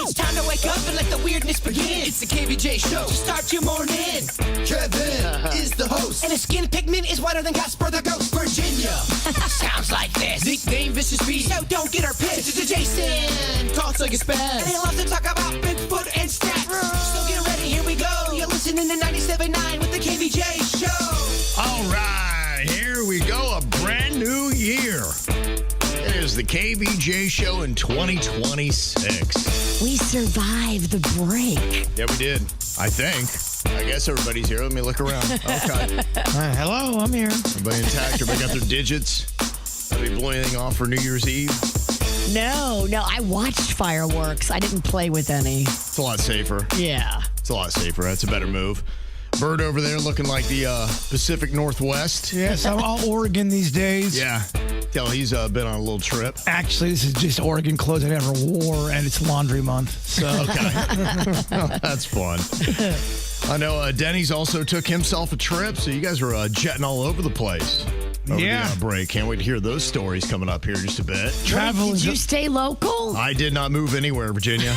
It's time to wake up and let the weirdness begin. It's the KVJ show to start your morning. Kevin is the host. And his skin pigment is whiter than Casper the Ghost. Virginia sounds like this. Nickname Vicious Beast. So don't get her pissed. Jason talks like a spaz. And he loves to talk about Bigfoot and stats. So get ready, here we go. You're listening to 97.9 with the KVJ show. All right, here we go. A brand new year. It is the KVJ show in 2026. We survived the break. Yeah, we did. I think. I guess everybody's here. Let me look around. Okay. Hello, I'm here. Everybody intact? Everybody got their digits? Did we blow anything off for New Year's Eve? No, I watched fireworks. I didn't play with any. It's a lot safer. Yeah. It's a lot safer. That's a better move. Bird over there looking like the Pacific Northwest. Yes, I'm all Oregon these days. Yeah. Tell he's been on a little trip. Actually, this is just Oregon clothes I never wore, and it's laundry month. So Okay. That's fun. I know Denny's also took himself a trip, so you guys were jetting all over the place over the break. Can't wait to hear those stories coming up here in just a bit. Did you stay local? I did not move anywhere, Virginia.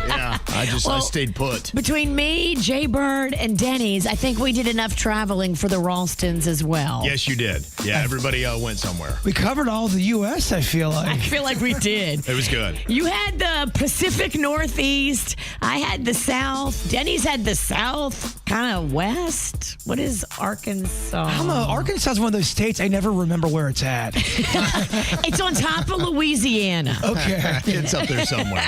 Yeah, I stayed put. Between me, Jay Bird, and Denny's, I think we did enough traveling for the Ralstons as well. Yes, you did. Yeah, everybody went somewhere. we covered all the U.S., I feel like. I feel like we did. It was good. You had the Pacific Northeast. I had the South. Denny's had the South, kind of West. What is Arkansas? Arkansas is one of those states I never remember where it's at. It's on top of Louisiana. Okay. It's up there somewhere.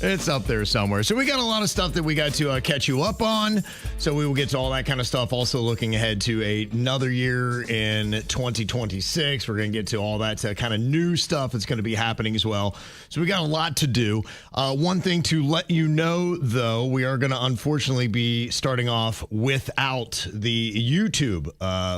It's up there somewhere. So we got a lot of stuff that we got to catch you up on. So we will get to all that kind of stuff. Also looking ahead to another year in 2026. We're going to get to all that kind of new stuff that's going to be happening as well. So we got a lot to do. One thing to let you know, though, we are going to unfortunately be starting off without the YouTube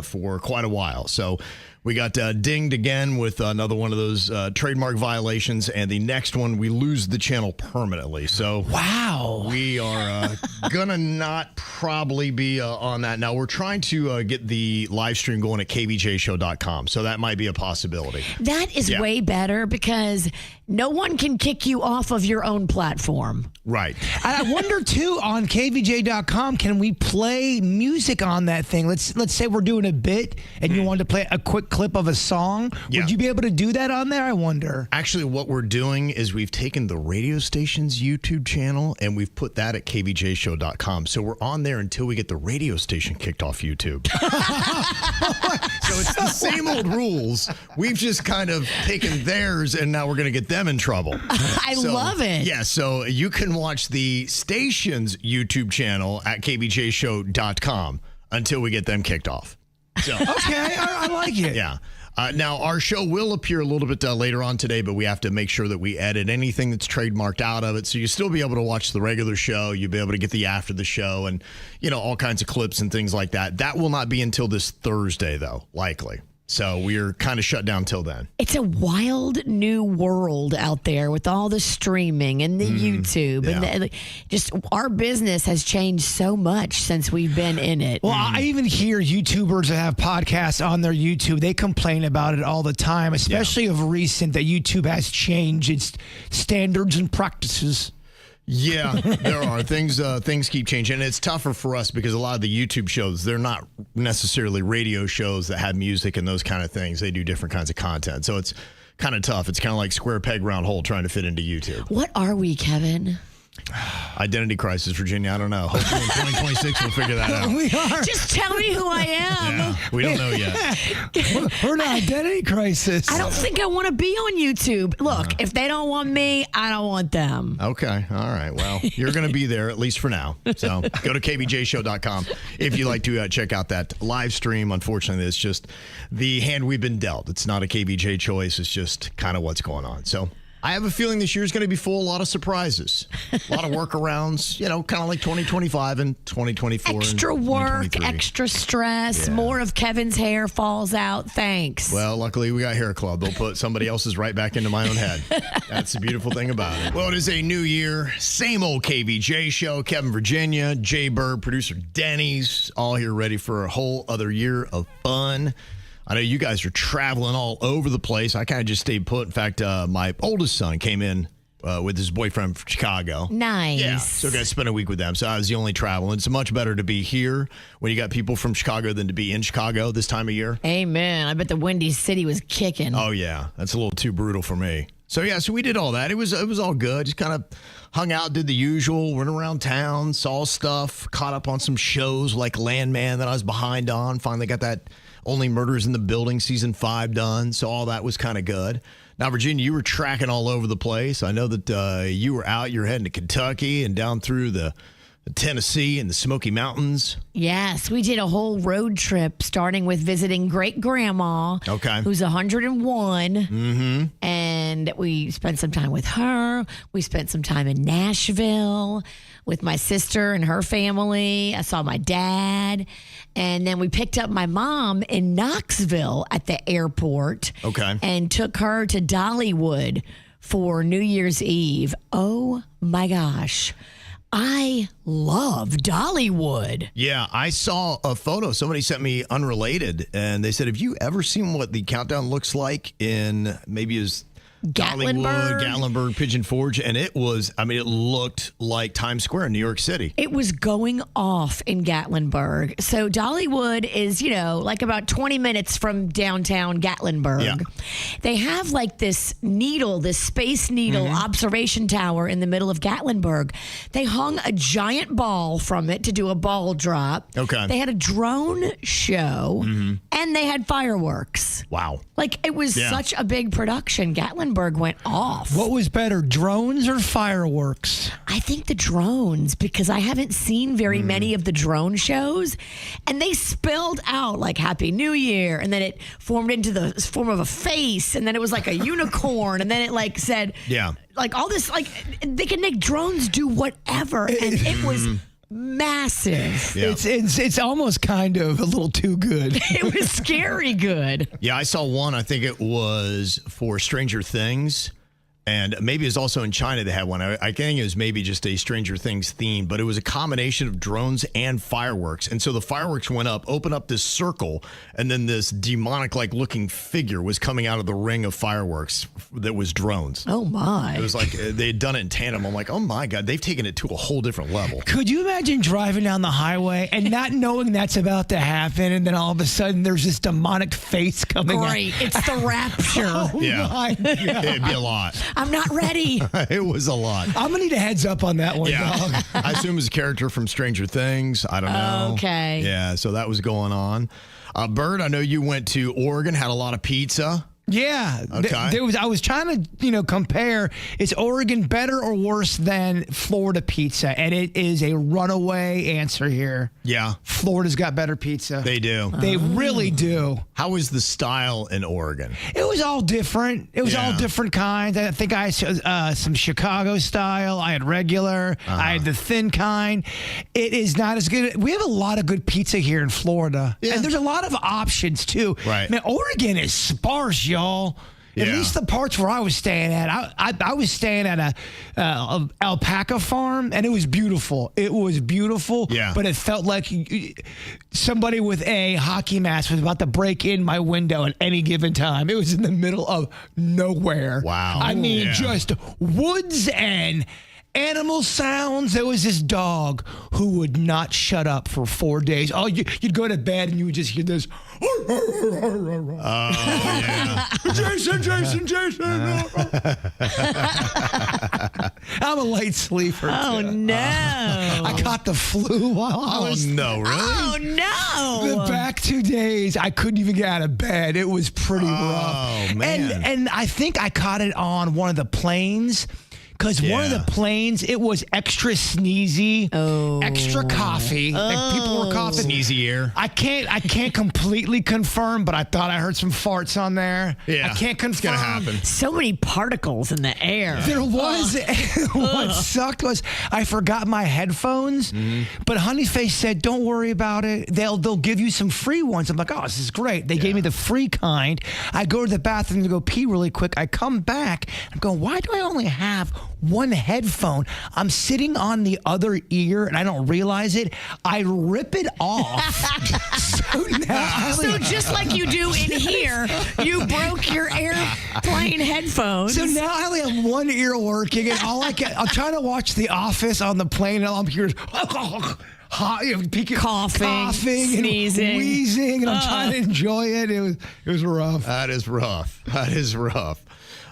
for quite a while. So we got dinged again with another one of those trademark violations, and the next one, we lose the channel permanently. So Wow. we are going to not probably be on that. Now, we're trying to get the live stream going at kvjshow.com, so that might be a possibility. That is way better because no one can kick you off of your own platform. Right. I wonder, too, on kvj.com, can we play music on that thing? Let's say we're doing a bit and you wanted to play a quick clip of a song. Yeah. Would you be able to do that on there? I wonder. Actually, what we're doing is we've taken the radio station's YouTube channel and we've put that at kvjshow.com. So we're on there until we get the radio station kicked off YouTube. So it's the same old rules. We've just kind of taken theirs and now we're going to get them in trouble. I love it. Yeah, so you can watch the station's YouTube channel at kvjshow.com until we get them kicked off. So Okay, I like it. yeah. Now, our show will appear a little bit later on today, but we have to make sure that we edit anything that's trademarked out of it. So you'll still be able to watch the regular show. You'll be able to get the after the show and, all kinds of clips and things like that. That will not be until this Thursday, though, likely. So we're kind of shut down till then. It's a wild new world out there with all the streaming and the YouTube. yeah. And just our business has changed so much since we've been in it. Well, I even hear YouTubers that have podcasts on their YouTube. They complain about it all the time, especially of recent, that YouTube has changed its standards and practices. Yeah, there are things keep changing, and it's tougher for us because a lot of the YouTube shows, they're not necessarily radio shows that have music and those kind of things. They do different kinds of content, so it's kind of tough. It's kind of like square peg round hole trying to fit into YouTube. What are we, Kevin? Identity crisis, Virginia. I don't know. Hopefully in 2026 we'll figure that out. We are. Just tell me who I am. Yeah, we don't know yet. We're in an identity crisis. I don't think I want to be on YouTube. Look, if they don't want me, I don't want them. Okay. All right. Well, you're going to be there, at least for now. So go to kvjshow.com if you'd like to check out that live stream. Unfortunately, it's just the hand we've been dealt. It's not a KVJ choice. It's just kind of what's going on. So I have a feeling this year's going to be full of a lot of surprises, a lot of workarounds, kind of like 2025 and 2024. Extra and work, 2023. extra stress, more of Kevin's hair falls out. Thanks. Well, luckily we got Hair Club. They'll put somebody else's right back into my own head. That's the beautiful thing about it. Well, it is a new year, same old KVJ show. Kevin, Virginia, Jay Bird, producer Denny's, all here ready for a whole other year of fun. I know you guys are traveling all over the place. I kind of just stayed put. In fact, my oldest son came in with his boyfriend from Chicago. Nice. Yeah, so I got to spend a week with them. So I was the only travel. And it's much better to be here when you got people from Chicago than to be in Chicago this time of year. Amen. I bet the Windy City was kicking. Oh, yeah. That's a little too brutal for me. So, yeah, so we did all that. It was all good. Just kind of hung out, did the usual, went around town, saw stuff, caught up on some shows like Landman that I was behind on. Finally got that Only Murders in the Building Season 5 done. So all that was kind of good. Now, Virginia, you were tracking all over the place. I know that you were out. You're heading to Kentucky and down through the Tennessee and the Smoky Mountains. Yes, we did a whole road trip starting with visiting great grandma. Okay. Who's 101. Mm-hmm. And we spent some time with her. We spent some time in Nashville with my sister and her family. I saw my dad. And then we picked up my mom in Knoxville at the airport. Okay. And took her to Dollywood for New Year's Eve. Oh my gosh. I love Dollywood. Yeah, I saw a photo. Somebody sent me unrelated, and they said, have you ever seen what the countdown looks like in maybe his Gatlinburg. Gatlinburg, Pigeon Forge? And it was, I mean, it looked like Times Square in New York City. It was going off in Gatlinburg. So Dollywood is, like about 20 minutes from downtown Gatlinburg. Yeah. They have like this Space Needle observation tower in the middle of Gatlinburg. They hung a giant ball from it to do a ball drop. Okay. They had a drone show and they had fireworks. Wow. Like it was such a big production. Gatlinburg went off. What was better, drones or fireworks? I think the drones, because I haven't seen very many of the drone shows, and they spelled out like Happy New Year, and then it formed into the form of a face, and then it was like a unicorn, and then it like said, like all this, like they can make drones do whatever, and it was massive. Yeah. It's almost kind of a little too good. It was scary good. Yeah, I saw one. I think it was for Stranger Things. And maybe it's also in China they had one. I think it was maybe just a Stranger Things theme, but it was a combination of drones and fireworks. And so the fireworks went up, opened up this circle, and then this demonic-like looking figure was coming out of the ring of fireworks that was drones. Oh, my. It was like they had done it in tandem. I'm like, oh, my God, they've taken it to a whole different level. Could you imagine driving down the highway and not knowing that's about to happen, and then all of a sudden there's this demonic face coming out? Great. It's the rapture. Oh, Yeah. my God. It'd be a lot. I'm not ready. It was a lot. I'm going to need a heads up on that one, dog. I assume it's a character from Stranger Things. I don't know. Okay. Yeah, so that was going on. Bird, I know you went to Oregon, had a lot of pizza. Yeah. Okay. I was trying to, compare, is Oregon better or worse than Florida pizza? And it is a runaway answer here. Yeah. Florida's got better pizza. They do. They really do. How was the style in Oregon? It was all different. It was all different kinds. I think I had some Chicago style. I had regular. I had the thin kind. It is not as good. We have a lot of good pizza here in Florida. Yeah. And there's a lot of options, too. Right. Man, Oregon is sparse, y'all. At least the parts where I was staying at. I was staying at a alpaca farm, and it was beautiful. It was beautiful, but it felt like somebody with a hockey mask was about to break in my window at any given time. It was in the middle of nowhere. Wow. I mean, just woods and animal sounds. There was this dog who would not shut up for 4 days. Oh, you'd go to bed and you would just hear this. Oh, yeah. Jason. I'm a light sleeper. Oh, too. no. I caught the flu while I was. Oh, no, really? Oh, no. The back 2 days, I couldn't even get out of bed. It was pretty rough. Oh, man. And I think I caught it on one of the planes. Because one of the planes, it was extra sneezy, extra coffee. Like people were coughing. Sneezy air. I can't completely confirm, but I thought I heard some farts on there. Yeah, I can't confirm. It's gonna happen. So many particles in the air. There was. What sucked was I forgot my headphones, but Honeyface said, "Don't worry about it. They'll give you some free ones." I'm like, "Oh, this is great." They gave me the free kind. I go to the bathroom to go pee really quick. I come back. I'm going, "Why do I only have one headphone. I'm sitting on the other ear, and I don't realize it. I rip it off. So just like you do in here, you broke your airplane headphones. So now I only have one ear working, and I'm trying to watch The Office on the plane, and all I'm hearing is coughing, sneezing, and wheezing, and I'm trying to enjoy it. It was rough. That is rough.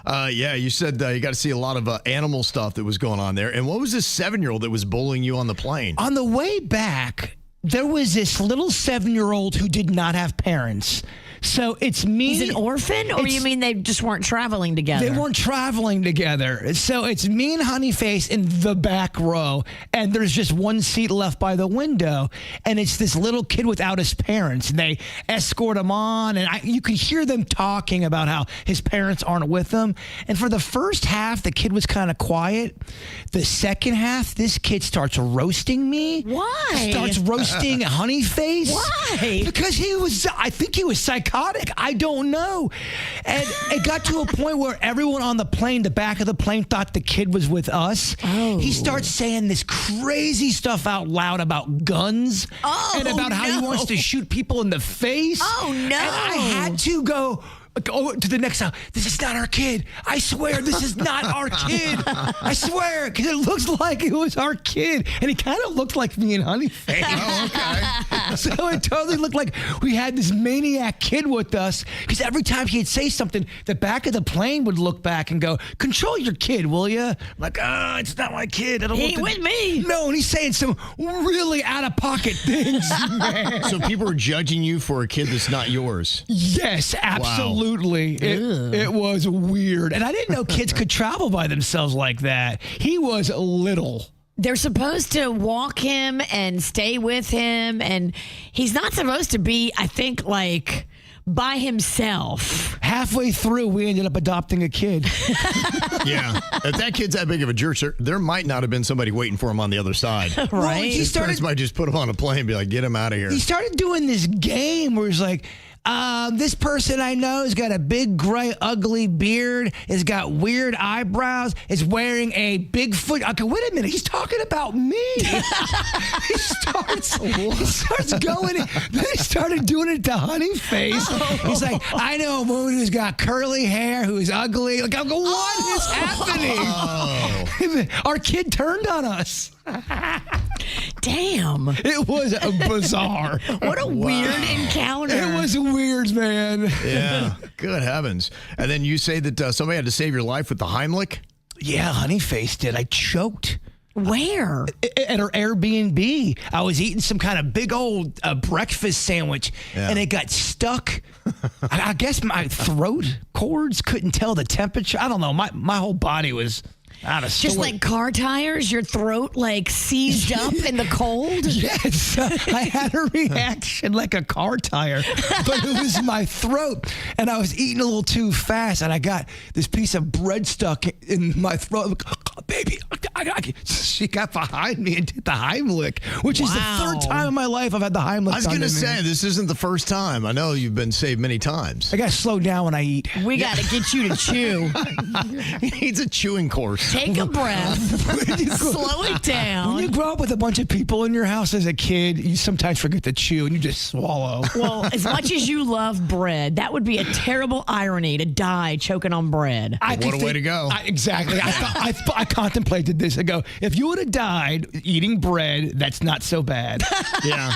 Yeah, you said you got to see a lot of animal stuff that was going on there. And what was this 7-year-old that was bullying you on the plane? On the way back, there was this little 7-year-old who did not have parents. So it's me. He's an orphan? Or you mean they just weren't traveling together? They weren't traveling together. So it's me and Honeyface in the back row, and there's just one seat left by the window, and it's this little kid without his parents. And they escort him on, and you could hear them talking about how his parents aren't with him. And for the first half, the kid was kind of quiet. The second half, this kid starts roasting me. Why? Starts roasting Honeyface. Why? Because I think he was psychotic. I don't know. And it got to a point where everyone on the plane, the back of the plane, thought the kid was with us. Oh. He starts saying this crazy stuff out loud about guns and about how he wants to shoot people in the face. Oh, no. And I had to go to the next house. This is not our kid. I swear this is not our kid. I swear, because it looks like it was our kid. And he kind of looked like me and Honeyface. Oh, okay. So it totally looked like we had this maniac kid with us, because every time he'd say something, the back of the plane would look back and go, "Control your kid, will you?" I'm like, it's not my kid. I don't He want ain't to... with me. No, and he's saying some really out-of-pocket things, man. So people are judging you for a kid that's not yours. Yes, absolutely. It was weird. And I didn't know kids could travel by themselves like that. He was little. They're supposed to walk him and stay with him, and he's not supposed to be, I think, like, by himself. Halfway through, we ended up adopting a kid. Yeah. If that kid's that big of a jerk, there might not have been somebody waiting for him on the other side. Right. Well, His parents might just put him on a plane and be like, "Get him out of here." He started doing this game where he's like, this person I know has got a big, gray, ugly beard, has got weird eyebrows, is wearing a Bigfoot. Okay, wait a minute. He's talking about me. He starts going. Then he started doing it to Honeyface. He's like, "I know a woman who's got curly hair, who's ugly." Like, I go, what is happening? Our kid turned on us. Damn. It was bizarre. What a weird encounter. It was weird, man. Yeah. Good heavens. And then you say that somebody had to save your life with the Heimlich? Yeah, Honeyface did. I choked. Where? At her Airbnb. I was eating some kind of big old breakfast sandwich, and it got stuck. I guess my throat cords couldn't tell the temperature. I don't know. My whole body was out of Just sort. like car tires, your throat like seized up in the cold? Yes, I had a reaction like a car tire, but it was my throat, and I was eating a little too fast, and I got this piece of bread stuck in my throat. Baby, she got behind me and did the Heimlich, which is the third time in my life I've had the Heimlich. I was going to say, this isn't the first time. I know you've been saved many times. I got to slow down when I eat. We got to get you to chew. He needs a chewing course. Take a breath. Slow it down. When you grow up with a bunch of people in your house as a kid, you sometimes forget to chew and you just swallow. Well, as much as you love bread, that would be a terrible irony to die choking on bread. What a way to go. Exactly. I contemplated this. I go, if you would have died eating bread, that's not so bad. Yeah.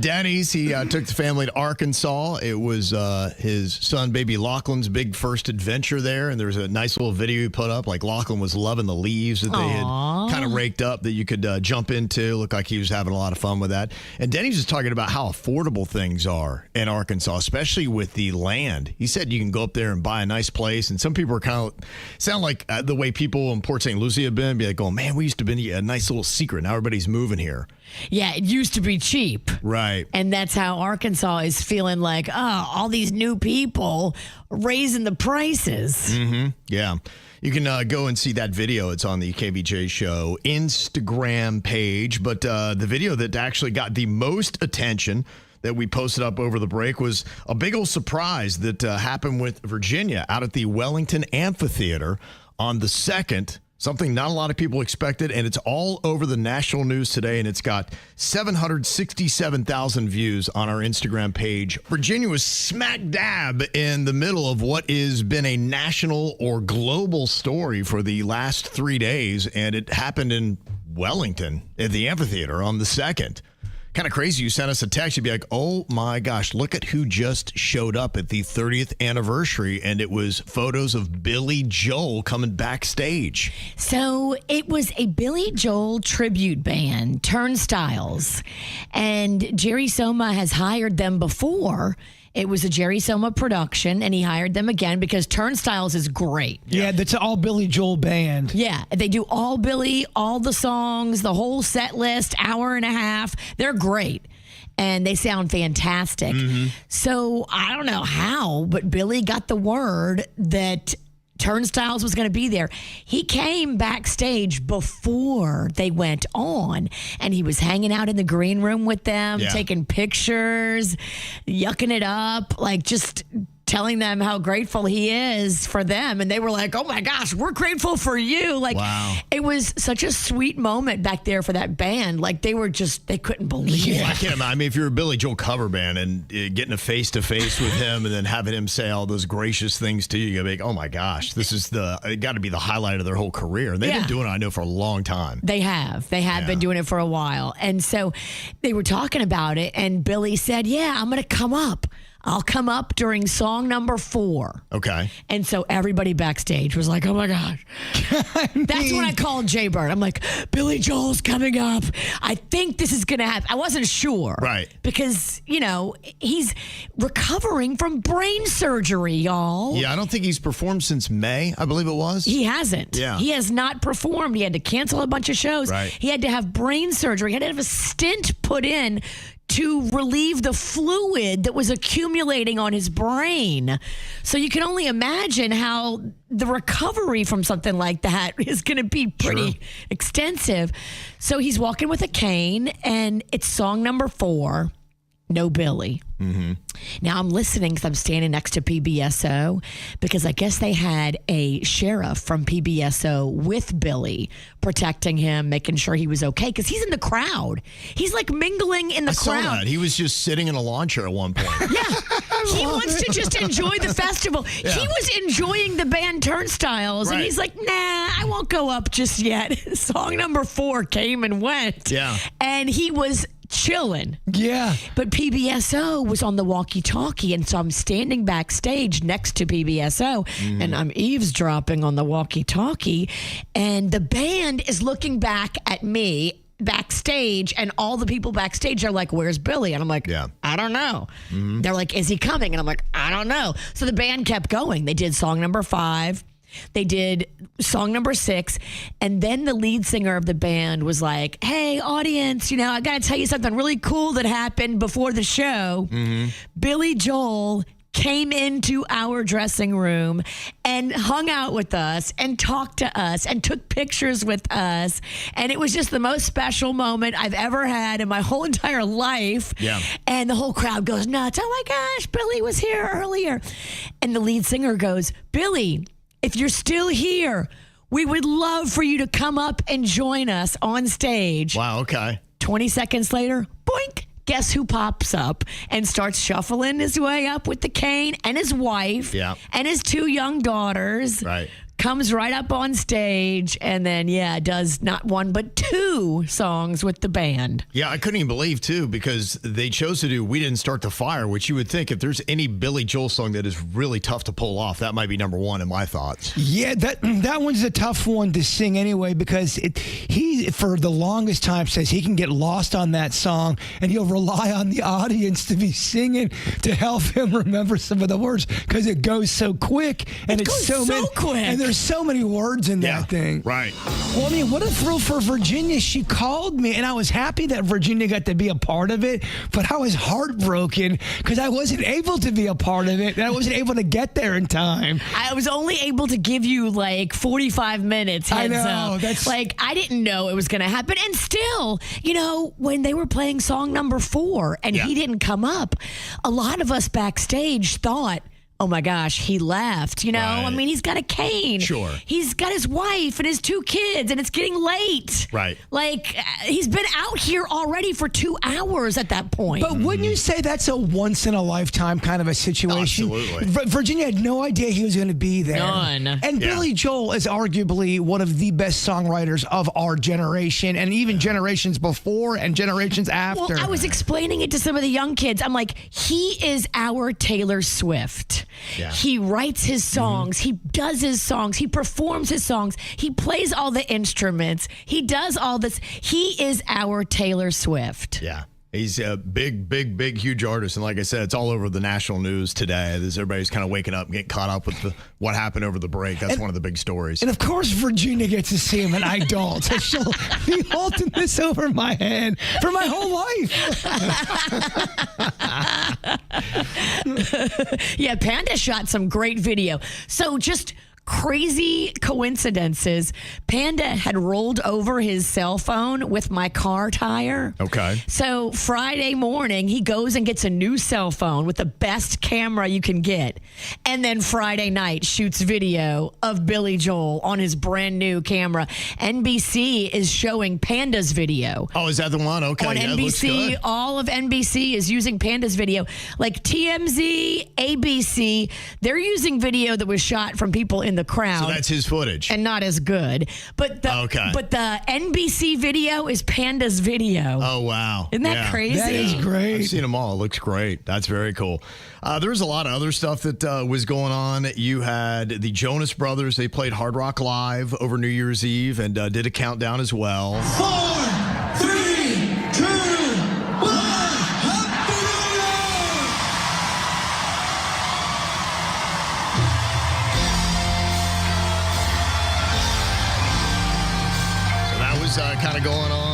Denny's, he took the family to Arkansas. It was his son, baby Lachlan's big first adventure there. And there was a nice little video he put up. Like Lachlan was loving the leaves that they had kind of raked up that you could jump into. Looked like he was having a lot of fun with that. And Denny's was talking about how affordable things are in Arkansas, especially with the land. He said you can go up there and buy a nice place. And some people are kind of sound like the way people in Port St. Lucie have been, be like, "Oh man, we used to be a nice little secret. Now everybody's moving here." Yeah, it used to be cheap. Right. And that's how Arkansas is feeling like, all these new people raising the prices. Mm-hmm. Yeah. You can go and see that video. It's on the KVJ Show Instagram page. But the video that actually got the most attention that we posted up over the break was a big old surprise that happened with Virginia out at the Wellington Amphitheater on the 2nd, something not a lot of people expected, and it's all over the national news today, and it's got 767,000 views on our Instagram page. Virginia was smack dab in the middle of what has been a national or global story for the last 3 days, and it happened in Wellington at the amphitheater on the 2nd. Kind of crazy. You sent us a text. You'd be like, oh my gosh, look at who just showed up at the 30th anniversary. And it was photos of Billy Joel coming backstage. So it was a Billy Joel tribute band, Turnstiles. And Jerry Soma has hired them before. It was a Jerry Soma production, and he hired them again because Turnstiles is great. Yeah, that's an all Billy Joel band. Yeah, they do all Billy, all the songs, the whole set list, hour and a half. They're great, and they sound fantastic. So I don't know how, but Billy got the word that Turnstiles was going to be there. He came backstage before they went on, and he was hanging out in the green room with them, taking pictures, yucking it up, like just telling them how grateful he is for them. And they were like, oh my gosh, we're grateful for you. Like, it was such a sweet moment back there for that band. Like, they couldn't believe it. I can't imagine. I mean, if you're a Billy Joel cover band and getting a face-to-face with him and then having him say all those gracious things to you, you're going to be like, oh my gosh, this is it got to be the highlight of their whole career. And they've been doing it, I know, for a long time. They have. They have been doing it for a while. And so they were talking about it, and Billy said, yeah, I'm going to come up. I'll come up during song number 4. Okay. And so everybody backstage was like, oh my gosh. That's when I called Jay Bird. I'm like, Billy Joel's coming up. I think this is going to happen. I wasn't sure. Right. Because, he's recovering from brain surgery, y'all. Yeah, I don't think he's performed since May, I believe it was. He hasn't. Yeah. He has not performed. He had to cancel a bunch of shows. Right. He had to have brain surgery. He had to have a stent put in to relieve the fluid that was accumulating on his brain. So you can only imagine how the recovery from something like that is going to be pretty extensive. So he's walking with a cane, and it's song number 4, No Billy. Now I'm listening because I'm standing next to PBSO, because I guess they had a sheriff from PBSO with Billy protecting him, making sure he was okay, because he's in the crowd. He's like mingling in the crowd. I saw that. He was just sitting in a lawn chair at one point. He wants to just enjoy the festival. He was enjoying the band Turnstiles, and he's like, nah, I won't go up just yet. Song number 4 came and went. Yeah. And he was chilling. Yeah. But PBSO was on the walkie-talkie, and so I'm standing backstage next to PBSO, and I'm eavesdropping on the walkie-talkie, and the band is looking back at me backstage, and all the people backstage are like, where's Billy? And I'm like, I don't know. They're like, is he coming? And I'm like, I don't know. So the band kept going. They did song number 5. They did song number 6, and then the lead singer of the band was like, hey, audience, I got to tell you something really cool that happened before the show. Billy Joel came into our dressing room and hung out with us and talked to us and took pictures with us. And it was just the most special moment I've ever had in my whole entire life. Yeah. And the whole crowd goes nuts. Oh my gosh, Billy was here earlier. And the lead singer goes, Billy, if you're still here, we would love for you to come up and join us on stage. Wow, okay. 20 seconds later, boink, guess who pops up and starts shuffling his way up with the cane, and his wife and his 2 young daughters. Right. Comes right up on stage, and then, does not 1 but 2 songs with the band. Yeah, I couldn't even believe, too, because they chose to do We Didn't Start the Fire, which you would think if there's any Billy Joel song that is really tough to pull off, that might be number 1 in my thoughts. Yeah, that one's a tough one to sing anyway, because he, for the longest time, says he can get lost on that song, and he'll rely on the audience to be singing to help him remember some of the words, because it goes so quick. And it's so quick. And there's so many words in that thing. Right. Well, I mean, what a thrill for Virginia. She called me, and I was happy that Virginia got to be a part of it, but I was heartbroken because I wasn't able to be a part of it, and I wasn't able to get there in time. I was only able to give you like 45 minutes heads up. That's like, I didn't know it was going to happen. And still, when they were playing song number 4 and he didn't come up, a lot of us backstage thought, oh my gosh, he left. You know, Right. I mean, he's got a cane. Sure. He's got his wife and his 2 kids, and it's getting late. Right. Like, he's been out here already for 2 hours at that point. But wouldn't you say that's a once-in-a-lifetime kind of a situation? Absolutely. Virginia had no idea he was going to be there. None. And Billy Joel is arguably one of the best songwriters of our generation, and even generations before and generations after. Well, I was explaining it to some of the young kids. I'm like, he is our Taylor Swift. Yeah. He writes his songs. He does his songs. He performs his songs. He plays all the instruments. He does all this. He is our Taylor Swift. Yeah. He's a big, huge artist. And like I said, it's all over the national news today. As everybody's kind of waking up and getting caught up with what happened over the break. That's one of the big stories. And of course, Virginia gets to see him, and I don't. So she'll be holding this over my head for my whole life. Yeah, Panda shot some great video. So just crazy coincidences. Panda had rolled over his cell phone with my car tire. Okay. So Friday morning, he goes and gets a new cell phone with the best camera you can get. And then Friday night shoots video of Billy Joel on his brand new camera. NBC is showing Panda's video. Oh, is that the one? Okay. On yeah, looks NBC, good. all of NBC is using Panda's video. Like TMZ, ABC, they're using video that was shot from people in the crowd. So that's his footage. And not as good. But the NBC video is Panda's video. Oh, wow. Isn't that crazy? That is great. I've seen them all. It looks great. That's very cool. There's a lot of other stuff that was going on. You had the Jonas Brothers. They played Hard Rock Live over New Year's Eve and did a countdown as well. 4, 3, 2, 1. Happy New Year! So that was kind of going on.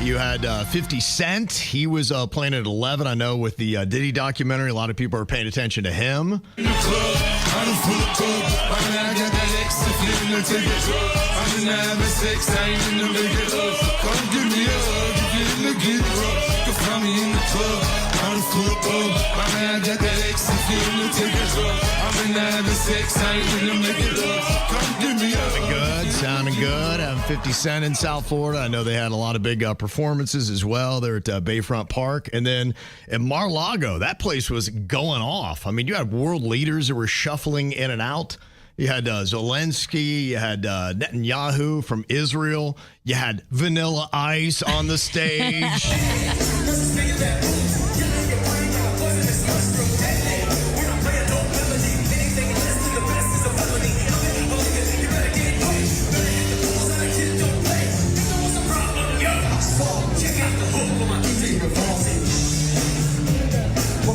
You had 50 Cent. He was playing at 11. I know with the Diddy documentary, a lot of people are paying attention to him. In the club, I done full of club. I mean, I got that X if you in the ticket club. I'm in the having sex, I ain't in the make it up. Come give me a hug if you in the get rough. You can find me in the club, I done full of club. I mean, I got that X if you in the ticket club. I'm in the having sex, I ain't in the make it up. Come give me a hug. Sounding good. Having 50 Cent in South Florida. I know they had a lot of big performances as well. They're at Bayfront Park. And then at Mar-a-Lago, that place was going off. I mean, you had world leaders that were shuffling in and out. You had Zelensky. You had Netanyahu from Israel. You had Vanilla Ice on the stage.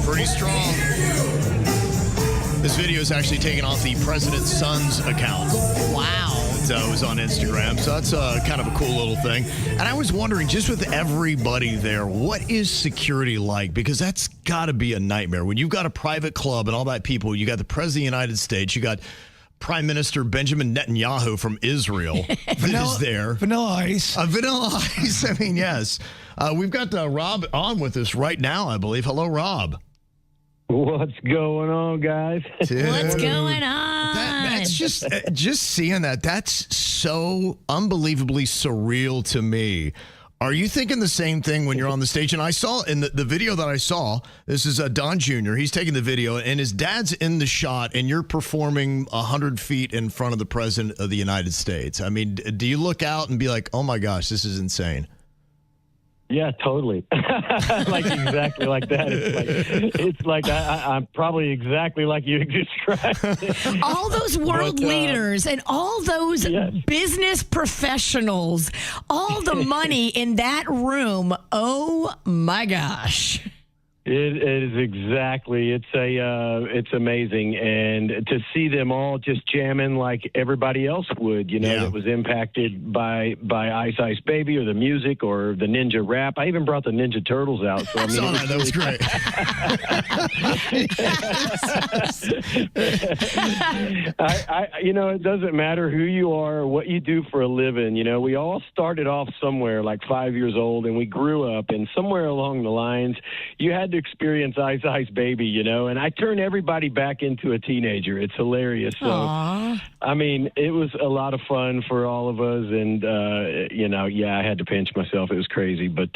Pretty strong. This video is actually taken off the president's son's account. Wow. It was on Instagram, so that's kind of a cool little thing. And I was wondering, just with everybody there, what is security like? Because that's got to be a nightmare. When you've got a private club and all that people, you got the president of the United States, you got Prime Minister Benjamin Netanyahu from Israel that is there. Vanilla Ice. Vanilla Ice, I mean, yes. We've got Rob on with us right now, I believe. Hello, Rob. What's going on, guys? Dude, What's going on? that's just seeing that. That's so unbelievably surreal to me. Are you thinking the same thing when you're on the stage? And I saw in the video that I saw, this is Don Jr. He's taking the video, and his dad's in the shot, and you're performing 100 feet in front of the president of the United States. I mean, do you look out and be like, oh my gosh, this is insane? Yeah, totally. Like exactly like that. It's like I'm probably exactly like you described. All those world leaders and all those business professionals, all the money in that room. Oh my gosh. It is exactly. It's amazing, and to see them all just jamming like everybody else would, that was impacted by Ice Ice Baby or the music or the Ninja Rap. I even brought the Ninja Turtles out. So I mean, that was great. It doesn't matter who you are or what you do for a living. We all started off somewhere like 5 years old, and we grew up, and somewhere along the lines, you had to experience Ice Baby, you know, and I turn everybody back into a teenager. It's hilarious. So, Aww. I mean, it was a lot of fun for all of us, and you know, yeah, I had to pinch myself. It was crazy, but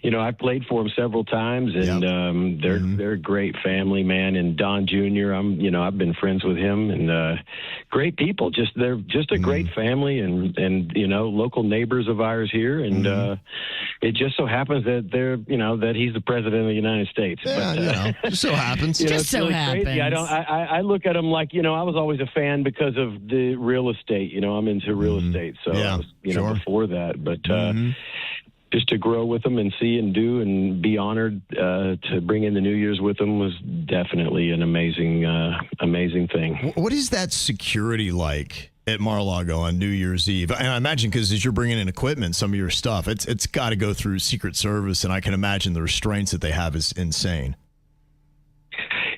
you know, I played for them several times, and they're a great family, man. And Don Jr., I've been friends with him, and great people. They're just a great family, and you know, local neighbors of ours here, and it just so happens that that he's the president of the United States. Yeah, but, you know, just so happens. Just so really happens. crazy. I look at him like, you know, I was always a fan because of the real estate. You know, I'm into real estate, so I was, before that, but. Just to grow with them and see and do and be honored to bring in the New Year's with them was definitely an amazing thing. What is that security like at Mar-a-Lago on New Year's Eve? And I imagine because as you're bringing in equipment, some of your stuff, it's got to go through Secret Service, and I can imagine the restraints that they have is insane.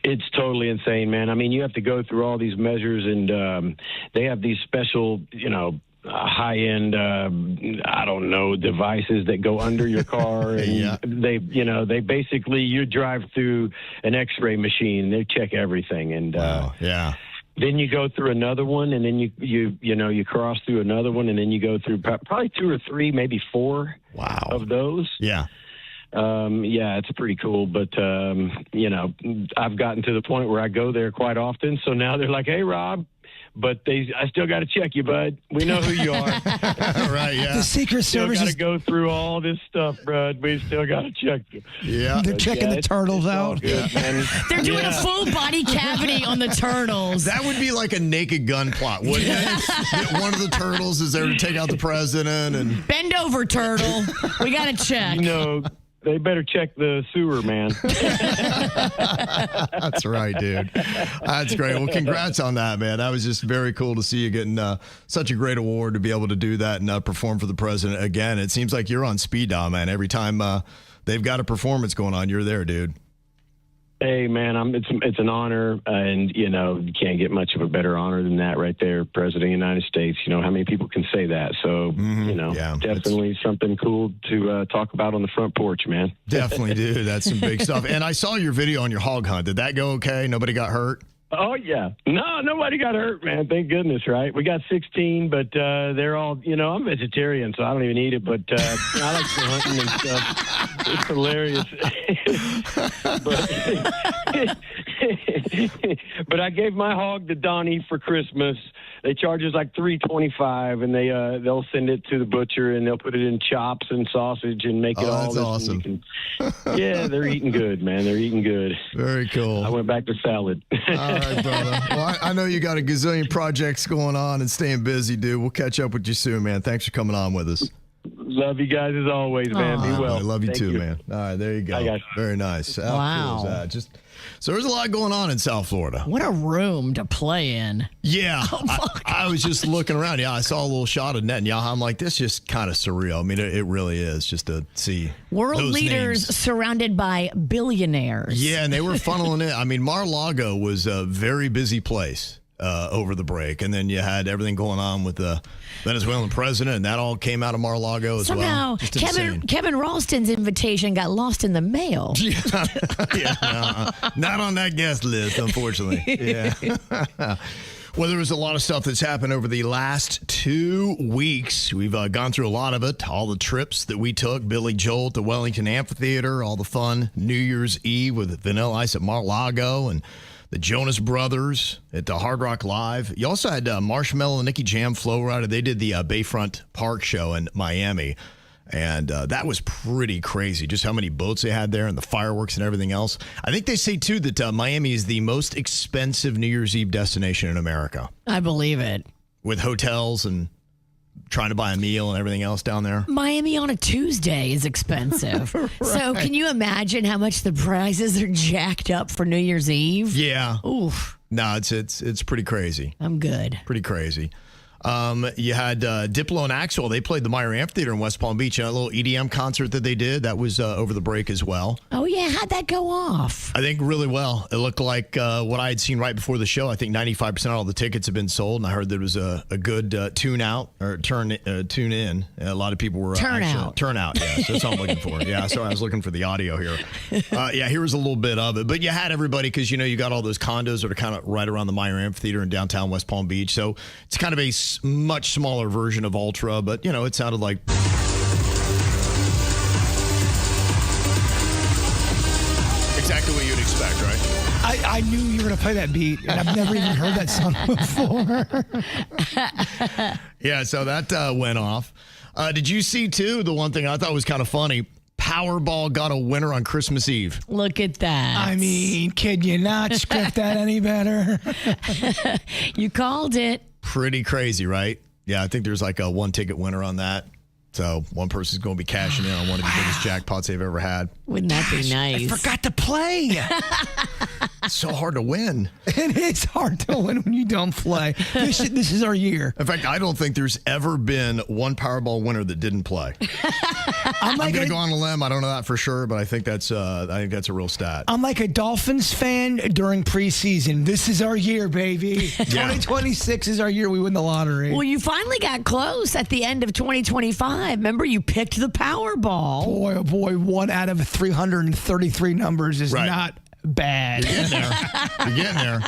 It's totally insane, man. I mean, you have to go through all these measures, and they have these special, you know, high-end, I don't know, devices that go under your car, and they basically, you drive through an X-ray machine. They check everything, and then you go through another one, and then you cross through another one, and then you go through probably 2 or 3, maybe 4 of those. Yeah. It's pretty cool, but you know, I've gotten to the point where I go there quite often, so now they're like, "Hey, Rob." But I still got to check you, bud. We know who you are. Right, yeah. The Secret Service got to go through all this stuff, bud. We still got to check you. Yeah. They're checking the turtles out. Good, man. They're doing a full body cavity on the turtles. That would be like a Naked Gun plot, wouldn't it? One of the turtles is there to take out the president. And Bend over, turtle. We got to check. No. They better check the sewer, man. That's right, dude. That's great. Well, congrats on that, man. That was just very cool to see you getting such a great award to be able to do that and perform for the president again. It seems like you're on speed dial, man. Every time they've got a performance going on, you're there, dude. Hey, man, it's an honor, and, you know, you can't get much of a better honor than that right there, President of the United States. You know, how many people can say that? So, you know, definitely something cool to talk about on the front porch, man. Definitely, dude. That's some big stuff. And I saw your video on your hog hunt. Did that go okay? Nobody got hurt? Oh, yeah. No, nobody got hurt, man. Thank goodness, right? We got 16, but they're all, you know, I'm vegetarian, so I don't even eat it, but I like to hunting and stuff. It's hilarious. But I gave my hog to Donnie for Christmas. They charge us like $3.25, and they'll send it to the butcher, and they'll put it in chops and sausage and make it all. That's awesome. Yeah, they're eating good, man. They're eating good. Very cool. I went back to salad. All right, brother. Well, I know you got a gazillion projects going on and staying busy, dude. We'll catch up with you soon, man. Thanks for coming on with us. Love you guys as always, man. Be well. I love you Thank too, you. man. All right, there you go. Bye, guys. Very nice. How Wow. cool is that? So there's a lot going on in South Florida. What a room to play in. Yeah. I was just looking around. Yeah, I saw a little shot of Netanyahu. I'm like, this is just kind of surreal. I mean, it really is just to see World those leaders names. surrounded by billionaires. Yeah, and they were funneling in. I mean, Mar-a-Lago was a very busy place over the break. And then you had everything going on with the Venezuelan president, and that all came out of Mar-a-Lago as Somehow, well. Just insane. Kevin Ralston's invitation got lost in the mail. Not on that guest list, unfortunately. Yeah. Well, there was a lot of stuff that's happened over the last 2 weeks. We've gone through a lot of it. All the trips that we took, Billy Joel at the Wellington Amphitheater, all the fun New Year's Eve with Vanilla Ice at Mar-a-Lago, and the Jonas Brothers at the Hard Rock Live. You also had Marshmello and Nicky Jam Flow Rider. They did the Bayfront Park show in Miami. And that was pretty crazy, just how many boats they had there and the fireworks and everything else. I think they say, too, that Miami is the most expensive New Year's Eve destination in America. I believe it. With hotels and trying to buy a meal and everything else down there. Miami on a Tuesday is expensive. Right. So can you imagine how much the prices are jacked up for New Year's Eve? Yeah. Oof. No, it's pretty crazy. I'm good. Pretty crazy. You had Diplo and Axel. They played the Meyer Amphitheater in West Palm Beach. A little EDM concert that they did. That was over the break as well. Oh, yeah. How'd that go off? I think really well. It looked like what I had seen right before the show. I think 95% of all the tickets have been sold, and I heard there was a good tune in. A lot of people were turnout. Turnout, yes. That's what I'm looking for. Yeah, sorry, I was looking for the audio here. Here was a little bit of it. But you had everybody because, you got all those condos that are kind of right around the Meyer Amphitheater in downtown West Palm Beach. So it's kind of a much smaller version of Ultra, but, it sounded like... exactly what you'd expect, right? I knew you were going to play that beat, and I've never even heard that song before. Yeah, so that went off. Did you see, too, the one thing I thought was kind of funny? Powerball got a winner on Christmas Eve. Look at that. I mean, could you not script that any better? You called it. Pretty crazy, right? Yeah, I think there's like a one-ticket winner on that. So one person's going to be cashing in on one of the biggest jackpots they've ever had. Wouldn't that be nice? I forgot to play. It's so hard to win. It is hard to win when you don't play. This is our year. In fact, I don't think there's ever been one Powerball winner that didn't play. I'm going to go on a limb. I don't know that for sure, but I think that's a real stat. I'm like a Dolphins fan during preseason. This is our year, baby. 2026 is our year. We win the lottery. Well, you finally got close at the end of 2025. Remember, you picked the Powerball. Boy, oh boy, 1 out of 333 numbers is not bad. You're getting there.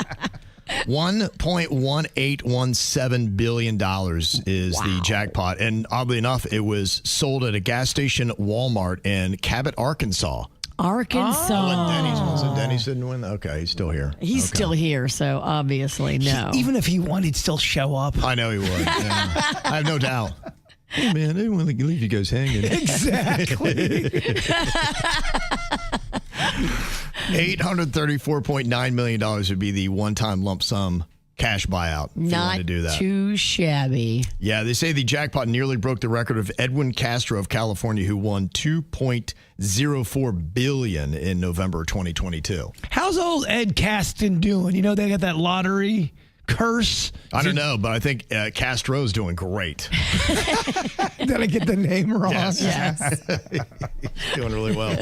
$1.1817 billion is the jackpot. And oddly enough, it was sold at a gas station Walmart in Cabot, Arkansas. Denny's didn't win? Okay, he's still here. He's still here, so obviously no. Even if he won, he'd still show up. I know he would. Yeah. I have no doubt. Hey, man, I didn't want to leave you guys hanging. Exactly. $834.9 million would be the one-time lump sum cash buyout if you want to do that. Not too shabby. Yeah, they say the jackpot nearly broke the record of Edwin Castro of California, who won $2.04 billion in November 2022. How's old Ed Caston doing? They got that lottery curse. I don't know, but I think Castro's doing great. Did I get the name wrong? Yes. He's doing really well.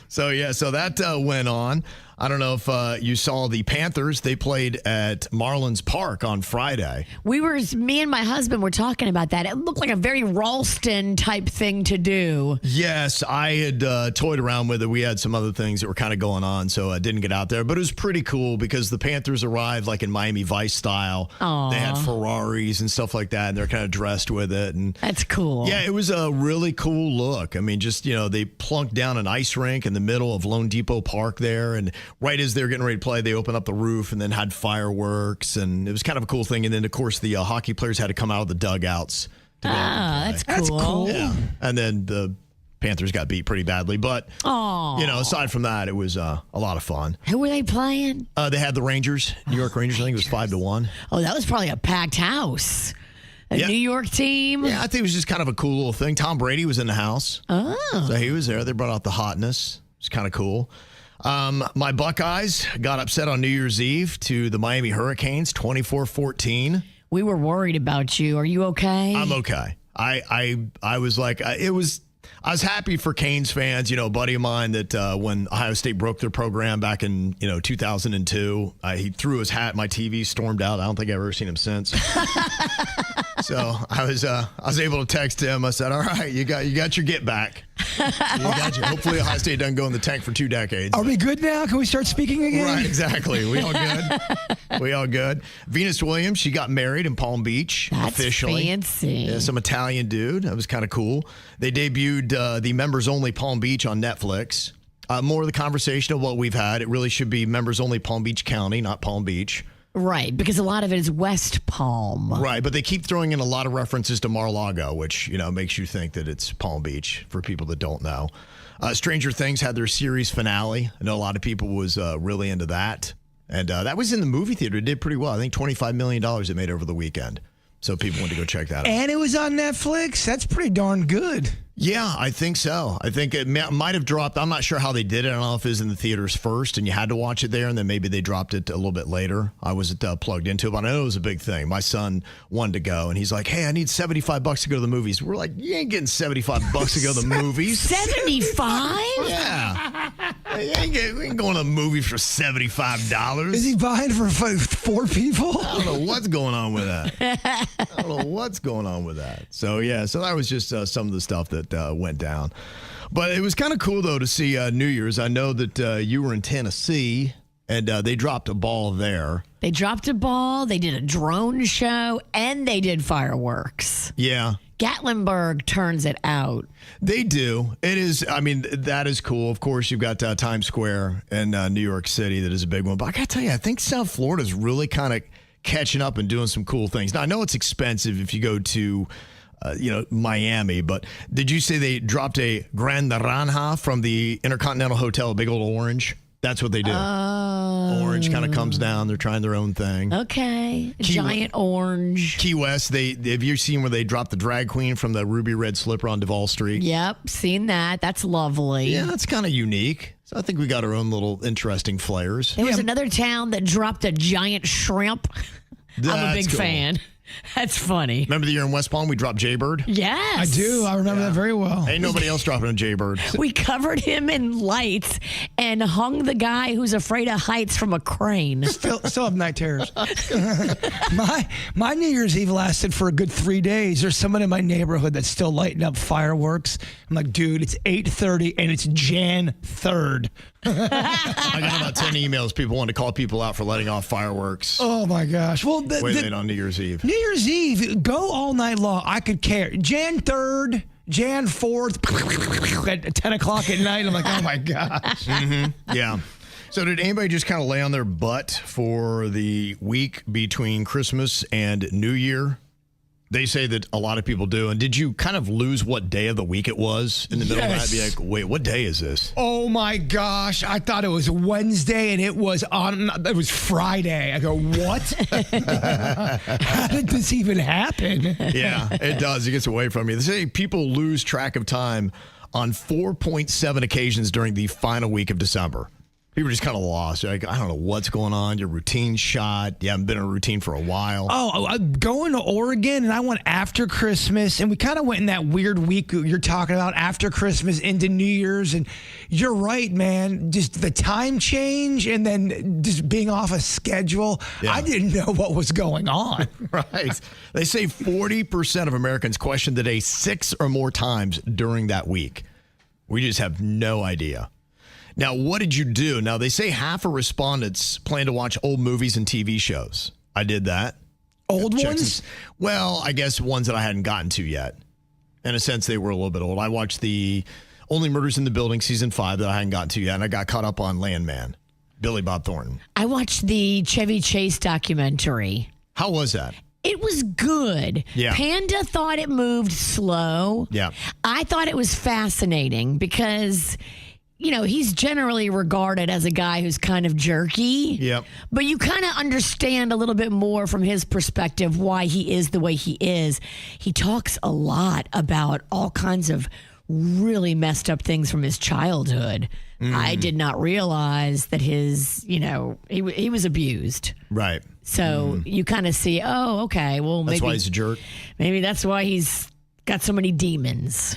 So that went on. I don't know if you saw the Panthers. They played at Marlins Park on Friday. Me and my husband were talking about that. It looked like a very Ralston type thing to do. Yes, I had toyed around with it. We had some other things that were kind of going on, so I didn't get out there. But it was pretty cool because the Panthers arrived like in Miami Vice style. Aww. They had Ferraris and stuff like that, and they're kind of dressed with it. And that's cool. Yeah, it was a really cool look. I mean, just, they plunked down an ice rink in the middle of Lone Depot Park there, and right as they were getting ready to play, they opened up the roof and then had fireworks, and it was kind of a cool thing. And then, of course, the hockey players had to come out of the dugouts to go that's cool. Yeah. And then the Panthers got beat pretty badly. But, aside from that, it was a lot of fun. Who were they playing? They had the Rangers, New York Rangers. I think it was 5-1. Oh, that was probably a packed house. New York team? Yeah, I think it was just kind of a cool little thing. Tom Brady was in the house. Oh. So he was there. They brought out the hotness. It's kind of cool. My Buckeyes got upset on New Year's Eve to the Miami Hurricanes, 24-14. We were worried about you. Are you okay? I'm okay. I was like, I was happy for Canes fans. A buddy of mine that when Ohio State broke their program back in 2002, he threw his hat. My TV stormed out. I don't think I've ever seen him since. So I was able to text him. I said, "All right, you got your get back. Hopefully Ohio State doesn't go in the tank for 2 decades." Are we good now? Can we start speaking again? Right, exactly. We all good. Venus Williams, she got married in Palm Beach. That's officially. Fancy. Yeah, some Italian dude. That was kind of cool. They debuted the members only Palm Beach on Netflix. More of the conversation of what we've had. It really should be members only Palm Beach County, not Palm Beach. Right, because a lot of it is West Palm. Right, but they keep throwing in a lot of references to Mar-a-Lago, which, makes you think that it's Palm Beach for people that don't know. Stranger Things had their series finale. I know a lot of people was really into that. And that was in the movie theater. It did pretty well. I think $25 million it made over the weekend. So people went to go check that out. And it was on Netflix. That's pretty darn good. Yeah, I think so. I think it might have dropped. I'm not sure how they did it. I don't know if it was in the theaters first and you had to watch it there, and then maybe they dropped it a little bit later. I wasn't plugged into it, but I know it was a big thing. My son wanted to go, and he's like, hey, I need $75 to go to the movies. We're like, you ain't getting $75 to go to the movies. 75? Yeah. We ain't going to the movie for $75. Is he buying for 4 people? I don't know what's going on with that. I don't know what's going on with that. So, yeah, so that was just some of the stuff that went down. But it was kind of cool, though, to see New Year's. I know that you were in Tennessee, and they dropped a ball there. They dropped a ball, they did a drone show, and they did fireworks. Yeah. Gatlinburg turns it out. They do. It is, I mean, that is cool. Of course, you've got Times Square in New York City that is a big one. But I got to tell you, I think South Florida is really kind of catching up and doing some cool things. Now, I know it's expensive if you go to Miami, but did you say they dropped a Grand Naranja from the Intercontinental Hotel, a big old orange? That's what they do. Orange kind of comes down. They're trying their own thing. Okay. Giant orange. Key West, have you seen where they dropped the drag queen from the ruby red slipper on Duval Street? Yep, seen that. That's lovely. Yeah, that's kind of unique. So I think we got our own little interesting flares. There was another town that dropped a giant shrimp. I'm a big fan. That's funny. Remember the year in West Palm we dropped Jaybird? Yes. I do. I remember that very well. Ain't nobody else dropping a Jaybird. We covered him in lights and hung the guy who's afraid of heights from a crane. Still have night terrors. My New Year's Eve lasted for a good 3 days. There's someone in my neighborhood that's still lighting up fireworks. I'm like, dude, it's 8:30 and it's Jan 3rd. I got about 10 emails. People wanted to call people out for letting off fireworks. Oh, my gosh. Well, way late on New Year's Eve. New Year's Eve, go all night long. I could care. Jan 3rd, Jan 4th, at 10 o'clock at night. I'm like, oh, my gosh. Mm-hmm. Yeah. So did anybody just kind of lay on their butt for the week between Christmas and New Year? They say that a lot of people do. And did you kind of lose what day of the week it was in the middle of that? Be like, wait, what day is this? Oh my gosh. I thought it was Wednesday and it was Friday. I go, what? How did this even happen? Yeah, it does. It gets away from you. They say people lose track of time on 4.7 occasions during the final week of December. People are just kind of lost. You're like, I don't know what's going on. Your routine's shot. You haven't been in a routine for a while. Oh, I'm going to Oregon, and I went after Christmas, and we kind of went in that weird week you're talking about, after Christmas into New Year's, and you're right, man. Just the time change and then just being off a schedule. Yeah. I didn't know what was going on. Right. They say 40% of Americans question the day 6 or more times during that week. We just have no idea. Now, what did you do? Now, they say half of respondents plan to watch old movies and TV shows. I did that. Old ones? Well, I guess ones that I hadn't gotten to yet. In a sense, they were a little bit old. I watched the Only Murders in the Building season 5 that I hadn't gotten to yet, and I got caught up on Landman, Billy Bob Thornton. I watched the Chevy Chase documentary. How was that? It was good. Yeah. Panda thought it moved slow. Yeah. I thought it was fascinating because, you know, he's generally regarded as a guy who's kind of jerky. Yep. But you kind of understand a little bit more from his perspective why he is the way he is. He talks a lot about all kinds of really messed up things from his childhood. I did not realize that his, you know, he was abused. Right. So you kind of see, oh, okay, well, maybe that's why he's a jerk. Maybe that's why he's got so many demons.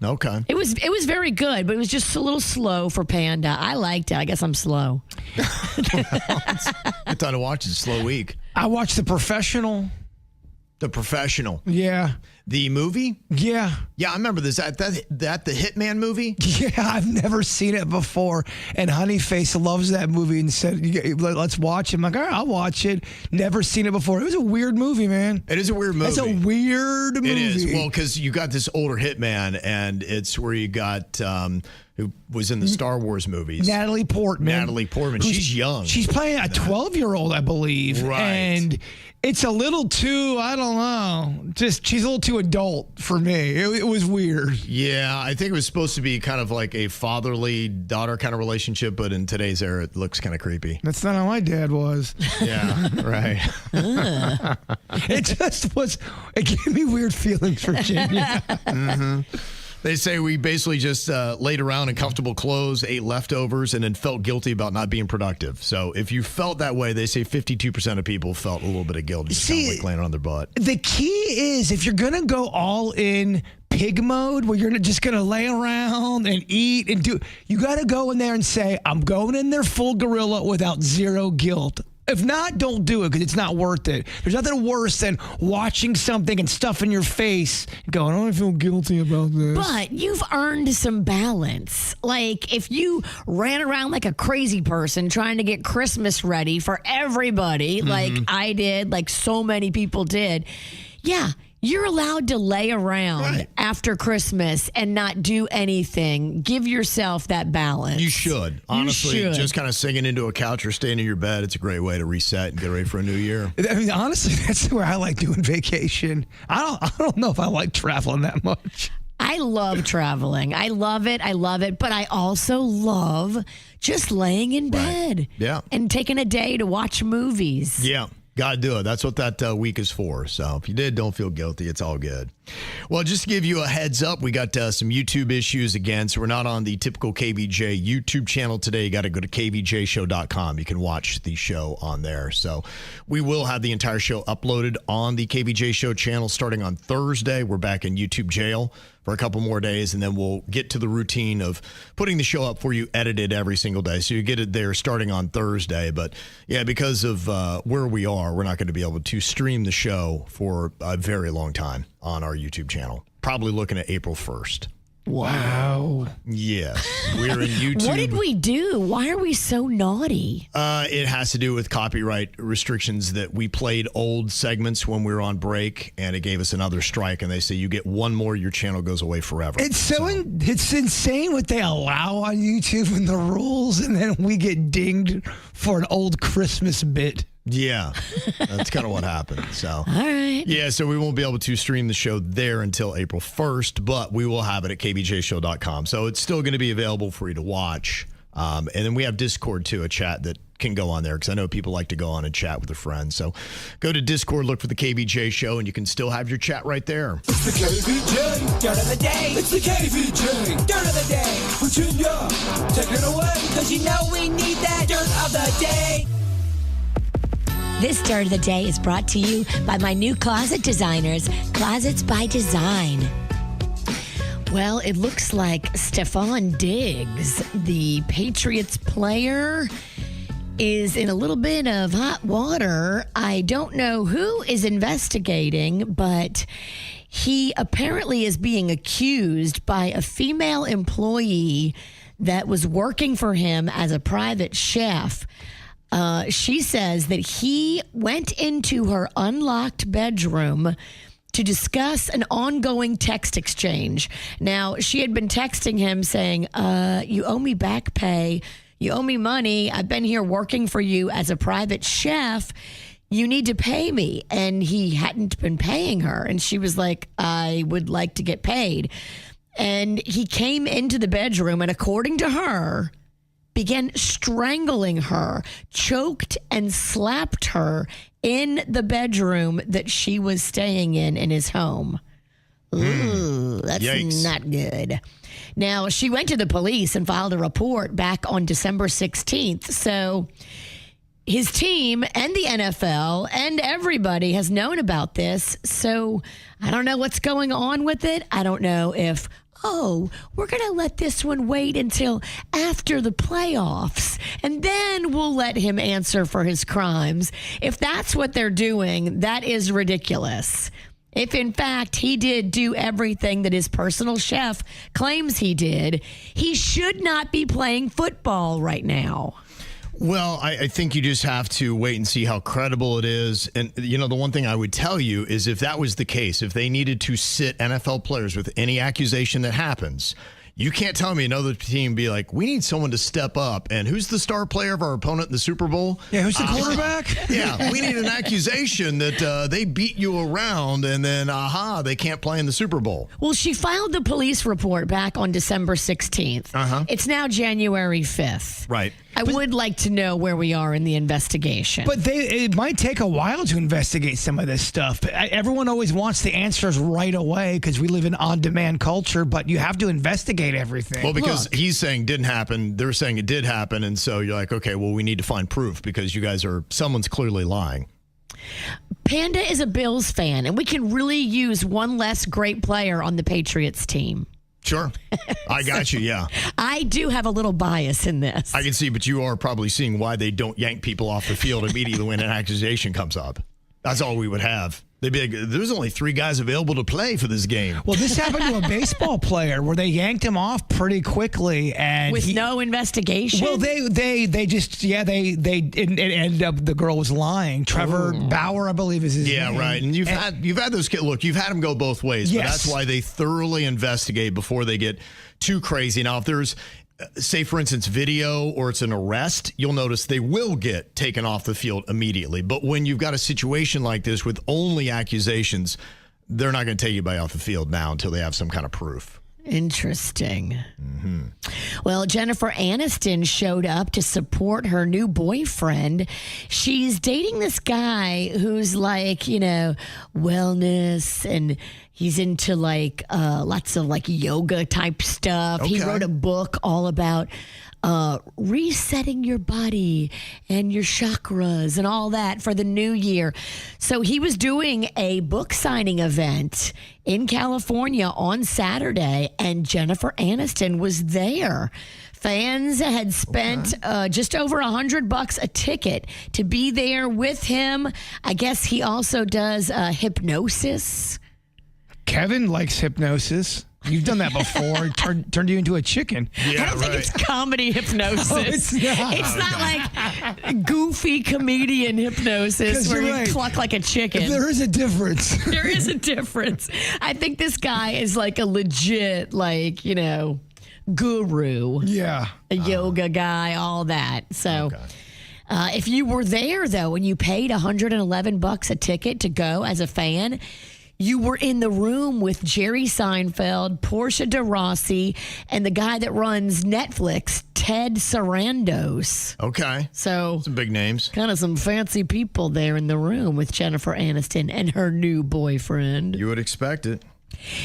Okay. It was very good, but it was just a little slow for Panda. I liked it. I guess I'm slow. Good time to watch it. It's a slow week. I watched The Professional. The Professional. Yeah. The movie? Yeah. Yeah, I remember this. That the Hitman movie? Yeah, I've never seen it before. And Honeyface loves that movie and said, let's watch it. I'm like, all right, I'll watch it. Never seen it before. It was a weird movie, man. It is a weird movie. It's a weird movie. It is. Well, because you got this older hitman, and it's where you got who was in the Star Wars movies. Natalie Portman. She's young. She's playing a 12-year-old, I believe. Right. And It's a little too, I don't know. Just she's a little too adult for me. It was weird. Yeah, I think it was supposed to be kind of like a fatherly daughter kind of relationship, but in today's era, it looks kind of creepy. That's not how my dad was. Yeah, right. It just was. It gave me weird feelings, Virginia. Mm-hmm. They say we basically just laid around in comfortable clothes, ate leftovers, and then felt guilty about not being productive. So if you felt that way, they say 52% of people felt a little bit of guilt, just kind of like laying on their butt. The key is if you're going to go all in pig mode where you're just going to lay around and eat and do, you got to go in there and say, I'm going in there full gorilla without zero guilt. If not, don't do it because it's not worth it. There's nothing worse than watching something and stuff in your face and going, I don't feel guilty about this. But you've earned some balance. Like if you ran around like a crazy person trying to get Christmas ready for everybody, like I did, like so many people did, yeah, you're allowed to lay around after Christmas and not do anything. Give yourself that balance. You should. Honestly, just kind of sinking into a couch or staying in your bed, it's a great way to reset and get ready for a new year. I mean, honestly, that's where I like doing vacation. I don't know if I like traveling that much. I love traveling. I love it. But I also love just laying in bed. Yeah. And taking a day to watch movies. Yeah. Got to do it. That's what that week is for. So if you did, don't feel guilty. It's all good. Well, just to give you a heads up, we got some YouTube issues again. So we're not on the typical KVJ YouTube channel today. You got to go to kvjshow.com. You can watch the show on there. So we will have the entire show uploaded on the KVJ Show channel starting on Thursday. We're back in YouTube jail for a couple more days, and then we'll get to the routine of putting the show up for you edited every single day. So you get it there starting on Thursday. But yeah, because of where we are, we're not going to be able to stream the show for a very long time on our YouTube channel. Probably looking at April 1st. Wow. Yes. We're in YouTube. What did we do? Why are we so naughty? It has to do with copyright restrictions that we played old segments when we were on break, and it gave us another strike, and they say you get one more, your channel goes away forever. It's it's insane what they allow on YouTube and the rules, and then we get dinged for an old Christmas bit. Yeah, that's kind of what happened. So, all right. Yeah, so we won't be able to stream the show there until April 1st, but we will have it at kvjshow.com. So it's still going to be available for you to watch. And then we have Discord, too, a chat that can go on there because I know people like to go on and chat with their friends. So go to Discord, look for the KVJ Show, and you can still have your chat right there. It's the KVJ Dirt of the Day. It's the KVJ Dirt of the Day. Virginia, take it away, because you know we need that Dirt of the Day. This Dirt of the Day is brought to you by my new closet designers, Closets by Design. Well, it looks like Stephon Diggs, the Patriots player, is in a little bit of hot water. I don't know who is investigating, but he apparently is being accused by a female employee that was working for him as a private chef. She says that he went into her unlocked bedroom to discuss an ongoing text exchange. Now, she had been texting him saying, you owe me back pay. You owe me money. I've been here working for you as a private chef. You need to pay me. And he hadn't been paying her. And she was like, I would like to get paid. And he came into the bedroom, and according to her, began strangling her, choked and slapped her in the bedroom that she was staying in his home. Ooh, that's Yikes. Not good. Now, she went to the police and filed a report back on December 16th. So his team and the NFL and everybody has known about this. So I don't know what's going on with it. I don't know if, we're going to let this one wait until after the playoffs, and then we'll let him answer for his crimes. If that's what they're doing, that is ridiculous. If, in fact, he did do everything that his personal chef claims he did, he should not be playing football right now. Well, I think you just have to wait and see how credible it is. And, you know, the one thing I would tell you is if that was the case, if they needed to sit NFL players with any accusation that happens, You can't tell me another team be like, we need someone to step up. And who's the star player of our opponent in the Super Bowl? Yeah, who's the quarterback? Yeah, we need an accusation that they beat you around and then, they can't play in the Super Bowl. Well, she filed the police report back on December 16th. It's now January 5th. Right. I would like to know where we are in the investigation. But it might take a while to investigate some of this stuff. Everyone always wants the answers right away because we live in on-demand culture, but you have to investigate everything. Well, because he's saying didn't happen, they're saying it did happen, and so you're like, okay, well, we need to find proof because someone's clearly lying. Panda is a Bills fan, and we can really use one less great player on the Patriots team. Sure. I got you, yeah. I do have a little bias in this. I can see, but you are probably seeing why they don't yank people off the field immediately when an accusation comes up. That's all we would have. They'd be like, there's only 3 guys available to play for this game. Well, this happened to a baseball player where they yanked him off pretty quickly, and with no investigation. Well, they ended up the girl was lying. Trevor Bauer, I believe, is his name. Yeah, right. And you've had those kids. Look, you've had them go both ways. Yes. But that's why they thoroughly investigate before they get too crazy. Now, if there's, say, for instance, video or it's an arrest, you'll notice they will get taken off the field immediately. But when you've got a situation like this with only accusations, they're not going to take anybody off the field now until they have some kind of proof. Interesting. Well, Jennifer Aniston showed up to support her new boyfriend. She's dating this guy who's like, wellness, and he's into like lots of like yoga type stuff. Okay. He wrote a book all about resetting your body and your chakras and all that for the new year. So he was doing a book signing event in California on Saturday, and Jennifer Aniston was there. Fans had spent just over $100 a ticket to be there with him. I guess he also does hypnosis. Kevin likes hypnosis. You've done that before. Turned you into a chicken. Yeah, I don't think it's comedy hypnosis. Oh, it's not. It's not like goofy comedian hypnosis where you cluck like a chicken. There is a difference. There is a difference. I think this guy is like a legit, guru. Yeah. A yoga guy, all that. So if you were there, though, and you paid $111 a ticket to go as a fan, you were in the room with Jerry Seinfeld, Portia de Rossi, and the guy that runs Netflix, Ted Sarandos. Okay. So some big names. Kind of some fancy people there in the room with Jennifer Aniston and her new boyfriend. You would expect it.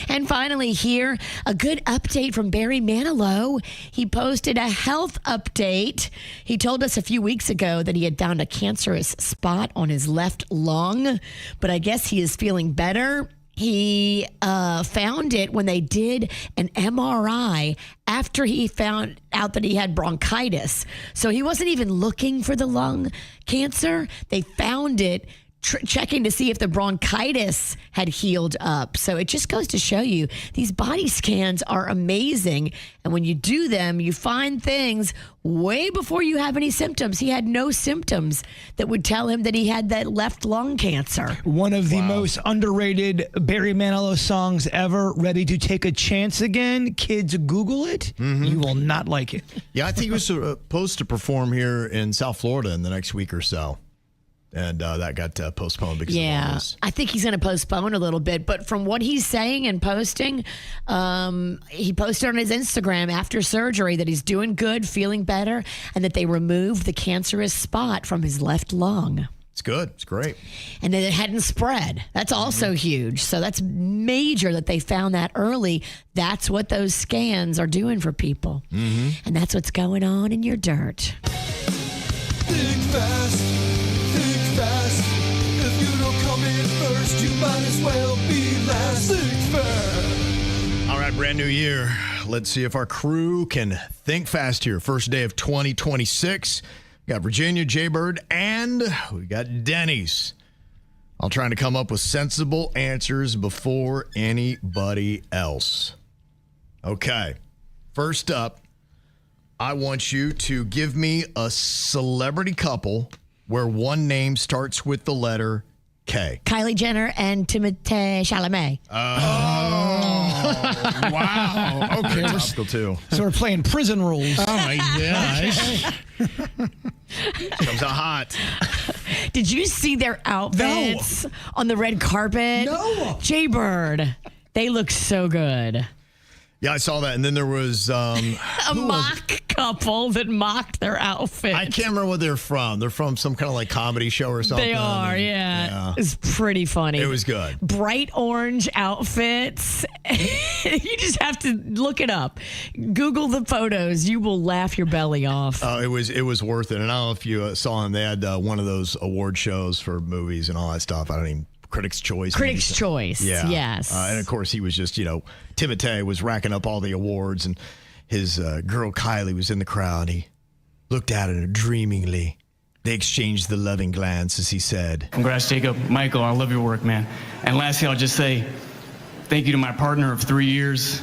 And finally here, a good update from Barry Manilow. He posted a health update. He told us a few weeks ago that he had found a cancerous spot on his left lung, but I guess he is feeling better. He found it when they did an MRI after he found out that he had bronchitis. So he wasn't even looking for the lung cancer. They found it checking to see if the bronchitis had healed up. So it just goes to show you these body scans are amazing. And when you do them, you find things way before you have any symptoms. He had no symptoms that would tell him that he had that left lung cancer. One of the most underrated Barry Manilow songs ever, Ready to Take a Chance Again. Kids, Google it. Mm-hmm. You will not like it. Yeah, I think he was supposed to perform here in South Florida in the next week or so. And that got postponed because of all this. I think he's going to postpone a little bit. But from what he's saying and posting, he posted on his Instagram after surgery that he's doing good, feeling better, and that they removed the cancerous spot from his left lung. It's good. It's great. And that it hadn't spread. That's also huge. So that's major that they found that early. That's what those scans are doing for people. Mm-hmm. And that's what's going on in your dirt. Think fast. Fast. If you don't come in first, you might as well be last. Think fast. All right, brand new year. Let's see if our crew can think fast here. First day of 2026. We got Virginia, Jaybird, and we got Denny's. All trying to come up with sensible answers before anybody else. Okay. First up, I want you to give me a celebrity couple where one name starts with the letter K. Kylie Jenner and Timothée Chalamet. Wow. Okay. Topical too. So we're playing prison rules. Oh my gosh. Comes out hot. Did you see their outfits on the red carpet? No. Jaybird. They look so good. Yeah, I saw that. And then there was A mock couple that mocked their outfits. I can't remember what they're from. They're from some kind of like comedy show or something. They are, yeah. It's pretty funny. It was good. Bright orange outfits. You just have to look it up. Google the photos. You will laugh your belly off. It was worth it. And I don't know if you saw them. They had one of those award shows for movies and all that stuff. I don't even. Critics' Choice. Critics' Choice, yeah. Yes. And of course, he was just, Timothée was racking up all the awards, and his girl Kylie was in the crowd. He looked at her dreamingly. They exchanged the loving glance as he said, Congrats, Jacob. Michael, I love your work, man. And lastly, I'll just say thank you to my partner of 3 years.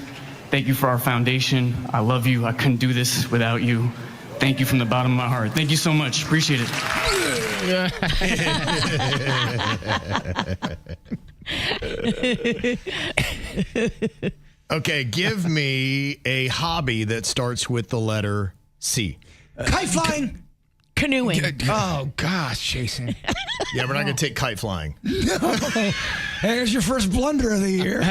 Thank you for our foundation. I love you. I couldn't do this without you. Thank you from the bottom of my heart. Thank you so much. Appreciate it. Okay, give me a hobby that starts with the letter C. Kite flying. Canoeing. Oh, gosh, Jason. Yeah, we're not going to take kite flying. There's your first blunder of the year.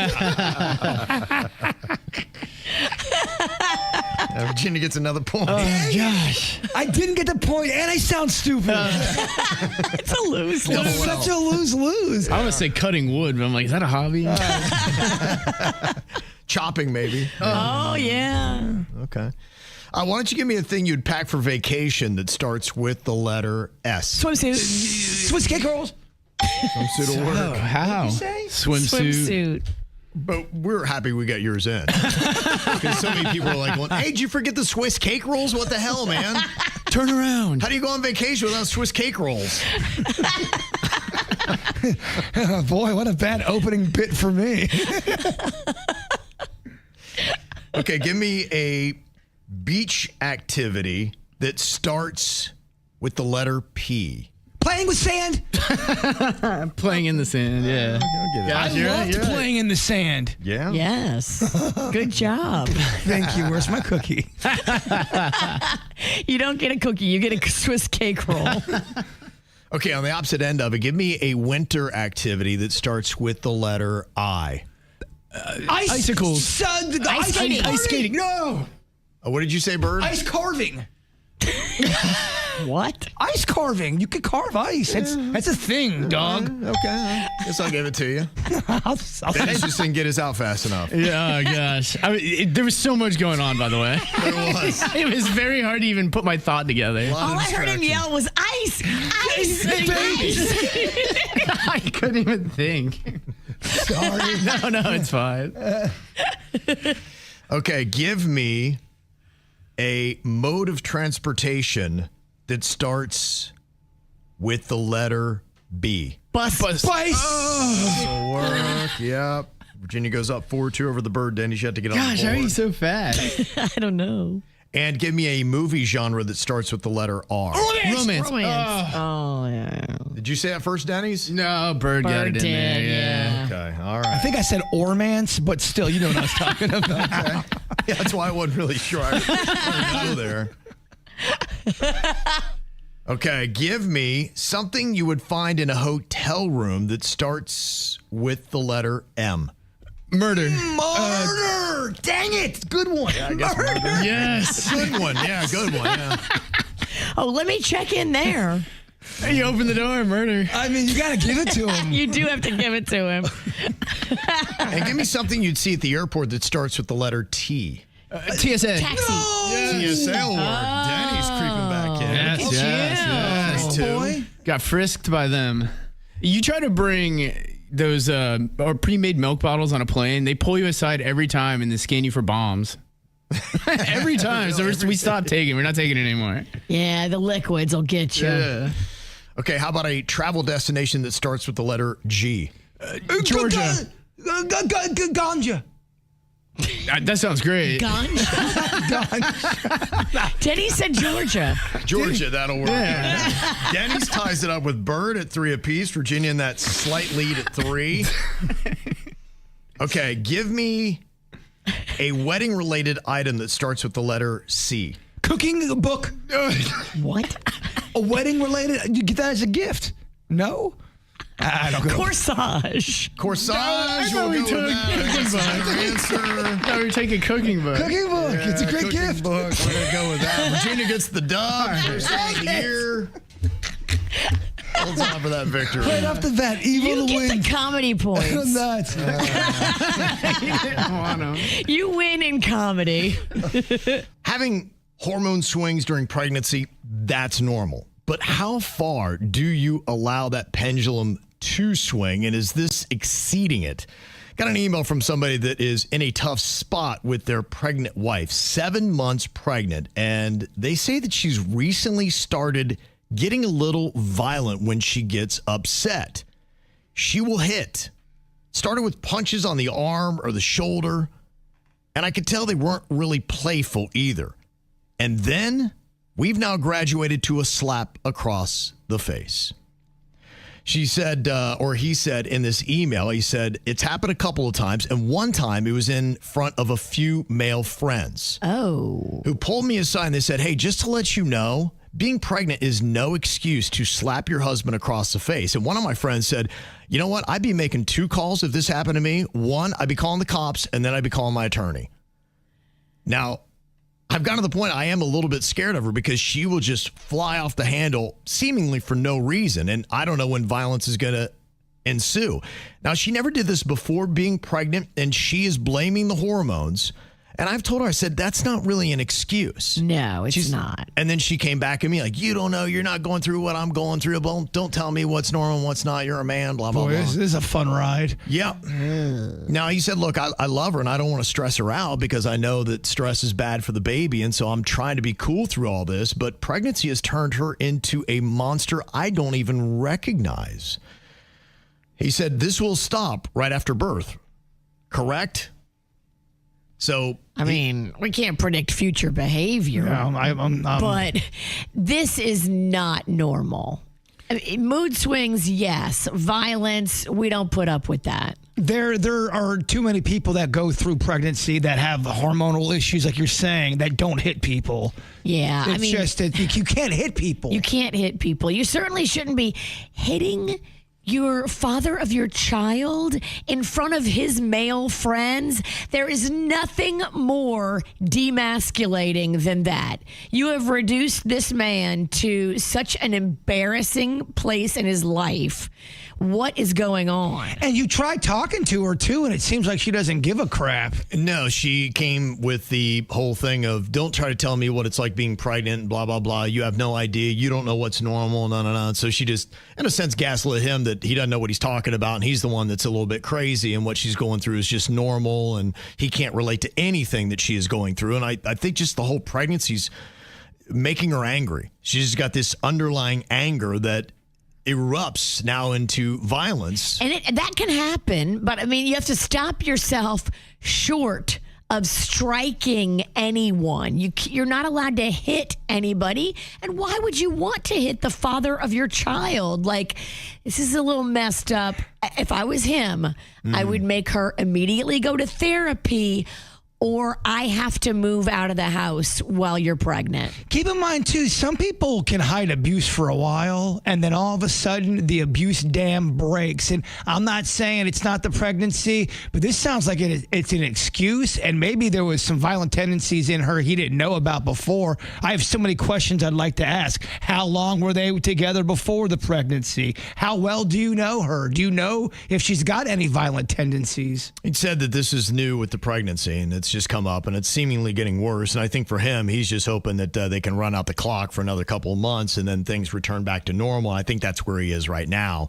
Virginia gets another point. Oh, gosh. I didn't get the point, and I sound stupid. It's a lose-lose. It's such a lose-lose. I would say cutting wood, but I'm like, is that a hobby? Chopping, maybe. Oh, yeah. Okay. Why don't you give me a thing you'd pack for vacation that starts with the letter S? Swimsuit. Swiss cake rolls. Swimsuit will work. How? Swimsuit. But we're happy we got yours in. Because so many people are like, well, hey, did you forget the Swiss cake rolls? What the hell, man? Turn around. How do you go on vacation without Swiss cake rolls? Oh, boy, what a bad opening bit for me. Okay, give me a beach activity that starts with the letter P. Playing with sand. Playing in the sand, yeah. I loved playing in the sand. Yeah? Yes. Good job. Thank you. Where's my cookie? You don't get a cookie. You get a Swiss cake roll. Okay, on the opposite end of it, give me a winter activity that starts with the letter I. Icicles. Ice skating. Ice skating. No. What did you say, Bird? Ice carving. What? Ice carving. You can carve ice. That's a thing, dog. Okay. Guess I'll give it to you. I'll Dennis just didn't get his out fast enough. Yeah, oh gosh. There was so much going on, by the way. There was. It was very hard to even put my thought together. All I heard him yell was ice, ice, ice. I couldn't even think. Sorry. No, it's fine. Okay, give me a mode of transportation that starts with the letter B. Bus. This'll work. Yep. Virginia goes up 4-2 over the Bird. Dennis, you have to get on the board. Gosh, how are you so fast? I don't know. And give me a movie genre that starts with the letter R. Romance. Oh, yeah. Did you say that first, Denny's? No, Bird got it in there. Yeah. Okay, all right. I think I said ormance, but still, you know what I was talking about. Okay. Yeah, that's why I wasn't really sure. I didn't go there. Okay, give me something you would find in a hotel room that starts with the letter M. Murder. Murder! Dang it! Good one. Yeah, I guess murder. Yes. Good one. Yeah, good one. Yeah. Oh, let me check in there. You open the door, murder. I mean, you got to give it to him. You do have to give it to him. And give me something you'd see at the airport that starts with the letter T. TSA. Taxi. TSA award. Danny's creeping back in. Yes. Boy. Got frisked by them. You try to bring those or pre-made milk bottles on a plane. They pull you aside every time and they scan you for bombs. Every time. So we stopped taking. We're not taking it anymore. Yeah, the liquids will get you. Yeah. Okay, how about a travel destination that starts with the letter G? Georgia. Ganja. That sounds great. Ganj? Denny said Georgia. Georgia, that'll work. Yeah. Denny's ties it up with Bird at 3 apiece. Virginia in that slight lead at 3. Okay, give me a wedding-related item that starts with the letter C. Cooking book. What? A wedding-related? You get that as a gift? No? I don't know. Corsage. I thought we took cooking book. I thought we were taking cooking book. Cooking book. Yeah, it's a great gift. Book. We're going to go with that. Virginia gets the dub. First of the year. Holds on for that victory. Right off the bat, evil You to get win. the comedy points. Nuts. You win in comedy. Having hormone swings during pregnancy, that's normal. But how far do you allow that pendulum to swing? And is this exceeding it? Got an email from somebody that is in a tough spot with their pregnant wife, 7 months pregnant. And they say that she's recently started getting a little violent when she gets upset. She will hit. Started with punches on the arm or the shoulder. And I could tell they weren't really playful either. And then we've now graduated to a slap across the face. She said, or he said in this email, he said, it's happened a couple of times. And one time it was in front of a few male friends. Oh. Who pulled me aside and they said, hey, just to let you know, being pregnant is no excuse to slap your husband across the face. And one of my friends said, you know what? I'd be making 2 calls if this happened to me. One, I'd be calling the cops, and then I'd be calling my attorney. Now, I've gotten to the point I am a little bit scared of her because she will just fly off the handle seemingly for no reason. And I don't know when violence is going to ensue. Now, she never did this before being pregnant, and she is blaming the hormones. And I've told her, I said, that's not really an excuse. No, it's not. And then she came back at me like, you don't know, you're not going through what I'm going through. Don't tell me what's normal and what's not. You're a man, blah, blah, Boy, blah. this is a fun ride. Yeah. Now, he said, look, I love her and I don't want to stress her out because I know that stress is bad for the baby. And so I'm trying to be cool through all this. But pregnancy has turned her into a monster I don't even recognize. He said, this will stop right after birth. Correct? So, I mean, we can't predict future behavior. But this is not normal. I mean, mood swings, yes. Violence, we don't put up with that. There are too many people that go through pregnancy that have hormonal issues, like you're saying, that don't hit people. Yeah. It's just that you can't hit people. You can't hit people. You certainly shouldn't be hitting your father of your child in front of his male friends. There is nothing more demasculating than that. You have reduced this man to such an embarrassing place in his life. What is going on? And you tried talking to her, too, and it seems like she doesn't give a crap. No, she came with the whole thing of don't try to tell me what it's like being pregnant, blah, blah, blah. You have no idea. You don't know what's normal, no. So she just, in a sense, gaslit him that he doesn't know what he's talking about, and he's the one that's a little bit crazy, and what she's going through is just normal, and he can't relate to anything that she is going through. And I think just the whole pregnancy's making her angry. She's got this underlying anger that erupts now into violence. And that can happen, but I mean, you have to stop yourself short of striking anyone. You're not allowed to hit anybody. And why would you want to hit the father of your child? Like, this is a little messed up. If I was him, I would make her immediately go to therapy, or I have to move out of the house while you're pregnant. Keep in mind, too, some people can hide abuse for a while, and then all of a sudden, the abuse dam breaks. And I'm not saying it's not the pregnancy, but this sounds like it's an excuse, and maybe there was some violent tendencies in her he didn't know about before. I have so many questions I'd like to ask. How long were they together before the pregnancy? How well do you know her? Do you know if she's got any violent tendencies? He said that this is new with the pregnancy, and it's just come up, and it's seemingly getting worse. And I think for him, he's just hoping that they can run out the clock for another couple of months, and then things return back to normal. I think that's where he is right now.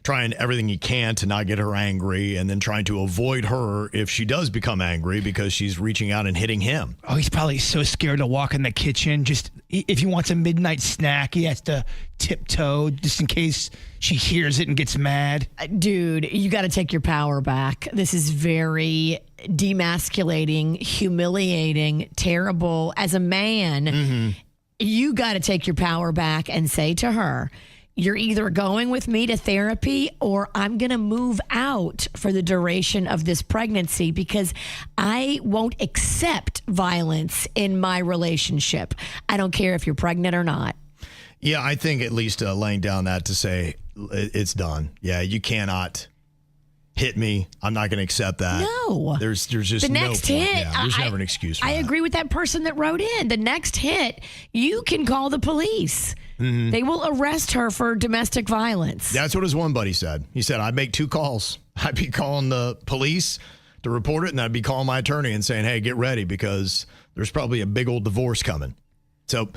trying everything he can to not get her angry, and then trying to avoid her if she does become angry because she's reaching out and hitting him. Oh, he's probably so scared to walk in the kitchen. Just if he wants a midnight snack, he has to tiptoe just in case she hears it and gets mad. Dude, you got to take your power back. This is very demasculating, humiliating, terrible. As a man, you got to take your power back and say to her, you're either going with me to therapy or I'm going to move out for the duration of this pregnancy because I won't accept violence in my relationship. I don't care if you're pregnant or not. Yeah, I think at least laying down that to say it's done. Yeah, you cannot hit me. I'm not going to accept that. No. There's just the next no point. hit. Yeah, there's never an excuse for I that. agree with that person that wrote in. The next hit, you can call the police. They will arrest her for domestic violence. That's what his one buddy said. He said, I'd make 2 calls. I'd be calling the police to report it, and I'd be calling my attorney and saying, hey, get ready because there's probably a big old divorce coming. So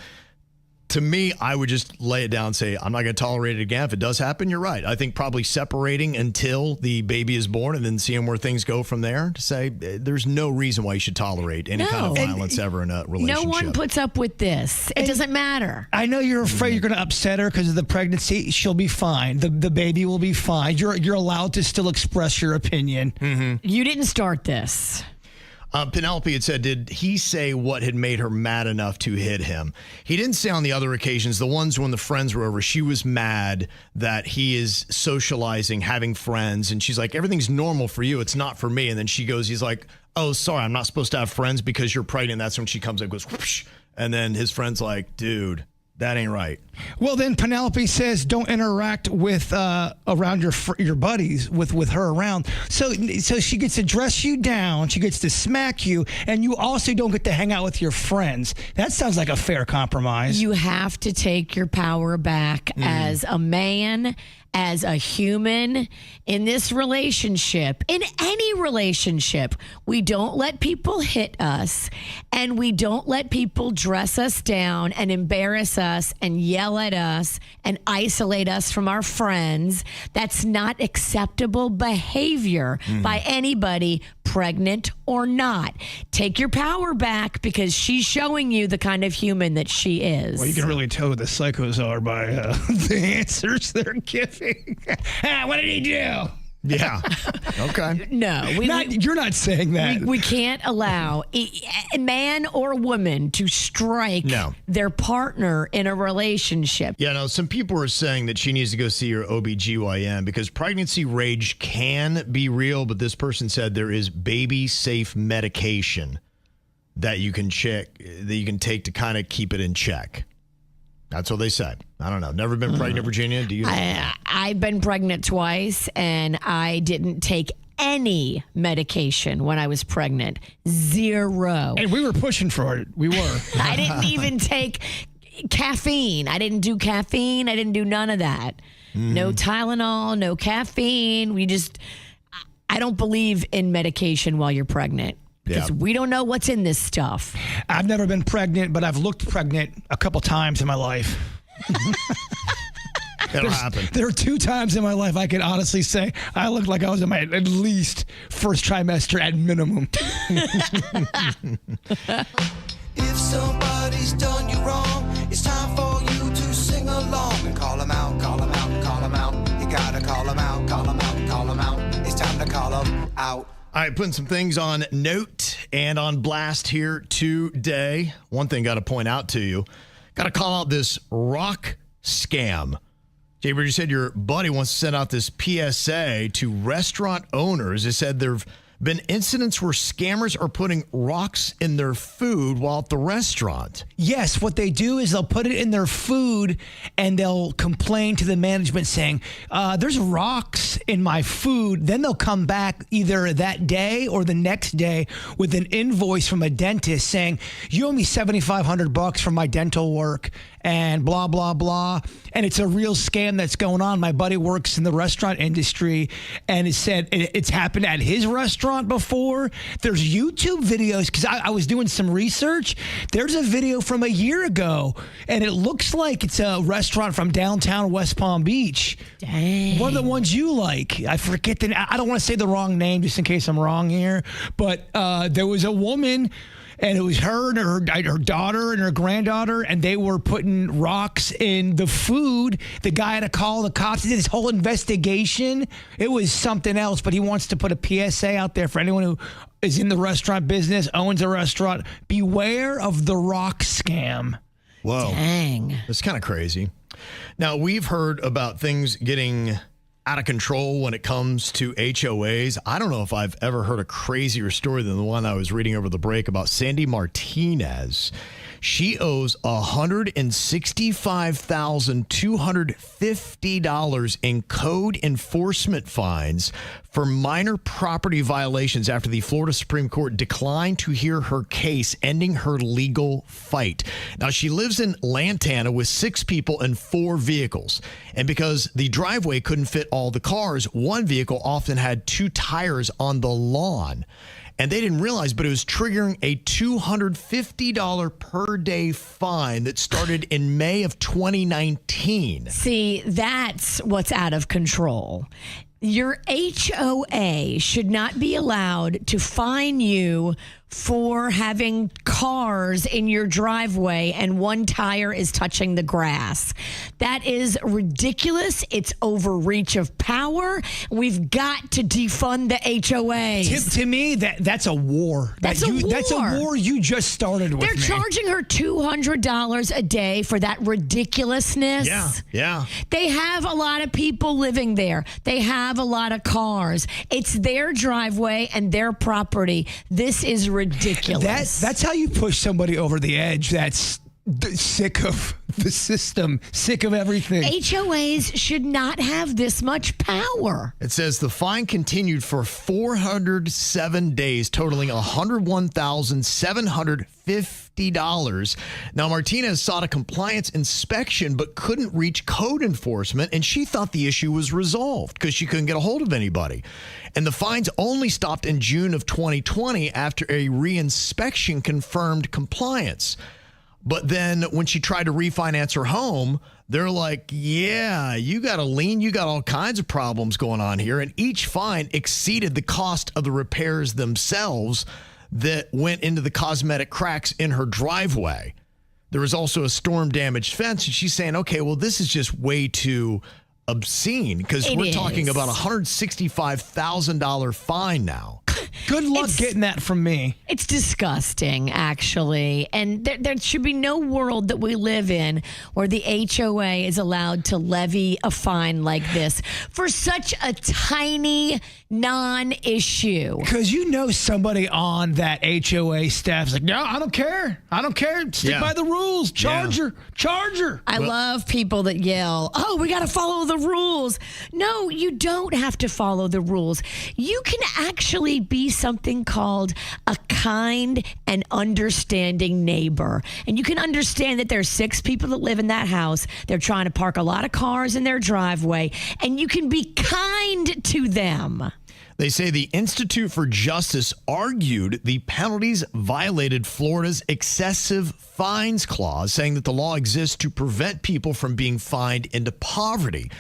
to me, I would just lay it down and say, I'm not going to tolerate it again. If it does happen, you're right. I think probably separating until the baby is born and then seeing where things go from there to say there's no reason why you should tolerate any kind of violence ever in a relationship. No one puts up with this. It doesn't matter. I know you're afraid you're going to upset her because of the pregnancy. She'll be fine. The baby will be fine. You're allowed to still express your opinion. You didn't start this. Penelope had said, did he say what had made her mad enough to hit him? He didn't say on the other occasions, the ones when the friends were over, she was mad that he is socializing, having friends. And she's like, everything's normal for you. It's not for me. And then she goes, he's like, oh, sorry, I'm not supposed to have friends because you're pregnant. That's when she comes up and goes, whoosh. And then his friend's like, dude, that ain't right. Well, then Penelope says don't interact with around your buddies with her around. So she gets to dress you down, she gets to smack you, and you also don't get to hang out with your friends. That sounds like a fair compromise. You have to take your power back as a man, as a human in this relationship, in any relationship. We don't let people hit us, and we don't let people dress us down and embarrass us and yell at us and isolate us from our friends. That's not acceptable behavior by anybody, pregnant or not. Take your power back because she's showing you the kind of human that she is. Well, you can really tell who the psychos are by the answers they're giving. What did he do? Yeah. Okay. No, You're not saying that. We can't allow a man or woman to strike their partner in a relationship. Yeah, no, some people are saying that she needs to go see her OBGYN because pregnancy rage can be real, but this person said there is baby-safe medication that you can take to kind of keep it in check. That's what they said. I don't know. Never been pregnant, Virginia? Do you know? I've been pregnant twice, and I didn't take any medication when I was pregnant. Zero. And we were pushing for it. We were. I didn't even take caffeine. I didn't do caffeine. I didn't do none of that. No Tylenol, no caffeine. I don't believe in medication while you're pregnant. Because we don't know what's in this stuff. I've never been pregnant, but I've looked pregnant a couple times in my life. That'll happen. There are 2 times in my life I can honestly say I looked like I was in my at least first trimester at minimum. If somebody's done you wrong, it's time for you to sing along and call them out, call them out, call them out. You gotta call them out, call them out, call them out. It's time to call them out. All right, putting some things on note and on blast here today. One thing got to point out to you. Got to call out this rock scam. Jay Bridger said your buddy wants to send out this PSA to restaurant owners. It said there have been incidents where scammers are putting rocks in their food while at the restaurant. Yes, what they do is they'll put it in their food and they'll complain to the management saying, there's rocks in my food. Then they'll come back either that day or the next day with an invoice from a dentist saying, you owe me $7,500 for my dental work and blah, blah, blah. And it's a real scam that's going on. My buddy works in the restaurant industry and it said it's happened at his restaurant restaurant before. There's YouTube videos because I was doing some research. There's a video from a year ago, and it looks like it's a restaurant from downtown West Palm Beach. Dang. One of the ones you like. I forget I don't want to say the wrong name just in case I'm wrong here, but there was a woman. And it was her and her daughter and her granddaughter, and they were putting rocks in the food. The guy had to call the cops. He did this whole investigation. It was something else, but he wants to put a PSA out there for anyone who is in the restaurant business, owns a restaurant. Beware of the rock scam. Whoa. Dang. That's kind of crazy. Now, we've heard about things getting out of control when it comes to HOAs. I don't know if I've ever heard a crazier story than the one I was reading over the break about Sandy Martinez. She owes $165,250 in code enforcement fines for minor property violations after the Florida Supreme Court declined to hear her case, ending her legal fight. Now, she lives in Lantana with 6 people and 4 vehicles. And because the driveway couldn't fit all the cars, one vehicle often had 2 tires on the lawn. And they didn't realize, but it was triggering a $250 per day fine that started in May of 2019. See, that's what's out of control. Your HOA should not be allowed to fine you for having cars in your driveway and one tire is touching the grass. That is ridiculous. It's overreach of power. We've got to defund the HOAs. To me, that's a war. That's a war. That's a war you just started with. They're charging her $200 a day for that ridiculousness. Yeah. They have a lot of people living there. They have a lot of cars. It's their driveway and their property. This is ridiculous. That's how you push somebody over the edge. That's sick of the system, sick of everything. HOAs should not have this much power. It says the fine continued for 407 days, totaling $101,750. Now, Martinez sought a compliance inspection but couldn't reach code enforcement, and she thought the issue was resolved because she couldn't get a hold of anybody. And the fines only stopped in June of 2020 after a reinspection confirmed compliance. But then when she tried to refinance her home, they're like, yeah, you got a lien. You got all kinds of problems going on here. And each fine exceeded the cost of the repairs themselves that went into the cosmetic cracks in her driveway. There was also a storm damaged fence. And she's saying, okay, well, this is just way too obscene because we're talking about a $165,000 fine now. Good luck getting that from me. It's disgusting, actually. And there should be no world that we live in where the HOA is allowed to levy a fine like this for such a tiny non-issue. Because you know somebody on that HOA staff is like, no, I don't care. I don't care. Stick by the rules. Charge her. I love people that yell, oh, we got to follow the rules. No, you don't have to follow the rules. You can actually be something called a kind and understanding neighbor. And you can understand that there's 6 people that live in that house. They're trying to park a lot of cars in their driveway, and you can be kind to them. They say the Institute for Justice argued the penalties violated Florida's excessive fines clause, saying that the law exists to prevent people from being fined into poverty.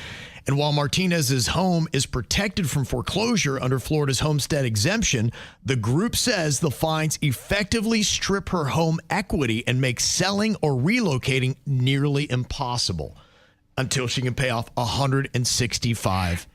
And while Martinez's home is protected from foreclosure under Florida's homestead exemption, the group says the fines effectively strip her home equity and make selling or relocating nearly impossible until she can pay off $165,000.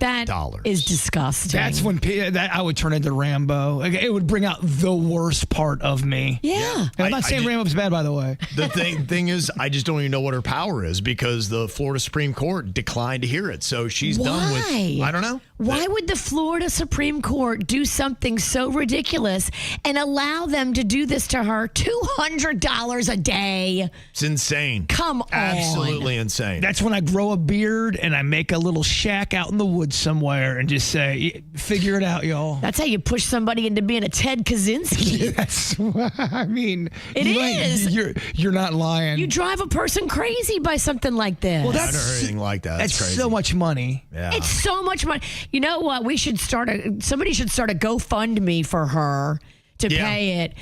That is disgusting. That's when I would turn into Rambo. It would bring out the worst part of me. Yeah. And I'm not saying Rambo's bad, by the way. The thing is, I just don't even know what her power is because the Florida Supreme Court declined to hear it. So she's done with, I don't know. Why would the Florida Supreme Court do something so ridiculous and allow them to do this to her? $200 a day. It's insane. Come on. Absolutely insane. That's when I grow a beard and I make a little shack out in the woods somewhere and just say, figure it out, y'all. That's how you push somebody into being a Ted Kaczynski. That's, I mean, it is. You're not lying. You drive a person crazy by something like this. Well, that's anything like that. That's crazy. so much money. Yeah. It's so much money. You know what? Somebody should start a GoFundMe for her to pay it,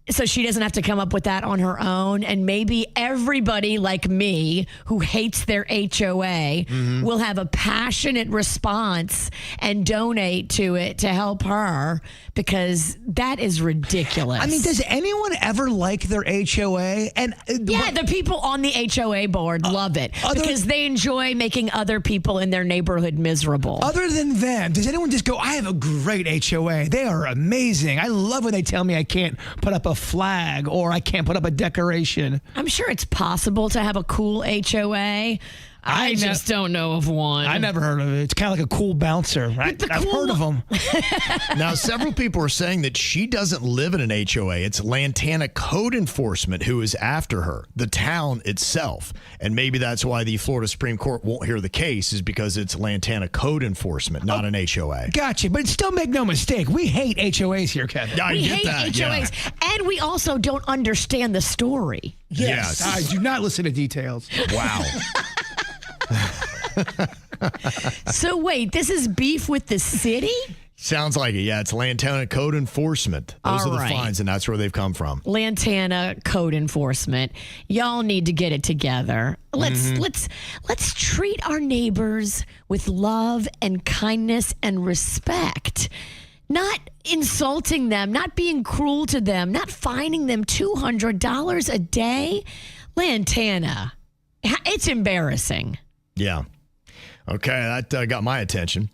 so she doesn't have to come up with that on her own. And maybe everybody like me who hates their HOA will have a passionate response and donate to it to help her, because that is ridiculous. I mean, does anyone ever like their HOA? And the people on the HOA board love it because they enjoy making other people in their neighborhood miserable. Other than them, does anyone just go, I have a great HOA. They are amazing. I love when they tell me I can't put up a flag or I can't put up a decoration. I'm sure it's possible to have a cool HOA. I just don't know of one. I never heard of it. It's kind of like a cool bouncer. I've heard of them. Now, several people are saying that she doesn't live in an HOA. It's Lantana code enforcement who is after her, the town itself. And maybe that's why the Florida Supreme Court won't hear the case, is because it's Lantana code enforcement, not an HOA. Gotcha. But still make no mistake. We hate HOAs here, Kevin. I we get hate that, HOAs. And we also don't understand the story. Yes. I do not listen to details. Wow. So wait, this is beef with the city? Sounds like it. Yeah, it's Lantana code enforcement. Those are the fines, and that's where they've come from. Lantana code enforcement. Y'all need to get it together. Let's treat our neighbors with love and kindness and respect. Not insulting them, not being cruel to them, not fining them $200 a day. Lantana, it's embarrassing. Yeah. Okay, that got my attention.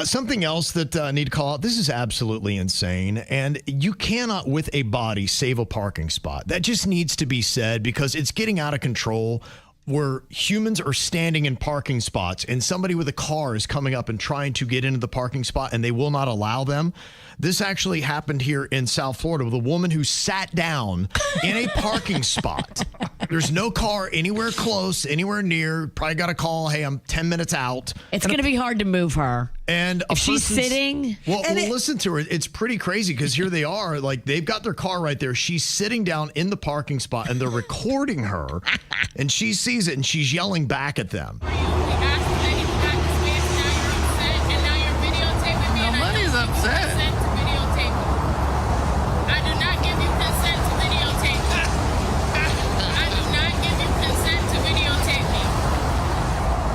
Something else that I need to call out. This is absolutely insane. And you cannot, with a body, save a parking spot. That just needs to be said, because it's getting out of control, where humans are standing in parking spots and somebody with a car is coming up and trying to get into the parking spot and they will not allow them. This actually happened here in South Florida with a woman who sat down in a parking spot. There's no car anywhere close, anywhere near. Probably got a call, hey, I'm 10 minutes out. It's going to be hard to move her. And if she's sitting. Well, listen to her. It's pretty crazy, because here they are. Like, they've got their car right there. She's sitting down in the parking spot and they're recording her. And she sees it and she's yelling back at them. Nobody's upset.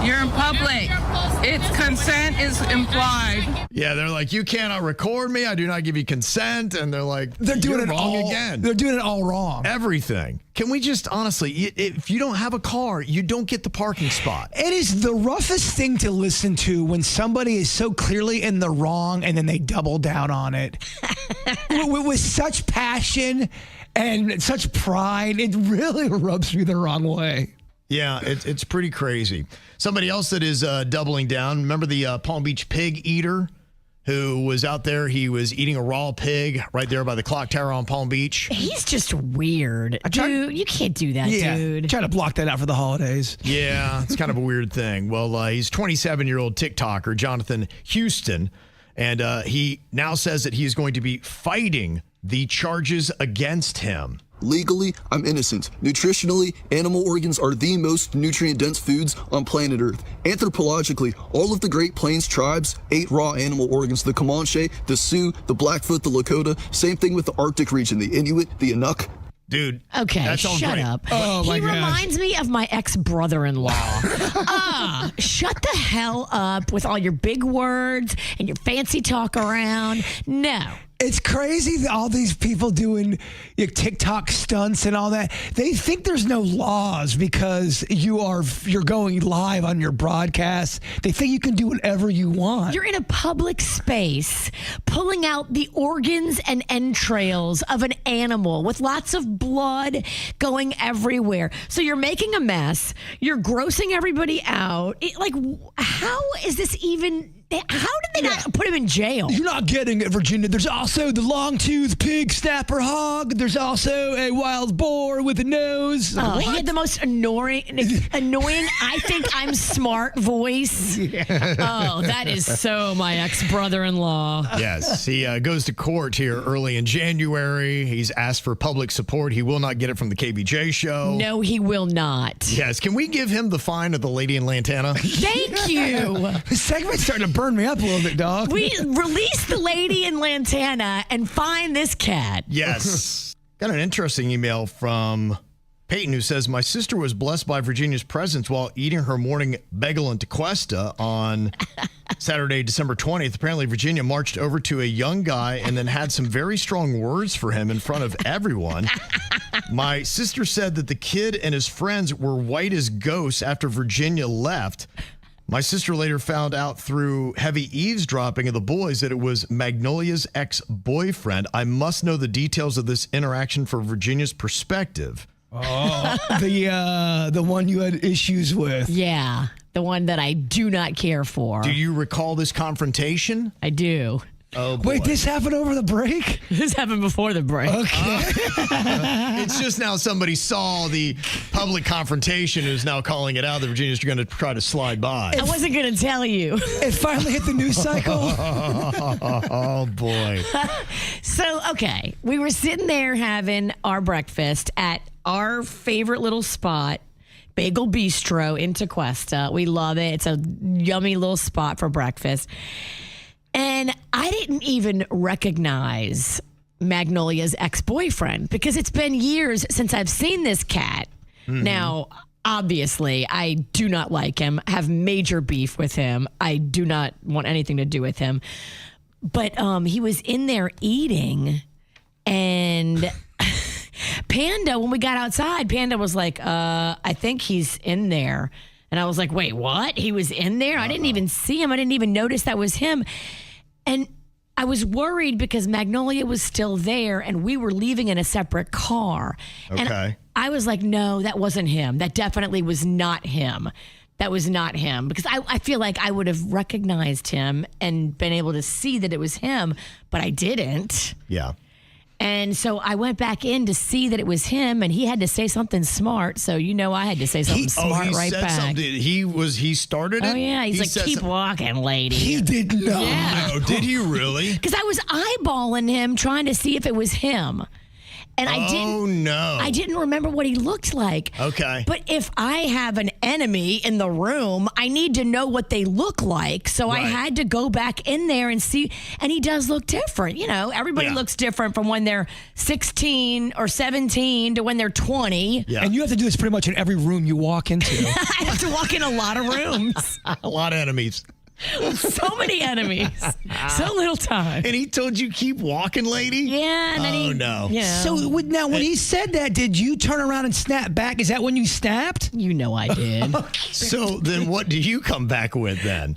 You're in public. Its consent is implied. Yeah, they're like, you cannot record me. I do not give you consent. And they're like, they're doing it wrong all again. They're doing it all wrong. Everything. Can we just honestly, if you don't have a car, you don't get the parking spot. It is the roughest thing to listen to when somebody is so clearly in the wrong and then they double down on it. with such passion and such pride, it really rubs me the wrong way. Yeah, it's pretty crazy. Somebody else that is doubling down. Remember the Palm Beach pig eater who was out there? He was eating a raw pig right there by the clock tower on Palm Beach. He's just weird. Dude, you can't do that, dude. Try to block that out for the holidays. Yeah, it's kind of a weird thing. Well, he's 27-year-old TikToker, Jonathan Houston, and he now says that he is going to be fighting the charges against him. Legally, I'm innocent. Nutritionally, animal organs are the most nutrient-dense foods on planet Earth. Anthropologically, all of the Great Plains tribes ate raw animal organs. The Comanche, the Sioux, the Blackfoot, the Lakota. Same thing with the Arctic region, the Inuit, the Inuk. Dude. Okay, shut up. Oh, my he gosh. reminds me of my ex-brother-in-law. Shut the hell up with all your big words and your fancy talk around. No. It's crazy that all these people doing TikTok stunts and all that. They think there's no laws because you're going live on your broadcast. They think you can do whatever you want. You're in a public space pulling out the organs and entrails of an animal with lots of blood going everywhere. So you're making a mess. You're grossing everybody out. How is this even How did they not put him in jail? You're not getting it, Virginia. There's also the long-toothed pig snapper hog. There's also a wild boar with a nose. Oh, he had the most annoying, I think I'm smart voice. Yeah. Oh, that is so my ex-brother-in-law. Yes, he goes to court here early in January. He's asked for public support. He will not get it from the KVJ show. No, he will not. Yes, can we give him the fine of the lady in Lantana? Thank you. This segment's starting to burn me up a little bit, dog. We release the lady in Lantana and find this cat. Yes. Got an interesting email from Peyton who says, my sister was blessed by Virginia's presence while eating her morning bagel in Tequesta on Saturday, December 20th. Apparently, Virginia marched over to a young guy and then had some very strong words for him in front of everyone. My sister said that the kid and his friends were white as ghosts after Virginia left. My sister later found out through heavy eavesdropping of the boys that it was Magnolia's ex-boyfriend. I must know the details of this interaction from Virginia's perspective. Oh, the one you had issues with. Yeah, the one that I do not care for. Do you recall this confrontation? I do. Oh, boy. Wait, this happened over the break? This happened before the break. Okay. It's just now somebody saw the public confrontation who's now calling it out that Virginia's going to try to slide by. I wasn't going to tell you. It finally hit the news cycle. Oh, boy. So, okay, we were sitting there having our breakfast at our favorite little spot, Bagel Bistro in Tequesta. We love it. It's a yummy little spot for breakfast. And I didn't even recognize Magnolia's ex-boyfriend because it's been years since I've seen this cat. Mm-hmm. Now, obviously, I do not like him, have major beef with him. I do not want anything to do with him. But he was in there eating, and Panda, when we got outside, Panda was like, I think he's in there. And I was like, wait, what? He was in there? I didn't even see him. I didn't even notice that was him. And I was worried because Magnolia was still there and we were leaving in a separate car. Okay. And I was like, no, that wasn't him. That definitely was not him. That was not him. Because I feel like I would have recognized him and been able to see that it was him, but I didn't. Yeah. And so I went back in to see that it was him, and he had to say something smart. So I had to say something smart right back. Something. He started it? Oh yeah, he's like, keep walking, lady. He did not. Yeah. No, did he really? Because I was eyeballing him, trying to see if it was him. And I didn't remember what he looked like. Okay. But if I have an enemy in the room, I need to know what they look like. So I had to go back in there and see. And he does look different. Everybody looks different from when they're 16 or 17 to when they're 20. Yeah. And you have to do this pretty much in every room you walk into. I have to walk in a lot of rooms. A lot of enemies. So many enemies. So little time. And he told you keep walking, lady? Yeah. And then no. So now when he said that, did you turn around and snap back? Is that when you snapped? I did. So then what do you come back with then?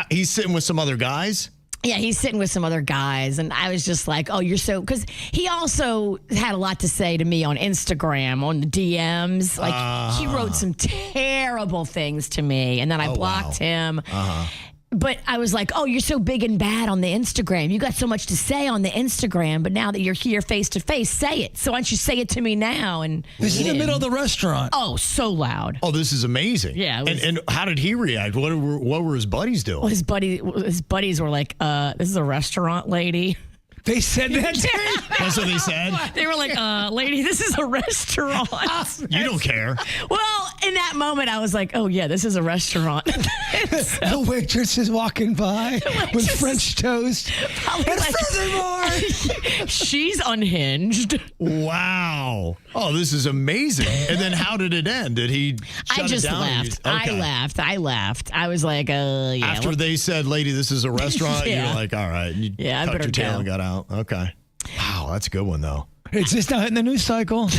He's sitting with some other guys? Yeah, he's sitting with some other guys, and I was just like, oh, you're so... Because he also had a lot to say to me on Instagram, on the DMs. Like, he wrote some terrible things to me, and then I blocked him. But I was like, oh, you're so big and bad on the Instagram. You got so much to say on the Instagram, but now that you're here face to face, say it. So why don't you say it to me now? And this is in the middle of the restaurant. Oh, so loud. Oh, this is amazing. Yeah. And how did he react? What were his buddies doing? Well, his buddies were like, this is a restaurant, lady. They said that? That's what they said? They were like, lady, this is a restaurant. You don't care. Well, in that moment, I was like, oh, yeah, this is a restaurant. The waitress is walking by with French toast. And furthermore, she's unhinged. Wow. Oh, this is amazing. And then how did it end? Did he shut it down? Laughed. I laughed. I was like, yeah. After they said, lady, this is a restaurant, you were like, all right. And you tucked your tail and got out. Okay. Wow, that's a good one, though. It's just not hitting the news cycle.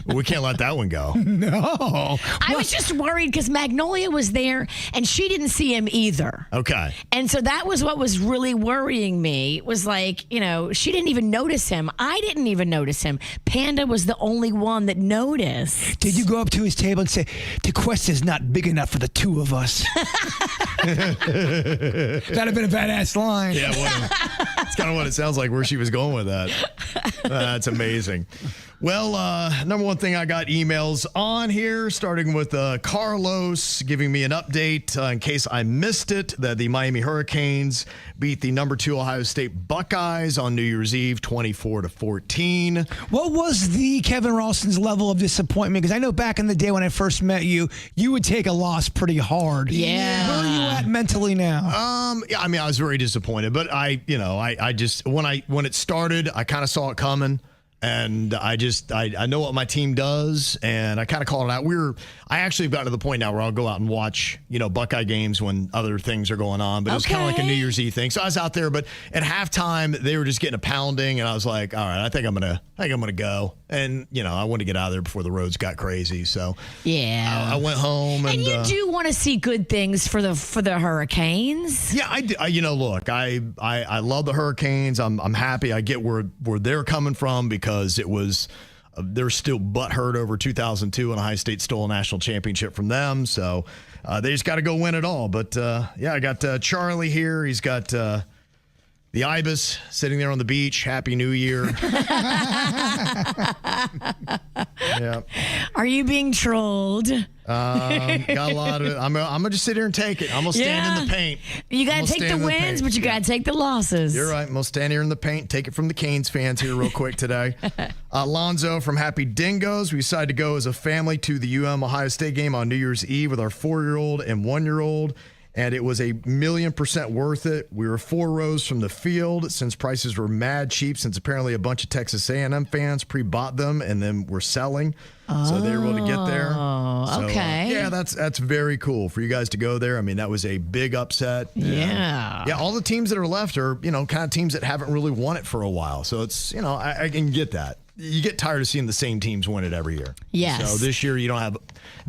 We can't let that one go. No. I was just worried because Magnolia was there and she didn't see him either. Okay. And so that was what was really worrying me. It was like, she didn't even notice him. I didn't even notice him. Panda was the only one that noticed. Did you go up to his table and say, "Tequesta's not big enough for the two of us"? That'd have been a badass line. Yeah, it's kind of what it sounds like where she was going with that. That's amazing. Well, number one thing, I got emails on here, starting with Carlos giving me an update in case I missed it, that the Miami Hurricanes beat the number 2 Ohio State Buckeyes on New Year's Eve, 24-14. What was the Kevin Ralston's level of disappointment? Because I know back in the day when I first met you, you would take a loss pretty hard. Yeah. Where are you at mentally now? Yeah, I mean, I was very disappointed, but I just when it started, I kind of saw it coming. And I know what my team does, and I kind of call it out. I actually have gotten to the point now where I'll go out and watch, Buckeye games when other things are going on. But it was kind of like a New Year's Eve thing. So I was out there, but at halftime they were just getting a pounding, and I was like, all right, I think I'm gonna go. And I wanted to get out of there before the roads got crazy. So yeah, I went home. And you do want to see good things for the Hurricanes. Yeah, I do. Look, I love the Hurricanes. I'm happy. I get where they're coming from because it was they're still butthurt over 2002 and Ohio State stole a national championship from them. So they just got to go win it all. But I got Charlie here. He's got the Ibis sitting there on the beach. Happy New Year. Yeah. Are you being trolled? Got a lot of it. I'm gonna just sit here and take it. I'm gonna stand in the paint. You gotta take the wins, but you gotta take the losses. You're right. I'm gonna stand here in the paint, take it from the Canes fans here real quick today. Lonzo from Happy Dingoes. We decided to go as a family to the Ohio State game on New Year's Eve with our 4-year-old and 1-year-old. And it was 1,000,000% worth it. We were 4 rows from the field since prices were mad cheap, since apparently a bunch of Texas A&M fans pre-bought them and then were selling. So they were able to get there. So, okay. Yeah, that's very cool for you guys to go there. I mean, that was a big upset. Yeah. Yeah, all the teams that are left are, kind of teams that haven't really won it for a while. So it's, I can get that. You get tired of seeing the same teams win it every year. Yes. So this year you don't have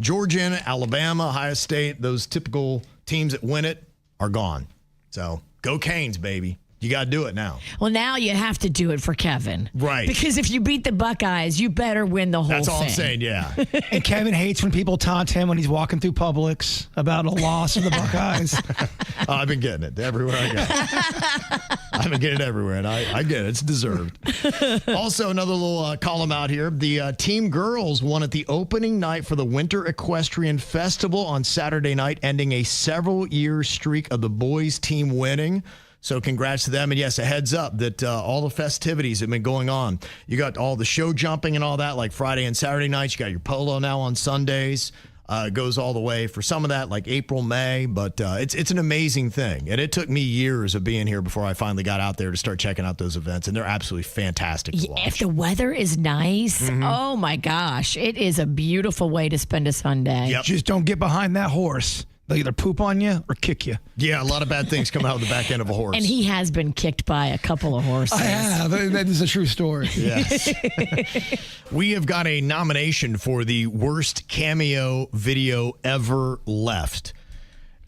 Georgia, Alabama, Ohio State, those typical teams that win it are gone. So go Canes, baby. You got to do it now. Well, now you have to do it for Kevin. Right. Because if you beat the Buckeyes, you better win the whole thing. That's all I'm saying, yeah. And Kevin hates when people taunt him when he's walking through Publix about a loss of the Buckeyes. I've been getting it everywhere I go. I've been getting it everywhere, and I get it. It's deserved. Also, another little column out here. The team girls won at the opening night for the Winter Equestrian Festival on Saturday night, ending a several-year streak of the boys' team winning. So congrats to them. And yes, a heads up that all the festivities have been going on. You got all the show jumping and all that, like Friday and Saturday nights. You got your polo now on Sundays. It goes all the way for some of that, like April, May. But it's an amazing thing. And it took me years of being here before I finally got out there to start checking out those events. And they're absolutely fantastic to watch. If the weather is nice, oh my gosh, it is a beautiful way to spend a Sunday. Yep. Just don't get behind that horse. They'll either poop on you or kick you. Yeah, a lot of bad things come out of the back end of a horse. And he has been kicked by a couple of horses. I have. That is a true story. Yes. We have got a nomination for the worst Cameo video ever left.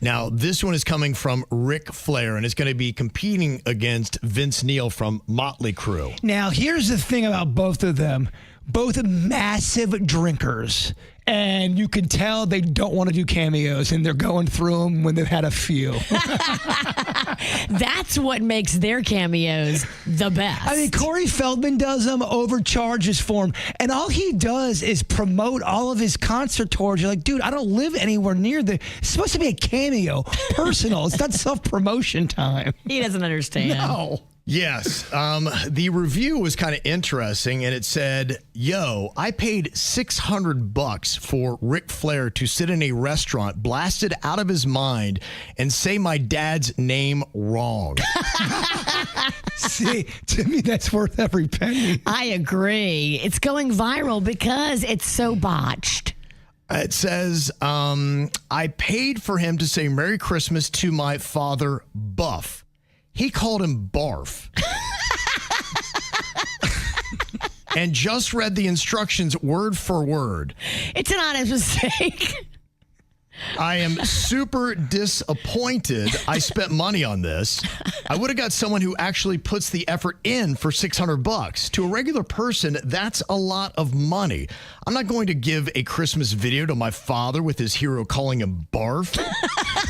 Now, this one is coming from Ric Flair, and it's going to be competing against Vince Neil from Motley Crue. Now, here's the thing about both of them. Both massive drinkers. And you can tell they don't want to do cameos, and they're going through them when they've had a few. That's what makes their cameos the best. I mean, Corey Feldman does them, overcharges for them, and all he does is promote all of his concert tours. You're like, dude, I don't live anywhere near the. It's supposed to be a cameo, personal. It's not self-promotion time. He doesn't understand. No. Yes. The review was kind of interesting, and it said, yo, I paid $600 for Ric Flair to sit in a restaurant blasted out of his mind and say my dad's name wrong. See, to me, that's worth every penny. I agree. It's going viral because it's so botched. It says, I paid for him to say Merry Christmas to my father, Buff. He called him Barf. and just read the instructions word for word. It's an honest mistake. I am super disappointed I spent money on this. I would have got someone who actually puts the effort in for $600. To a regular person, that's a lot of money. I'm not going to give a Christmas video to my father with his hero calling him barf.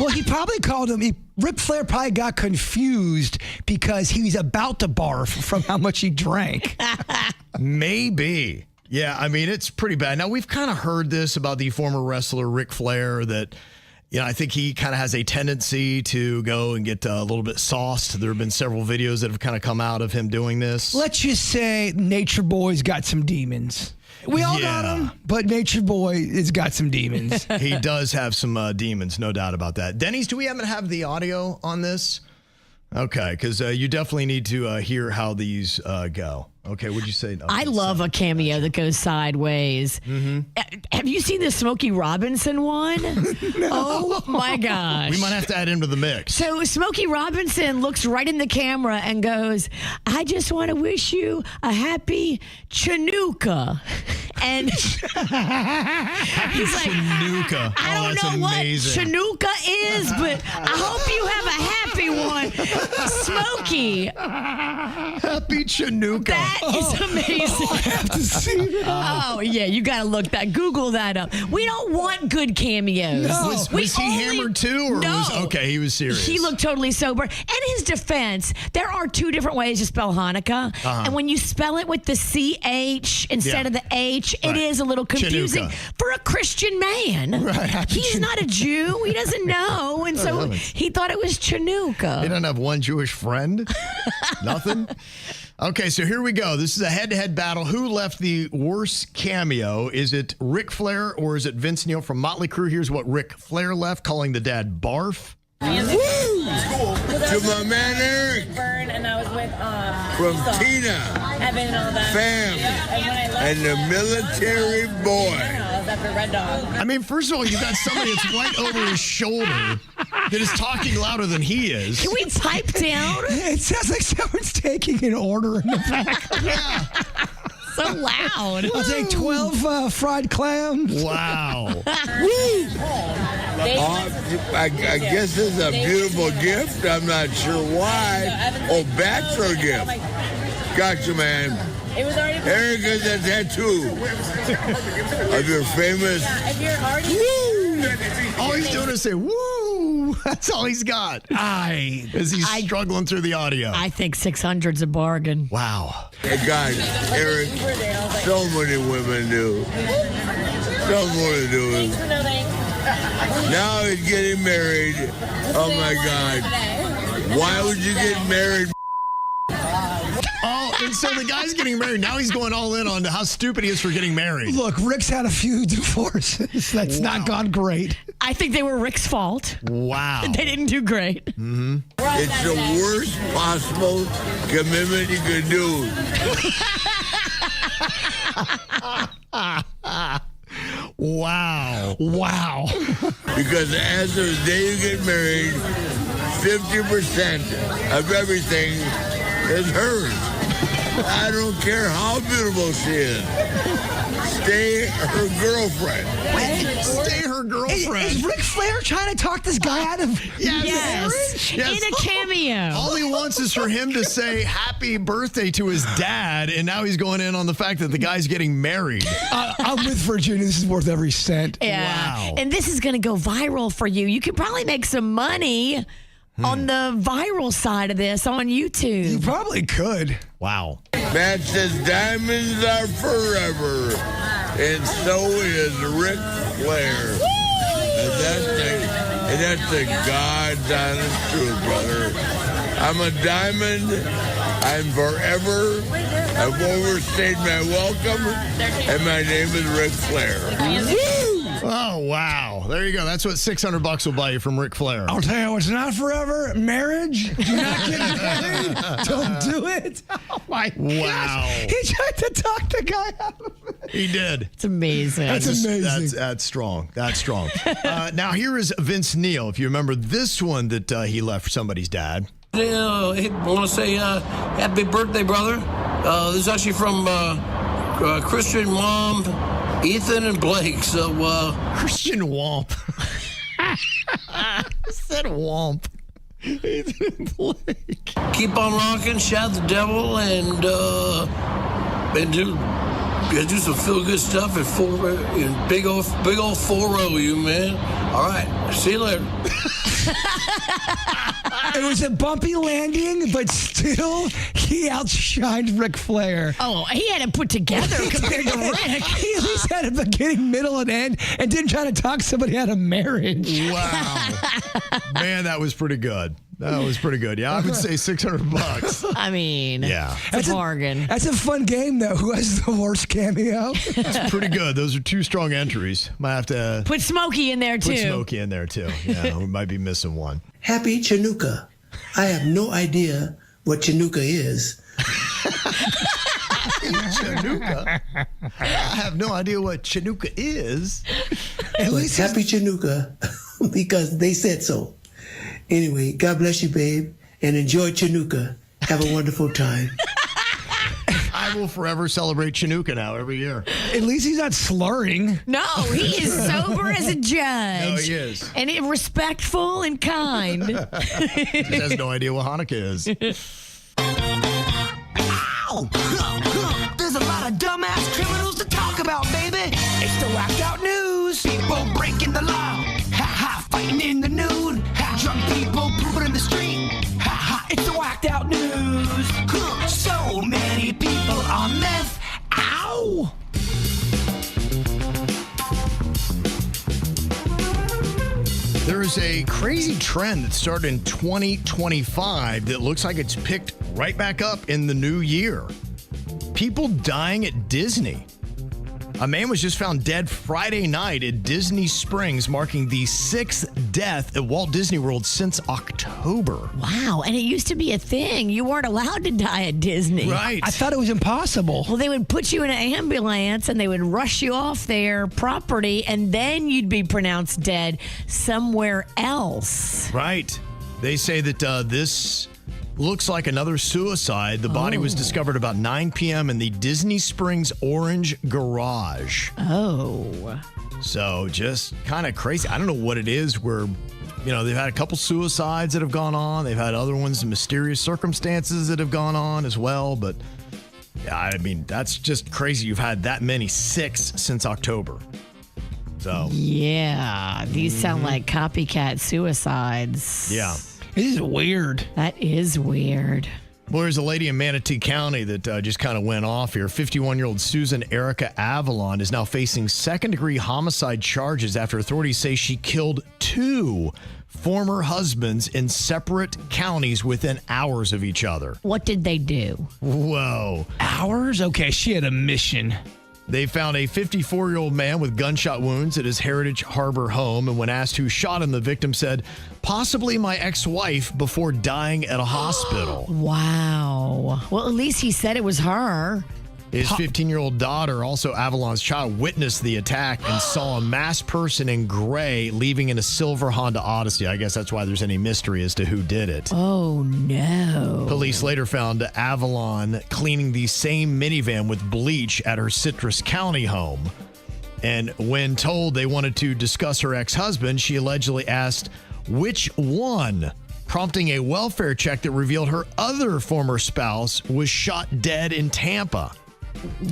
Well, he probably called him. Ric Flair probably got confused because he was about to barf from how much he drank. Maybe. Yeah, I mean, it's pretty bad. Now, we've kind of heard this about the former wrestler Ric Flair that, I think he kind of has a tendency to go and get a little bit sauced. There have been several videos that have kind of come out of him doing this. Let's just say Nature Boy's got some demons. We all got them, but Nature Boy has got some demons. He does have some demons, no doubt about that. Denny's, do we happen to have the audio on this? Okay, because you definitely need to hear how these go. Okay, what'd you say? Okay, I love a cameo that goes sideways. Mm-hmm. Have you seen the Smokey Robinson one? No. Oh, my gosh. We might have to add him to the mix. So Smokey Robinson looks right in the camera and goes, I just want to wish you a happy Chinooka. And he's like, Chinooka. I don't know amazing. what Chinooka is, but I hope you have a happy one. Smokey. Happy Chinooka. That is amazing. I have to see that. Oh, yeah, you got to look that. Google that up. We don't want good cameos. No. Was he hammered too? Or No. Okay, he was serious. He looked totally sober. In his defense, there are two different ways to spell Hanukkah. And when you spell it with the CH instead of the H, it is a little confusing Chinooka. for a Christian man. Right. He's not a Jew. He doesn't know. And so he thought it was Chinooka. He doesn't have one Jewish friend? Nothing? Okay, so here we go. This is a head-to-head battle. Who left the worst cameo? Is it Ric Flair or is it Vince Neil from Motley Crue? Here's what Ric Flair left, calling the dad barf. To my man Eric And I was with from Tina, Evan and all that. Fam, and the military boy. I was after Red Dog. I mean, first of all, you got somebody that's right over his shoulder that is talking louder than he is. Can we pipe down? It sounds like someone's taking an order in the back. Yeah. So loud. I'll take 12 fried clams. Wow. I guess it's a beautiful gift. I'm not sure why. Oh, bachelor gift. Gotcha, man. It was already. Eric has a tattoo of your famous. If you're already. All he's doing is say, woo. That's all he's got. As he's struggling through the audio. I think 600's a bargain. Wow. Hey, guys, Eric, so many women do. So many do. Thanks for nothing. Now he's getting married. Oh, my God. Why would you get married? Oh, and so the guy's getting married. Now he's going all in on how stupid he is for getting married. Look, Rick's had a few divorces. That's not gone great. I think they were Rick's fault. Wow. They didn't do great. Mm-hmm. It's the worst possible commitment you could do. Wow. Wow. Because as of the day you get married, 50% of everything is hers. I don't care how beautiful she is. Stay her girlfriend. Stay her girlfriend. Is Ric Flair trying to talk this guy out of Yes. In a cameo. All he wants is for him to say happy birthday to his dad, and now he's going in on the fact that the guy's getting married. I'm with Virginia. This is worth every cent. Yeah. Wow. And this is going to go viral for you. You could probably make some money on the viral side of this on YouTube. You probably could. Wow. Matt says diamonds are forever, and so is Ric Flair. And that's the God's honest truth, brother. I'm a diamond. I'm forever. I've overstayed my welcome, and my name is Ric Flair. Oh, wow. There you go. That's what $600 will buy you from Ric Flair. I'll tell you what's not forever. Marriage. Do not get married. Don't do it. Oh, my Wow. gosh. He tried to talk the guy out of it. He did. It's amazing. That's amazing. That's strong. That's strong. Now, here is Vince Neil. If you remember this one that he left for somebody's dad. I want to say happy birthday, brother. This is actually from Christian Mom, Ethan, and Blake. So, Christian Womp. I said Womp. Ethan and Blake. Keep on rocking, shout the devil, and do some feel good stuff in big old 4-0, you man. All right, see you later. It was a bumpy landing, but still, he outshined Ric Flair. Oh, he had it put together compared to Rick. He at least had a beginning, middle, and end, and didn't try to talk somebody out of marriage. Wow. Man, that was pretty good. That was pretty good. Yeah, I would say $600. I mean, yeah, it's a bargain. That's a fun game, though. Who has the worst cameo? It's pretty good. Those are two strong entries. Might have to put Smokey in there, too. Put Smokey in there, too. Yeah, we might be missing one. Happy Chinooka. I have no idea what Chinooka is. Chinooka? I have no idea what Chinooka is. At least Happy Chinooka because they said so. Anyway, God bless you, babe, and enjoy Chinooka. Have a wonderful time. I will forever celebrate Chinooka now every year. At least he's not slurring. No, he is sober as a judge. No, he is. And respectful and kind. He has no idea what Hanukkah is. Ow! There's a lot of dumbass criminals to talk about, baby. It's the whacked out news. People breaking the law. Ha-ha, fighting in the nude. Drunk people pooping in the street. Ha-ha, it's the whacked out news. So many people on meth. Ow! There is a crazy trend that started in 2025 that looks like it's picked right back up in the new year. People dying at Disney. A man was just found dead Friday night at Disney Springs, marking the 6th death at Walt Disney World since October. Wow, and it used to be a thing. You weren't allowed to die at Disney. Right. I thought it was impossible. Well, they would put you in an ambulance and they would rush you off their property, and then you'd be pronounced dead somewhere else. Right. They say that this looks like another suicide. The body was discovered about 9 p.m. in the Disney Springs Orange Garage. Oh. So just kind of crazy. I don't know what it is where, they've had a couple suicides that have gone on. They've had other ones in mysterious circumstances that have gone on as well. But, yeah, I mean, that's just crazy. You've had that many, 6 since October. So. Yeah. These sound like copycat suicides. Yeah. This is weird. That is weird. Well, there's a lady in Manatee County that just kind of went off here. 51-year-old Susan Erica Avalon is now facing second-degree homicide charges after authorities say she killed 2 former husbands in separate counties within hours of each other. What did they do? Whoa. Hours? Okay, she had a mission. They found a 54-year-old man with gunshot wounds at his Heritage Harbor home, and when asked who shot him, the victim said, possibly my ex-wife, before dying at a hospital. Wow. Well, at least he said it was her. His 15-year-old daughter, also Avalon's child, witnessed the attack and saw a masked person in gray leaving in a silver Honda Odyssey. I guess that's why there's any mystery as to who did it. Oh, no. Police later found Avalon cleaning the same minivan with bleach at her Citrus County home. And when told they wanted to discuss her ex-husband, she allegedly asked, which one? Prompting a welfare check that revealed her other former spouse was shot dead in Tampa.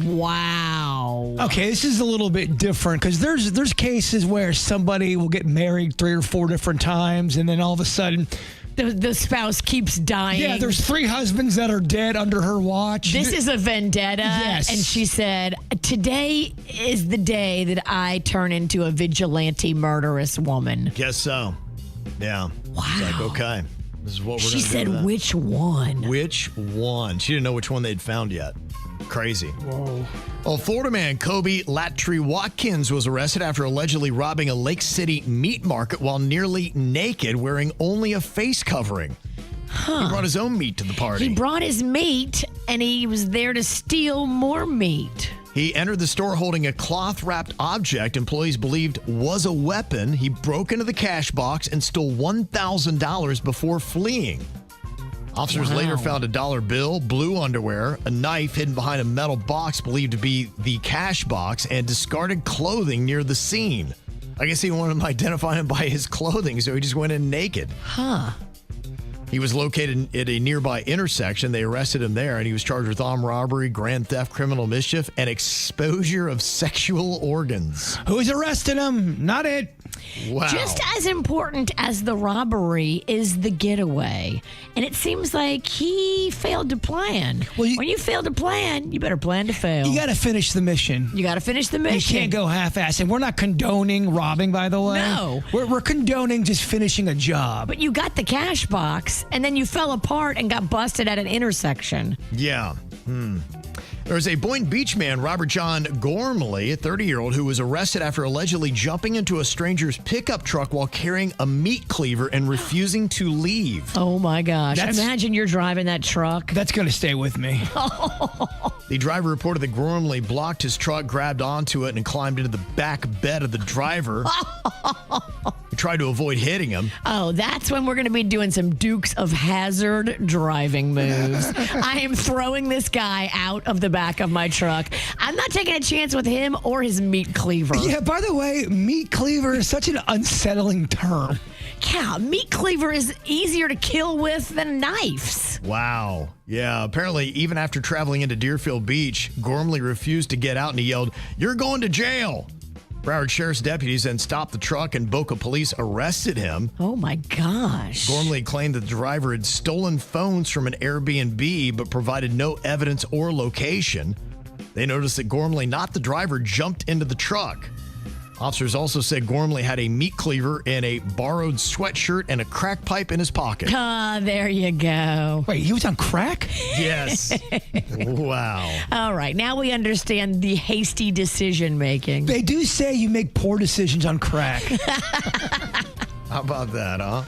Wow. Okay, this is a little bit different because there's cases where somebody will get married 3 or 4 different times, and then all of a sudden the spouse keeps dying. Yeah, there's 3 husbands that are dead under her watch. This is a vendetta. Yes. And she said, today is the day that I turn into a vigilante murderous woman. Guess so. Yeah. Wow. It's like, okay, this is what we're going to do. She said, which one? Which one? She didn't know which one they'd found yet. Crazy. Whoa. Well, Florida man Kobe Latry Watkins was arrested after allegedly robbing a Lake City meat market while nearly naked, wearing only a face covering. He brought his own meat to the party. He brought his meat, and he was there to steal more meat. He entered the store holding a cloth-wrapped object employees believed was a weapon. He broke into the cash box and stole $1,000 before fleeing. Officers later found a $1 bill, blue underwear, a knife hidden behind a metal box believed to be the cash box, and discarded clothing near the scene. I guess he wanted to identify him by his clothing, so he just went in naked. Huh. He was located at a nearby intersection. They arrested him there, and he was charged with armed robbery, grand theft, criminal mischief, and exposure of sexual organs. Who's arresting him? Not it. Wow. Just as important as the robbery is the getaway. And it seems like he failed to plan. Well, when you fail to plan, you better plan to fail. You got to finish the mission. You got to finish the mission. You can't go half-assed. And we're not condoning robbing, by the way. No. We're condoning just finishing a job. But you got the cash box, and then you fell apart and got busted at an intersection. Yeah. There was a Boynton Beach man, Robert John Gormley, a 30-year-old, who was arrested after allegedly jumping into a stranger's pickup truck while carrying a meat cleaver and refusing to leave. Oh, my gosh. Imagine you're driving that truck. That's going to stay with me. The driver reported that Gormley blocked his truck, grabbed onto it, and climbed into the back bed of the driver. He tried to avoid hitting him. Oh, that's when we're going to be doing some Dukes of Hazzard driving moves. I am throwing this guy out of the back of my truck. I'm not taking a chance with him or his meat cleaver. Yeah, by the way, meat cleaver is such an unsettling term. Yeah, meat cleaver is easier to kill with than knives. Wow. Yeah, apparently even after traveling into Deerfield Beach, Gormley refused to get out and he yelled, "You're going to jail." Broward Sheriff's deputies then stopped the truck and Boca police arrested him. Oh my gosh. Gormley claimed that the driver had stolen phones from an Airbnb but provided no evidence or location. They noticed that Gormley, not the driver, jumped into the truck. Officers also said Gormley had a meat cleaver and a borrowed sweatshirt and a crack pipe in his pocket. Ah, there you go. Wait, he was on crack? Yes. Wow. All right, now we understand the hasty decision making. They do say you make poor decisions on crack. How about that, huh?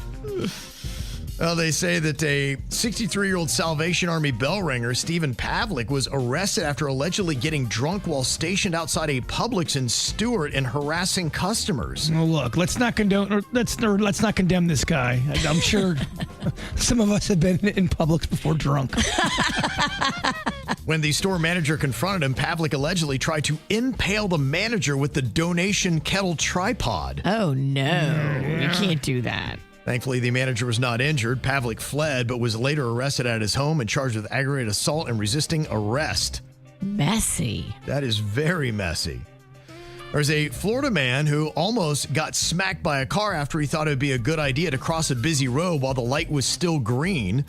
Well, they say that a 63-year-old Salvation Army bell ringer, Stephen Pavlik, was arrested after allegedly getting drunk while stationed outside a Publix in Stewart and harassing customers. Well, look, let's not condemn this guy. I'm sure some of us have been in Publix before drunk. When the store manager confronted him, Pavlik allegedly tried to impale the manager with the donation kettle tripod. Oh, no. You can't do that. Thankfully, the manager was not injured. Pavlik fled, but was later arrested at his home and charged with aggravated assault and resisting arrest. Messy. That is very messy. There's a Florida man who almost got smacked by a car after he thought it would be a good idea to cross a busy road while the light was still green.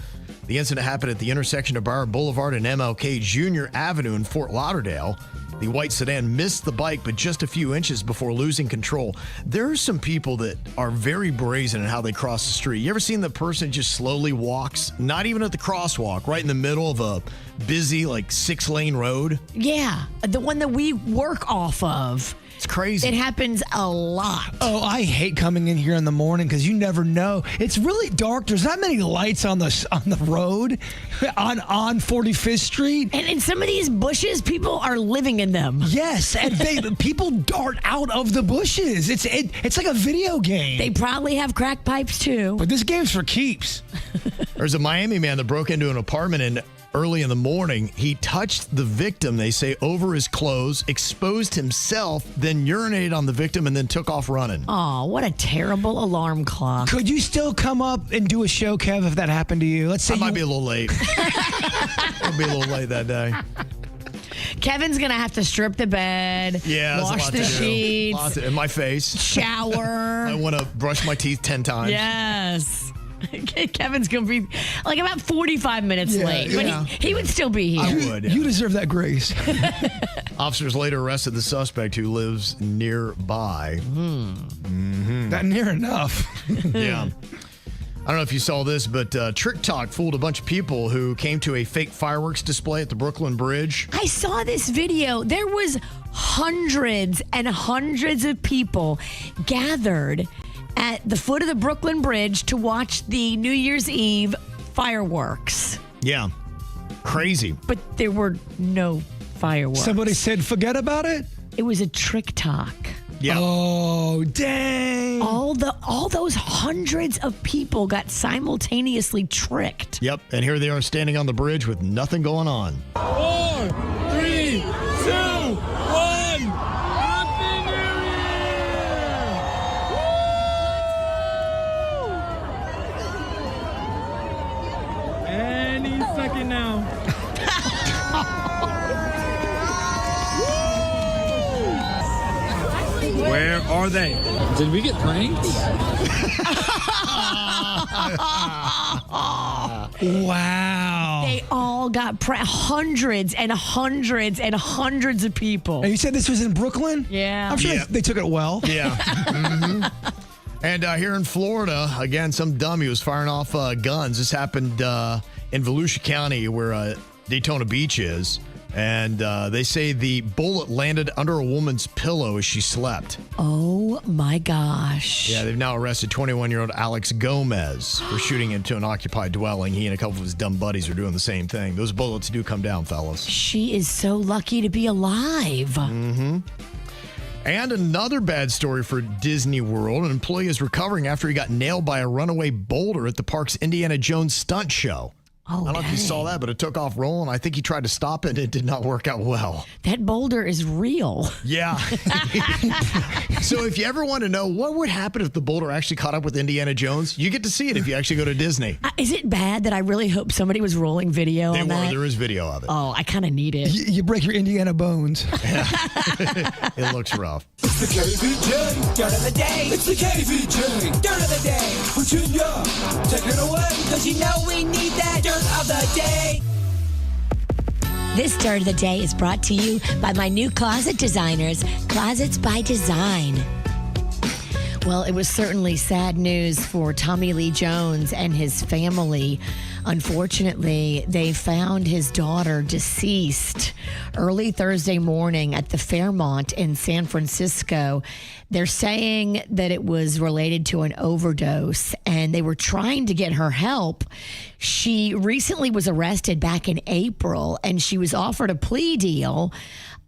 The incident happened at the intersection of Broward Boulevard and MLK Jr. Avenue in Fort Lauderdale. The white sedan missed the bike, but just a few inches before losing control. There are some people that are very brazen in how they cross the street. You ever seen the person just slowly walks, not even at the crosswalk, right in the middle of a busy, 6-lane road? Yeah, the one that we work off of. It's crazy. It happens a lot. Oh, I hate coming in here in the morning because you never know. It's really dark. There's not many lights on the road on 45th Street. And in some of these bushes, people are living in them. Yes, and people dart out of the bushes. It's like a video game. They probably have crack pipes too. But this game's for keeps. There's a Miami man that broke into an apartment and early in the morning, he touched the victim, they say, over his clothes, exposed himself, then urinated on the victim, and then took off running. Oh, what a terrible alarm clock. Could you still come up and do a show, Kev, if that happened to you? Let's say I might be a little late. I'll be a little late that day. Kevin's going to have to strip the bed, wash the sheets, in my face, shower. I want to brush my teeth 10 times. Yes. Kevin's going to be about 45 minutes late, but he would still be here. I would. Yeah. You deserve that grace. Officers later arrested the suspect who lives nearby. Not near enough. Yeah. I don't know if you saw this, but Trick Talk fooled a bunch of people who came to a fake fireworks display at the Brooklyn Bridge. I saw this video. There was hundreds and hundreds of people gathered at the foot of the Brooklyn Bridge to watch the New Year's Eve fireworks. Yeah. Crazy. But there were no fireworks. Somebody said, forget about it? It was a Trick Talk. Yeah. Oh, dang. All those hundreds of people got simultaneously tricked. Yep. And here they are standing on the bridge with nothing going on. 4, 3, 2, 1. Happy New Year! Any second now. Where are they? Did we get pranked? Wow. They all got hundreds and hundreds and hundreds of people. And you said this was in Brooklyn? Yeah. I'm sure they took it well. Yeah. Mm-hmm. And here in Florida, again, some dummy was firing off guns. This happened in Volusia County where Daytona Beach is. And they say the bullet landed under a woman's pillow as she slept. Oh, my gosh. Yeah, they've now arrested 21-year-old Alex Gomez for shooting into an occupied dwelling. He and a couple of his dumb buddies are doing the same thing. Those bullets do come down, fellas. She is so lucky to be alive. Mm-hmm. And another bad story for Disney World. An employee is recovering after he got nailed by a runaway boulder at the park's Indiana Jones stunt show. Oh, I don't know if you saw that, but it took off rolling. I think he tried to stop it, and it did not work out well. That boulder is real. Yeah. So if you ever want to know what would happen if the boulder actually caught up with Indiana Jones, you get to see it if you actually go to Disney. Is it bad that I really hope somebody was rolling video on that? There is video of it. Oh, I kind of need it. You break your Indiana bones. It looks rough. It's the KVJ, dirt of the day. It's the KVJ, dirt of the day. Virginia, take it away, cause you know we need that dirt of the day. This Dirt of the Day is brought to you by my new closet designers, Closets by Design. Well, it was certainly sad news for Tommy Lee Jones and his family. Unfortunately, they found his daughter deceased early Thursday morning at the Fairmont in San Francisco. They're saying that it was related to an overdose, and they were trying to get her help. She recently was arrested back in April, and she was offered a plea deal.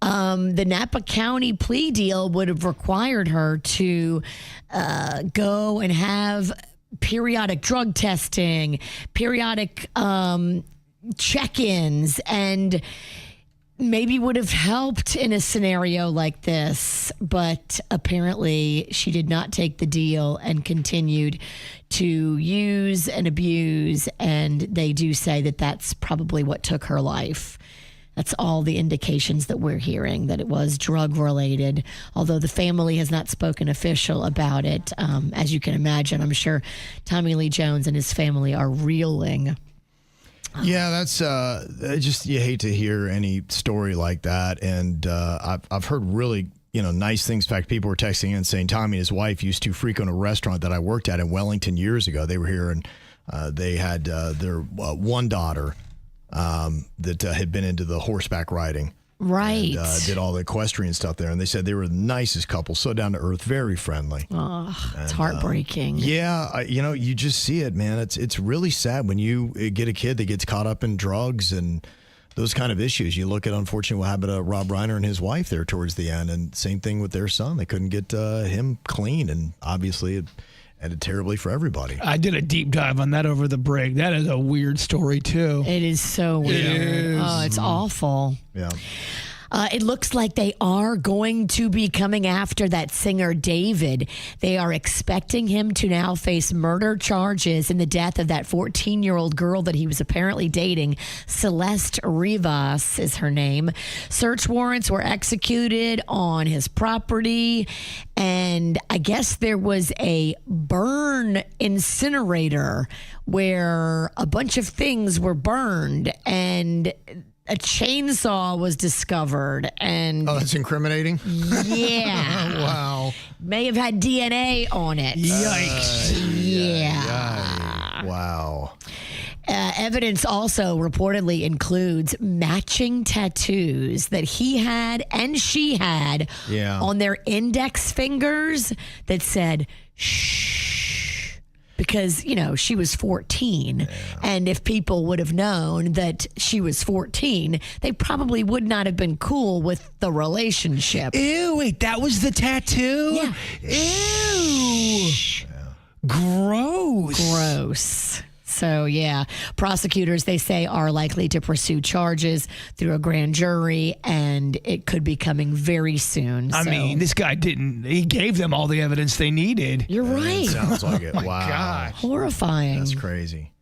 The Napa County plea deal would have required her to go and have periodic drug testing, periodic check-ins, and maybe would have helped in a scenario like this. But apparently she did not take the deal and continued to use and abuse. And they do say that that's probably what took her life. That's all the indications that we're hearing, that it was drug related, although the family has not spoken official about it. As you can imagine, I'm sure Tommy Lee Jones and his family are reeling. Yeah, that's just, you hate to hear any story like that. And I've heard really, nice things. In fact, people were texting in saying Tommy and his wife used to frequent a restaurant that I worked at in Wellington years ago. They were here and they had their one daughter that had been into the horseback riding. Right. And, did all the equestrian stuff there. And they said they were the nicest couple, so down to earth, very friendly. Oh, it's heartbreaking. Yeah, you just see it, man. It's really sad when you get a kid that gets caught up in drugs and those kind of issues. You look at, unfortunately, what happened to Rob Reiner and his wife there towards the end, and same thing with their son. They couldn't get him clean, and obviously it ended terribly for everybody. I did a deep dive on that over the break. That is a weird story, too. It is so weird. It is. Oh, it's awful. Yeah. It looks like they are going to be coming after that singer David. They are expecting him to now face murder charges in the death of that 14-year-old girl that he was apparently dating. Celeste Rivas is her name. Search warrants were executed on his property, and I guess there was a burn incinerator where a bunch of things were burned, and a chainsaw was discovered. And oh, that's incriminating? Yeah. Wow. May have had DNA on it. Yikes. Yeah. Wow. Evidence also reportedly includes matching tattoos that he had and she had on their index fingers that said, shh. because, she was 14. And if people would have known that she was 14, they probably would not have been cool with the relationship. Ew, wait, that was the tattoo? Yeah. Ew. Gross. So, yeah, prosecutors, they say, are likely to pursue charges through a grand jury, and it could be coming very soon. I mean, this guy he gave them all the evidence they needed. You're right. It sounds like it. Oh my Wow. God. Horrifying. That's crazy.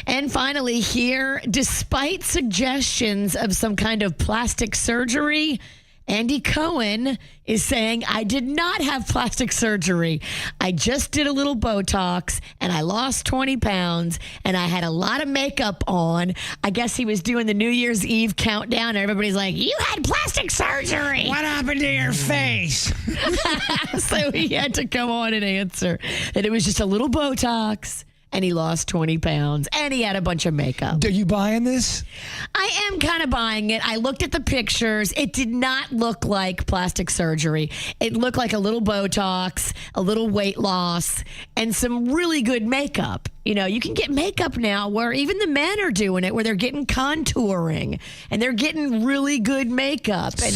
And finally, here, despite suggestions of some kind of plastic surgery, Andy Cohen is saying, I did not have plastic surgery. I just did a little Botox and I lost 20 pounds and I had a lot of makeup on. I guess he was doing the New Year's Eve countdown and everybody's like, you had plastic surgery. What happened to your face? So he had to come on and answer that it was just a little Botox. And he lost 20 pounds, and he had a bunch of makeup. Are you buying this? I am kind of buying it. I looked at the pictures. It did not look like plastic surgery. It looked like a little Botox, a little weight loss, and some really good makeup. You can get makeup now where even the men are doing it, where they're getting contouring, and they're getting really good makeup. And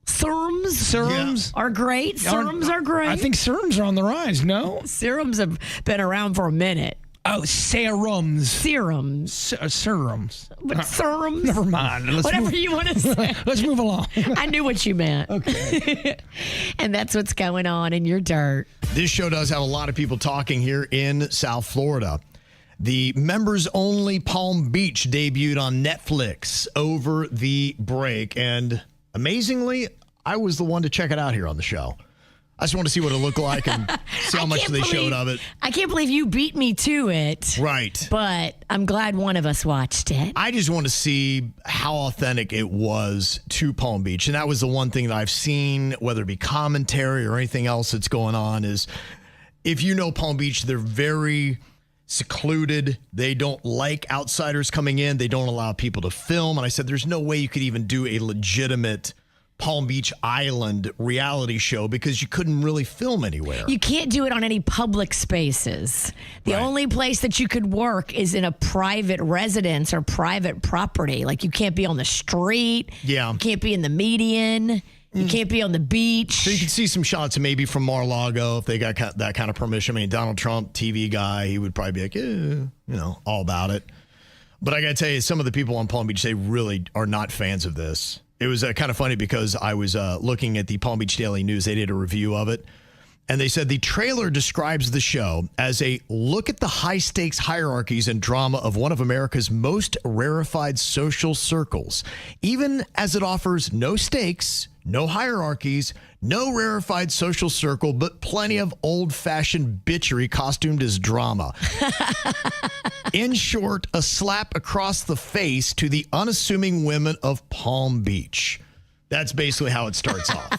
Serums? Serums are great. Serums are great. I think serums are on the rise, no? Serums have been around for a minute. Oh, serums. Serums. But serums? Never mind. Whatever you want to say. Let's move along. I knew what you meant. Okay. And that's what's going on in your dirt. This show does have a lot of people talking here in South Florida. The members-only Palm Beach debuted on Netflix over the break, and amazingly, I was the one to check it out here on the show. I just want to see what it looked like and see how much they showed of it. I can't believe you beat me to it. Right. But I'm glad one of us watched it. I just want to see how authentic it was to Palm Beach. And that was the one thing that I've seen, whether it be commentary or anything else that's going on, is if you know Palm Beach, they're very secluded. They don't like outsiders coming in. They don't allow people to film. And I said, there's no way you could even do a legitimate Palm Beach Island reality show because you couldn't really film anywhere. You can't do it on any public spaces. The only place that you could work is in a private residence or private property. Like you can't be on the street. Yeah. You can't be in the median. You can't be on the beach. So you can see some shots maybe from Mar-a-Lago if they got that kind of permission. I mean, Donald Trump, TV guy, he would probably be like, all about it. But I got to tell you, some of the people on Palm Beach, they really are not fans of this. It was kind of funny because I was looking at the Palm Beach Daily News. They did a review of it. And they said the trailer describes the show as a look at the high-stakes hierarchies and drama of one of America's most rarefied social circles, even as it offers no stakes, no hierarchies, no rarefied social circle, but plenty of old-fashioned bitchery costumed as drama. In short, a slap across the face to the unassuming women of Palm Beach. That's basically how it starts off.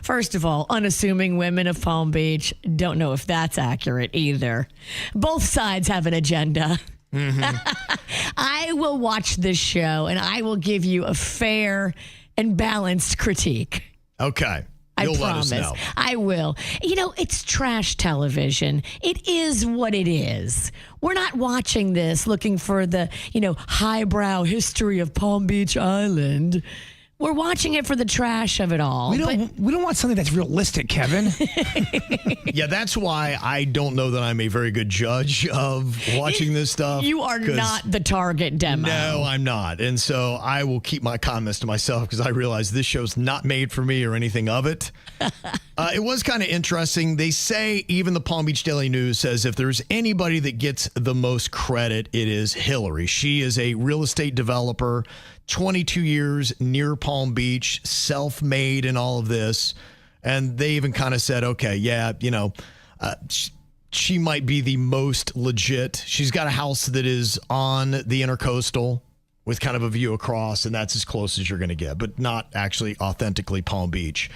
First of all, unassuming women of Palm Beach, don't know if that's accurate either. Both sides have an agenda. Mm-hmm. I will watch this show and I will give you a fair and balanced critique. Okay. You'll let us know. I will. It's trash television. It is what it is. We're not watching this looking for the, highbrow history of Palm Beach Island. We're watching it for the trash of it all. We don't want something that's realistic, Kevin. Yeah, that's why I don't know that I'm a very good judge of watching this stuff. You are not the target demo. No, I'm not. And so I will keep my comments to myself because I realize this show's not made for me or anything of it. It was kind of interesting. They say, even the Palm Beach Daily News says, if there's anybody that gets the most credit, it is Hillary. She is a real estate developer, 22 years near Palm Beach, self-made and all of this. And they even kind of said, okay, yeah, she might be the most legit. She's got a house that is on the Intercoastal with kind of a view across, and that's as close as you're going to get, but not actually authentically Palm Beach.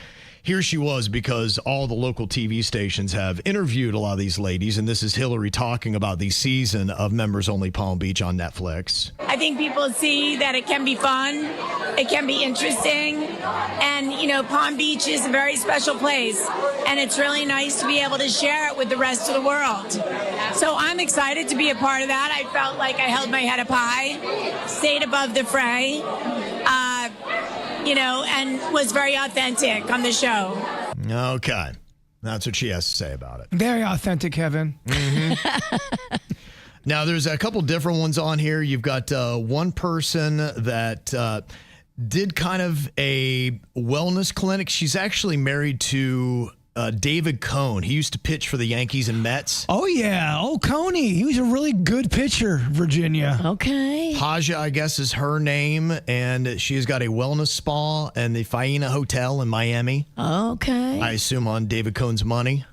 here she was, because all the local TV stations have interviewed a lot of these ladies, and this is Hillary talking about the season of Members Only Palm Beach on Netflix. I think people see that it can be fun, it can be interesting, and, you know, Palm Beach is a very special place, and it's really nice to be able to share it with the rest of the world. So I'm excited to be a part of that. I felt like I held my head up high, stayed above the fray, you know, and was very authentic on the show. Okay. That's what she has to say about it. Very authentic, Kevin. Now, there's a couple different ones on here. You've got one person that did kind of a wellness clinic. She's actually married to David Cone. He used to pitch for the Yankees and Mets. Oh, yeah. Oh, Coney. He was a really good pitcher, Virginia. Okay. Haja, I guess, is her name, and she's got a wellness spa and the Faena Hotel in Miami. Okay. I assume on David Cone's money.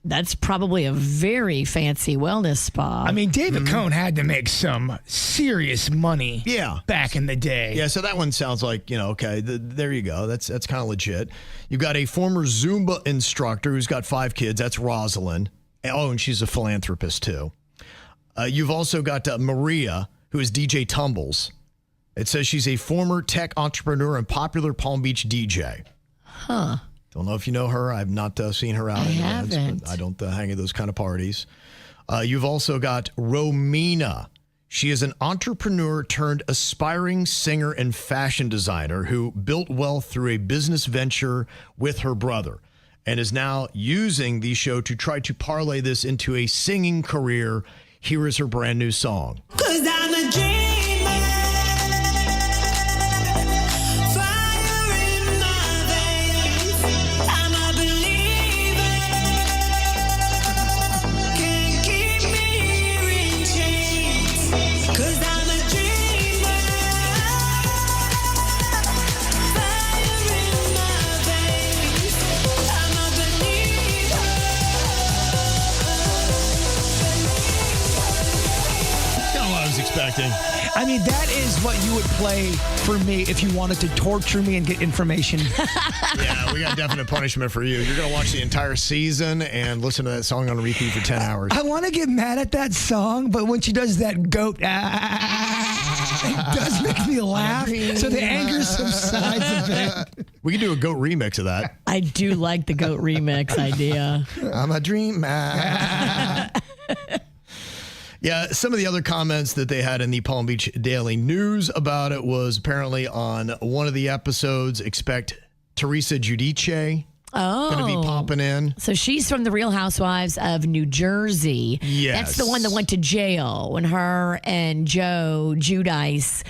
That's probably a very fancy wellness spa. I mean, David Cone had to make some serious money back in the day. Yeah, so that one sounds like, you know, okay, there you go. That's kind of legit. You've got a former Zumba instructor who's got 5 kids. That's Rosalind. Oh, and she's a philanthropist, too. You've also got Maria, who is DJ Tumbles. It says she's a former tech entrepreneur and popular Palm Beach DJ. Huh. Don't know if you know her. I've not seen her out in events, but I don't hang at those kind of parties. You've also got Romina. She is an entrepreneur turned aspiring singer and fashion designer who built wealth through a business venture with her brother and is now using the show to try to parlay this into a singing career. Here is her brand new song. 'Cause I'm a dreamer. Expecting. I mean, that is what you would play for me if you wanted to torture me and get information. Yeah, we got definite punishment for you. You're going to watch the entire season and listen to that song on repeat for 10 hours. I want to get mad at that song, but when she does that goat, it does make me laugh. So the anger subsides a bit. We can do a goat remix of that. I do like the goat remix idea. I'm a dreamer. Yeah, some of the other comments that they had in the Palm Beach Daily News about it was apparently on one of the episodes, expect Teresa Giudice going to be popping in. So she's from the Real Housewives of New Jersey. Yes. That's the one that went to jail when her and Joe Giudice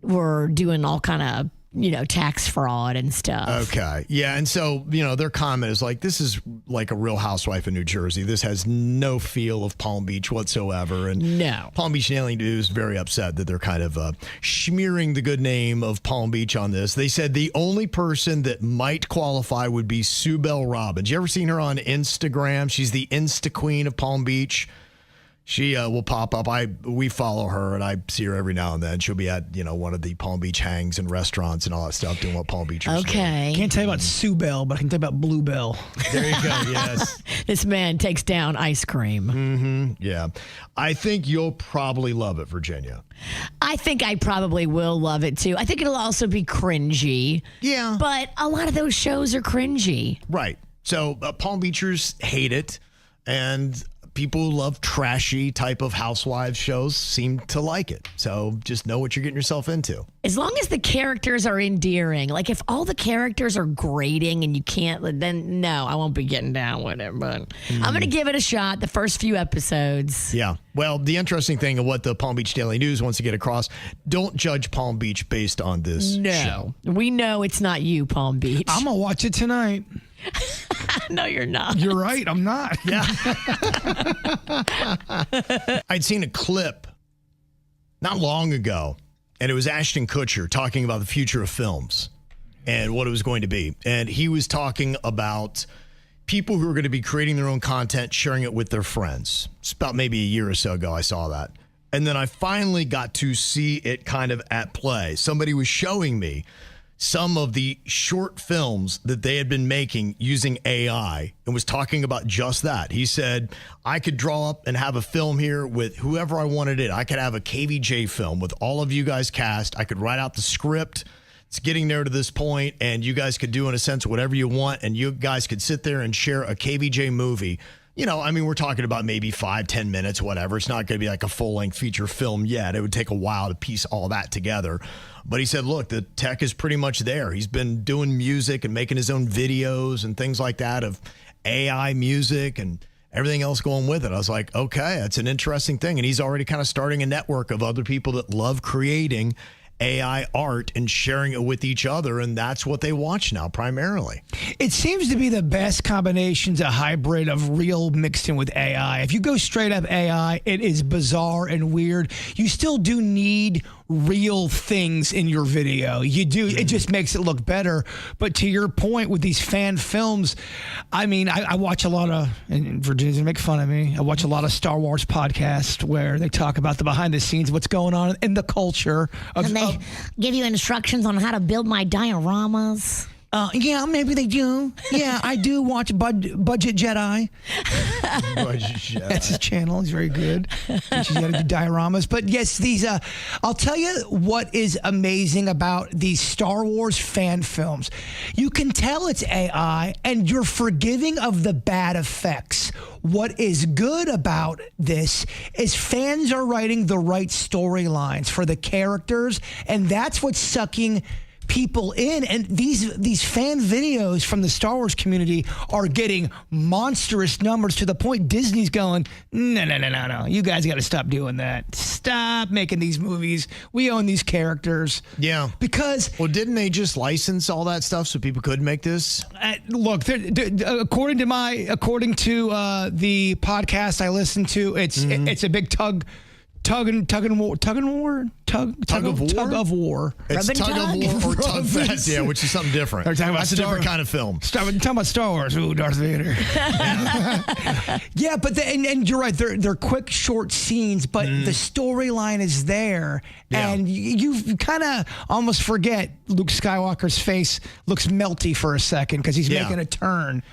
were doing all kind of, you know, tax fraud and stuff. Okay. Yeah. And so, you know, their comment is like, this is like a Real Housewife of New Jersey. This has no feel of Palm Beach whatsoever. And no. Palm Beach Daily News very upset that they're kind of smearing the good name of Palm Beach on this. They said the only person that might qualify would be Sue Bell Robbins. You ever seen her on Instagram? She's the Insta Queen of Palm Beach. She will pop up. We follow her, and I see her every now and then. She'll be at, you know, one of the Palm Beach hangs and restaurants and all that stuff, doing what Palm Beachers do. Can't tell you about Sue Bell, but I can tell you about Blue Bell. There you go, yes. This man takes down ice cream. Mm-hmm, yeah. I think you'll probably love it, Virginia. I think I probably will love it, too. I think it'll also be cringy. Yeah. But a lot of those shows are cringy. Right. So Palm Beachers hate it, and people who love trashy type of housewives shows seem to like it. So just know what you're getting yourself into. As long as the characters are endearing. Like if all the characters are grating and you can't, then no, I won't be getting down with it. But I'm going to give it a shot, the first few episodes. Yeah. Well, the interesting thing of what the Palm Beach Daily News wants to get across, don't judge Palm Beach based on this show. We know it's not you, Palm Beach. I'm going to watch it tonight. No, you're not. You're right. I'm not. Yeah. I'd seen a clip not long ago, and it was Ashton Kutcher talking about the future of films and what it was going to be. And he was talking about people who are going to be creating their own content, sharing it with their friends. It's about maybe a year or so ago I saw that. And then I finally got to see it kind of at play. Somebody was showing me some of the short films that they had been making using AI and was talking about just that. He said, I could draw up and have a film here with whoever I wanted it. I could have a KVJ film with all of you guys cast. I could write out the script. It's getting there to this point, and you guys could do, in a sense, whatever you want, and you guys could sit there and share a KVJ movie. You know, I mean, we're talking about maybe 5-10 minutes, whatever. It's not going to be like a full-length feature film yet. It would take a while to piece all that together. But he said, look, the tech is pretty much there. He's been doing music and making his own videos and things like that of AI music and everything else going with it. I was like, okay, that's an interesting thing. And he's already kind of starting a network of other people that love creating AI art and sharing it with each other, and that's what they watch now primarily. It seems to be the best combinations, a hybrid of real mixed in with AI. If you go straight up AI, it is bizarre and weird. You still do need real things in your video. You do. It just makes it look better. But to your point with these fan films, I mean, I watch a lot of, and Virginia's gonna make fun of me, I watch a lot of Star Wars podcasts where they talk about the behind the scenes, what's going on in the culture. And they give you instructions on how to build my dioramas. Yeah, maybe they do. Yeah, I do watch Budget Jedi. Budget Jedi. That's his channel. He's very good. He's got to do dioramas. But yes, these. I'll tell you what is amazing about these Star Wars fan films. You can tell it's AI, and you're forgiving of the bad effects. What is good about this is fans are writing the right storylines for the characters, and that's what's sucking people in. And these fan videos from the Star Wars community are getting monstrous numbers to the point Disney's going, no. You guys got to stop doing that. Stop making these movies. We own these characters. Yeah. Because... Well, didn't they just license all that stuff so people could make this? Look, according to the podcast I listened to, it's a big tug of war. It's tug of war or tug fest, yeah, which is something different. That's a different kind of film. Talking about Star Wars. Ooh, Darth Vader. Yeah, but and you're right. They're quick, short scenes, but the storyline is there, and you kind of almost forget Luke Skywalker's face looks melty for a second because he's making a turn.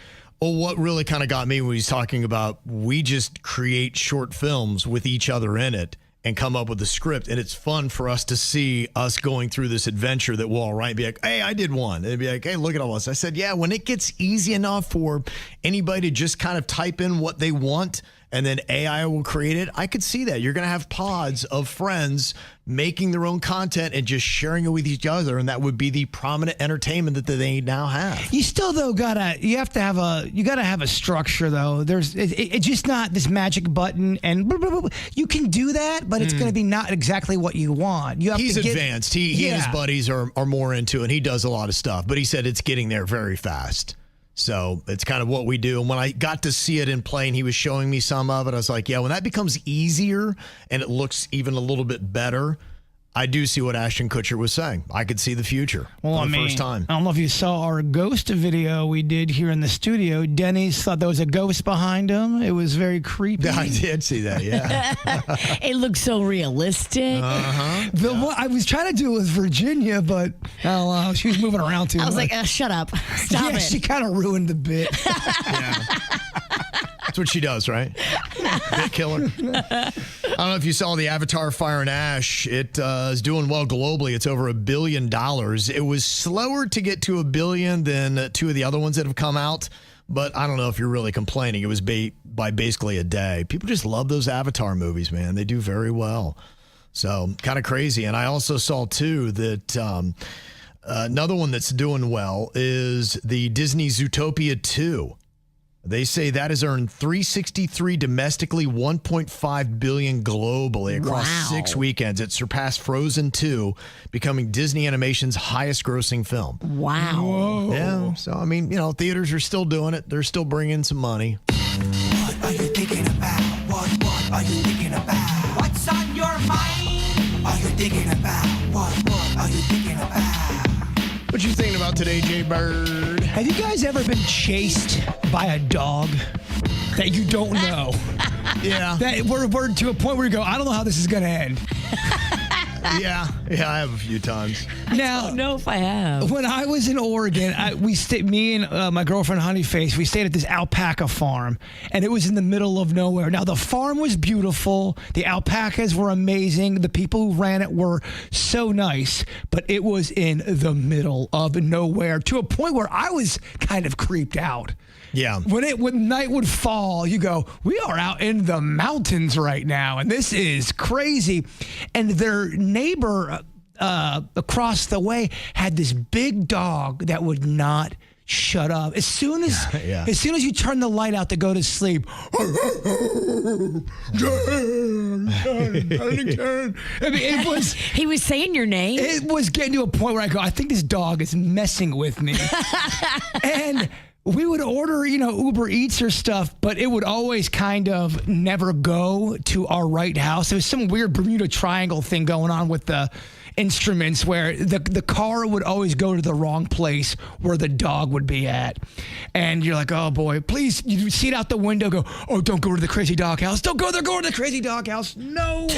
Well, what really kind of got me when he's talking about we just create short films with each other in it and come up with a script. And it's fun for us to see us going through this adventure that we'll all write and be like, hey, I did one. And it'd be like, hey, look at all this. I said, yeah, when it gets easy enough for anybody to just kind of type in what they want and then AI will create it, I could see that. You're going to have pods of friends making their own content and just sharing it with each other, and that would be the prominent entertainment that they now have. You still though gotta have a structure though. It's just not this magic button and blah, blah, blah. You can do that, but it's going to be not exactly what you want. He's advanced. He and his buddies are more into it. And he does a lot of stuff, but he said it's getting there very fast. So it's kind of what we do. And when I got to see it in play and he was showing me some of it, I was like, yeah, when that becomes easier and it looks even a little bit better, I do see what Ashton Kutcher was saying. I could see the future for the first time. I don't know if you saw our ghost video we did here in the studio. Denny's thought there was a ghost behind him. It was very creepy. I did see that, yeah. It looked so realistic. I was trying to do it with Virginia, but I don't know, she was moving around too much. I was like, shut up. Stop it. She kind of ruined the bit. Yeah. That's what she does, right? Bit killer. I don't know if you saw the Avatar Fire and Ash. It is doing well globally. It's over $1 billion. It was slower to get to $1 billion than two of the other ones that have come out. But I don't know if you're really complaining. It was by basically a day. People just love those Avatar movies, man. They do very well. So kind of crazy. And I also saw, too, that another one that's doing well is the Disney Zootopia 2. They say that has earned $363 domestically, $1.5 billion globally across 6 weekends. It surpassed Frozen 2, becoming Disney Animation's highest-grossing film. Wow. Whoa. Yeah. So, I mean, theaters are still doing it. They're still bringing some money. What are you thinking about? What are you thinking about? What's on your mind? Are you thinking about? What are you thinking about? What you thinking about today, Jay Bird? Have you guys ever been chased by a dog that you don't know? Yeah. That we're to a point where you go, I don't know how this is going to end. Yeah, I have a few times. I don't know if I have. When I was in Oregon, me and my girlfriend Honeyface, we stayed at this alpaca farm, and it was in the middle of nowhere. Now, the farm was beautiful. The alpacas were amazing. The people who ran it were so nice, but it was in the middle of nowhere to a point where I was kind of creeped out. Yeah. When night would fall, you go, we are out in the mountains right now, and this is crazy. And their neighbor across the way had this big dog that would not shut up. As soon as you turn the light out to go to sleep, I mean, it was. He was saying your name. It was getting to a point where I go, I think this dog is messing with me. And we would order, Uber Eats or stuff, but it would always kind of never go to our right house. There was some weird Bermuda Triangle thing going on with the instruments where the car would always go to the wrong place where the dog would be at. And you're like, oh boy, please, you see it out the window, go, oh, don't go to the crazy dog house. Don't go there, go to the crazy dog house. No.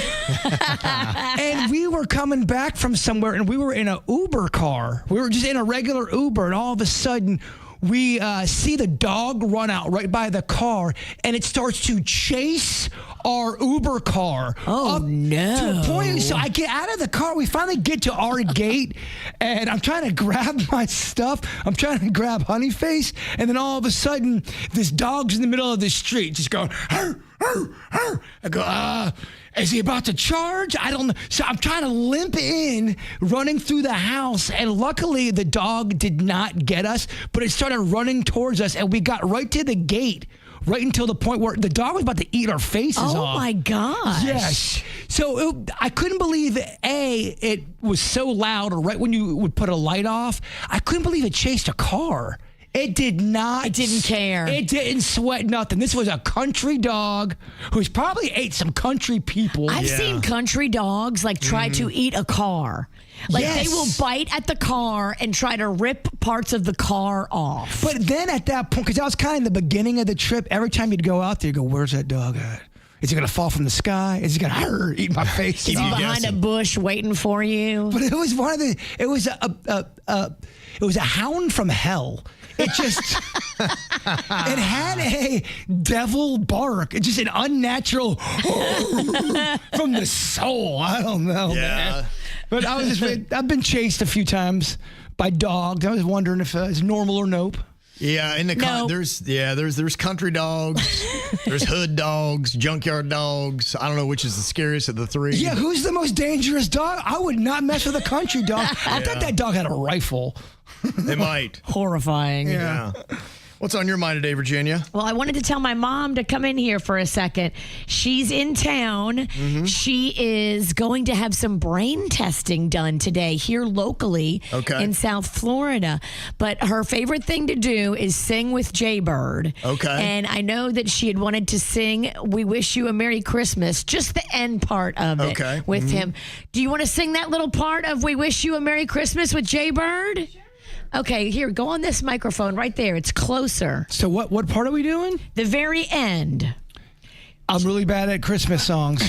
And we were coming back from somewhere and we were in an Uber car. We were just in a regular Uber, and all of a sudden, we see the dog run out right by the car, and it starts to chase our Uber car. Oh, no. To a point, so I get out of the car. We finally get to our gate, and I'm trying to grab my stuff. I'm trying to grab Honeyface, and then all of a sudden, this dog's in the middle of the street just going, arr, arr, arr. I go, is he about to charge? I don't know. So I'm trying to limp in, running through the house, and luckily the dog did not get us, but it started running towards us, and we got right to the gate, right until the point where the dog was about to eat our faces off. Oh, my gosh. Yes. So I couldn't believe, it was so loud, or right when you would put a light off, I couldn't believe it chased a car. It did not. It didn't care. It didn't sweat nothing. This was a country dog who's probably ate some country people. I've seen country dogs try to eat a car. They will bite at the car and try to rip parts of the car off. But then at that point, because that was kind of the beginning of the trip, every time you'd go out there, you go, where's that dog at? Is he going to fall from the sky? Is he going to eat my face? Is he behind a bush waiting for you? But it was it was a hound from hell. It just, it had a devil bark. It's just an unnatural from the soul. I don't know, man. But I've been chased a few times by dogs. I was wondering if it's normal or nope. Yeah, there's country dogs, there's hood dogs, junkyard dogs. I don't know which is the scariest of the three. Yeah, who's the most dangerous dog? I would not mess with a country dog. I thought that dog had a rifle. They might. Horrifying. Yeah. What's on your mind today, Virginia? Well, I wanted to tell my mom to come in here for a second. She's in town. Mm-hmm. She is going to have some brain testing done today here locally in South Florida. But her favorite thing to do is sing with Jay Bird. Okay. And I know that she had wanted to sing We Wish You a Merry Christmas, just the end part of it with him. Do you want to sing that little part of We Wish You a Merry Christmas with Jay Bird? Sure. Okay, here, go on this microphone right there. It's closer. So what part are we doing? The very end. I'm really bad at Christmas songs. I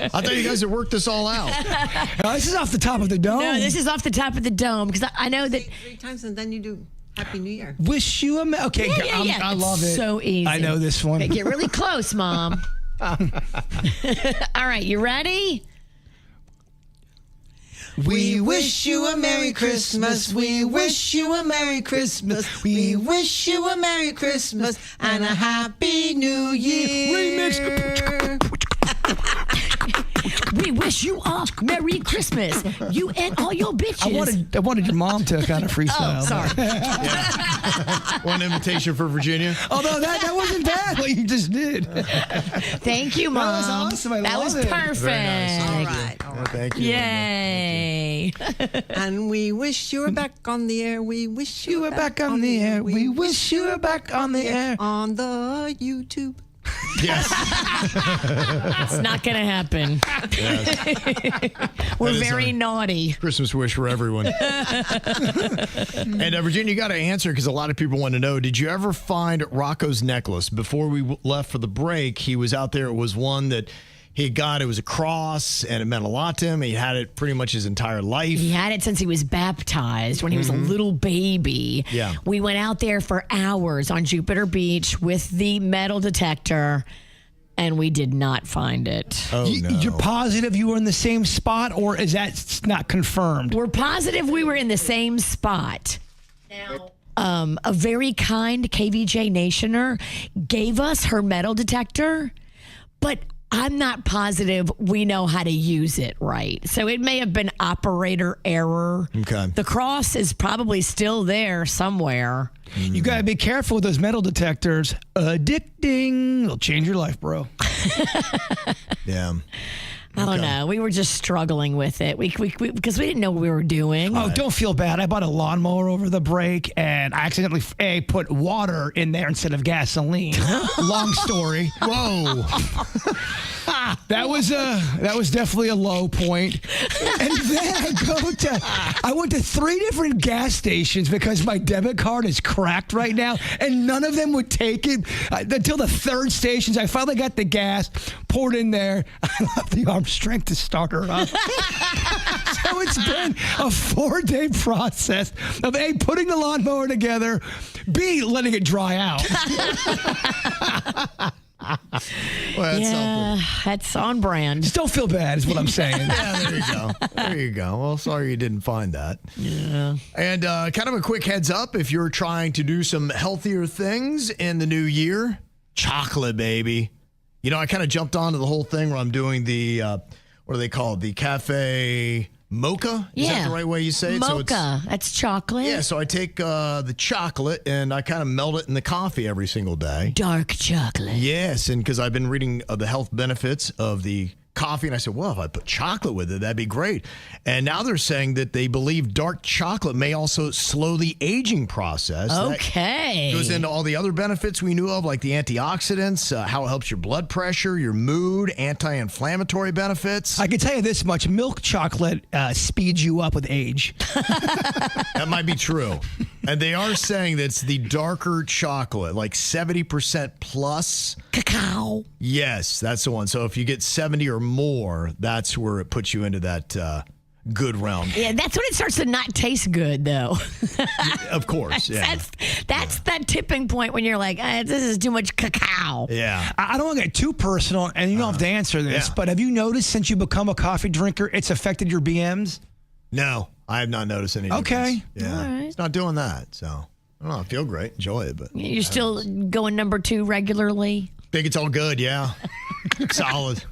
thought you guys had worked this all out. This is off the top of the dome. No, this is off the top of the dome because I know that. 3 times and then you do Happy New Year. Wish you a... Okay, yeah. I love it. So easy. I know this one. Okay, get really close, Mom. All right, you ready? We wish you a Merry Christmas. We wish you a Merry Christmas. We wish you a Merry Christmas and a Happy New Year. Remix. We wish you a Merry Christmas. You and all your bitches. I wanted your mom to kind of freestyle. Oh, sorry. One invitation for Virginia. Although that wasn't bad what you just did. Thank you, Mom. That was awesome. That was perfect. Very nice. All right. Thank you. Yay. And we wish you were back on the air. We wish You were back on the air. We wish you were back on the air. On the YouTube. Yes. It's not going to happen. Yes. We're very naughty. Christmas wish for everyone. And Virginia, you got to answer because a lot of people want to know, did you ever find Rocco's necklace? Before we left for the break, he was out there. It was one that he got. It was a cross, and it meant a lot to him. He had it pretty much his entire life. He had it since he was baptized when he was a little baby. Yeah. We went out there for hours on Jupiter Beach with the metal detector, and we did not find it. Oh, no. You're positive you were in the same spot, or is that not confirmed? We're positive we were in the same spot. Now, a very kind KVJ Nationer gave us her metal detector, but I'm not positive we know how to use it right. So it may have been operator error. Okay. The cross is probably still there somewhere. You got to be careful with those metal detectors. Addicting. It'll change your life, bro. Yeah. I don't know. We were just struggling with it because we didn't know what we were doing. Oh, don't feel bad. I bought a lawnmower over the break, and I accidentally put water in there instead of gasoline. Long story. Whoa. That was definitely a low point. And then I went to 3 different gas stations because my debit card is cracked right now, and none of them would take it until the 3rd station. I finally got the gas, poured in there. I don't have the arm strength to start her up. So it's been a 4-day process of A, putting the lawnmower together, B, letting it dry out. Well, that's on brand. Just don't feel bad is what I'm saying. Yeah, there you go. There you go. Well, sorry you didn't find that. Yeah. And kind of a quick heads up, if you're trying to do some healthier things in the new year, chocolate, baby. You know, I kind of jumped onto the whole thing where I'm doing the, what do they call it? The cafe mocha? Is that the right way you say it? Mocha. That's chocolate. Yeah, so I take the chocolate and I kind of melt it in the coffee every single day. Dark chocolate. Yes, and because I've been reading the health benefits of the coffee, and I said, well, if I put chocolate with it, that'd be great. And now they're saying that they believe dark chocolate may also slow the aging process. Okay. That goes into all the other benefits we knew of, like the antioxidants, how it helps your blood pressure, your mood, anti-inflammatory benefits. I can tell you this much. Milk chocolate speeds you up with age. That might be true. And they are saying that it's the darker chocolate, like 70% plus. Cacao. Yes, that's the one. So if you get 70 or more, that's where it puts you into that good realm. Yeah, that's when it starts to not taste good, though. Of course, yeah. That's that tipping point when you're like, this is too much cacao. Yeah. I don't want to get too personal, and you don't have to answer this, but have you noticed since you become a coffee drinker, it's affected your BMs? No, I have not noticed any difference. Okay. Yeah. All right. It's not doing that, so I don't know. I feel great. Enjoy it, but You're still going number 2 regularly? think it's all good, yeah. Solid.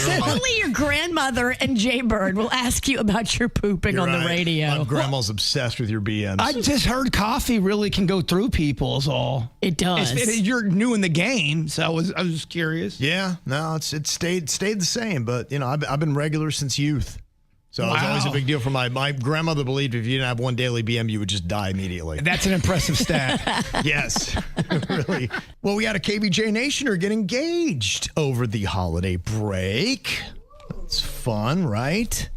Only your grandmother and Jay Bird will ask you about your pooping You're on right. the radio. My grandma's obsessed with your BMs. I just heard coffee really can go through people is all. It does. You're new in the game, so I was just curious. Yeah, no, it stayed the same, but you know, I've been regular since youth. So it was always a big deal for my grandmother believed if you didn't have one daily BM, you would just die immediately. That's an impressive stat. Yes, really. Well, we had a KVJ Nationer get engaged over the holiday break. It's fun, right?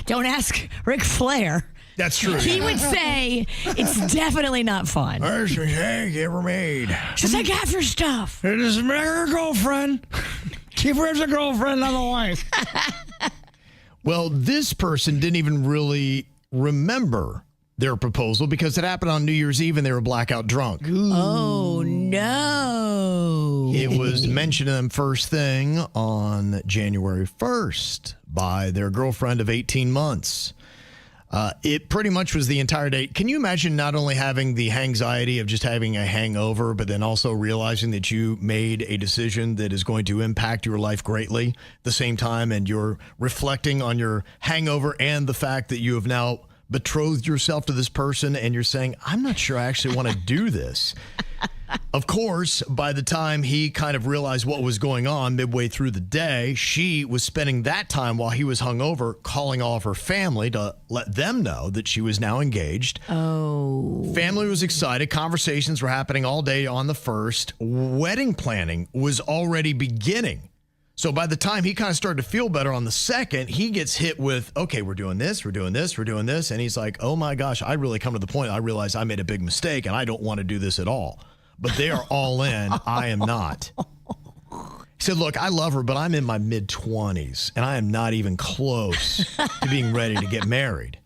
Don't ask Ric Flair. That's true. He would say it's definitely not fun. First mistake ever made. Just like half your stuff. It is marry her girlfriend. Keep her as a girlfriend, not a wife. Well, this person didn't even really remember their proposal because it happened on New Year's Eve and they were blackout drunk. Oh, no. It was mentioned to them first thing on January 1st by their girlfriend of 18 months. It pretty much was the entire day. Can you imagine not only having the anxiety of just having a hangover, but then also realizing that you made a decision that is going to impact your life greatly at the same time, and you're reflecting on your hangover and the fact that you have now betrothed yourself to this person and you're saying, I'm not sure I actually want to do this. Of course, by the time he kind of realized what was going on midway through the day, she was spending that time while he was hungover calling all of her family to let them know that she was now engaged. Oh. Family was excited. Conversations were happening all day on the 1st. Wedding planning was already beginning. So by the time he kind of started to feel better on the 2nd, he gets hit with, okay, we're doing this, we're doing this, we're doing this. And he's like, oh my gosh, I really come to the point I realize I made a big mistake and I don't want to do this at all. But they are all in. I am not. said, look, I love her, but I'm in my mid-20s, and I am not even close to being ready to get married.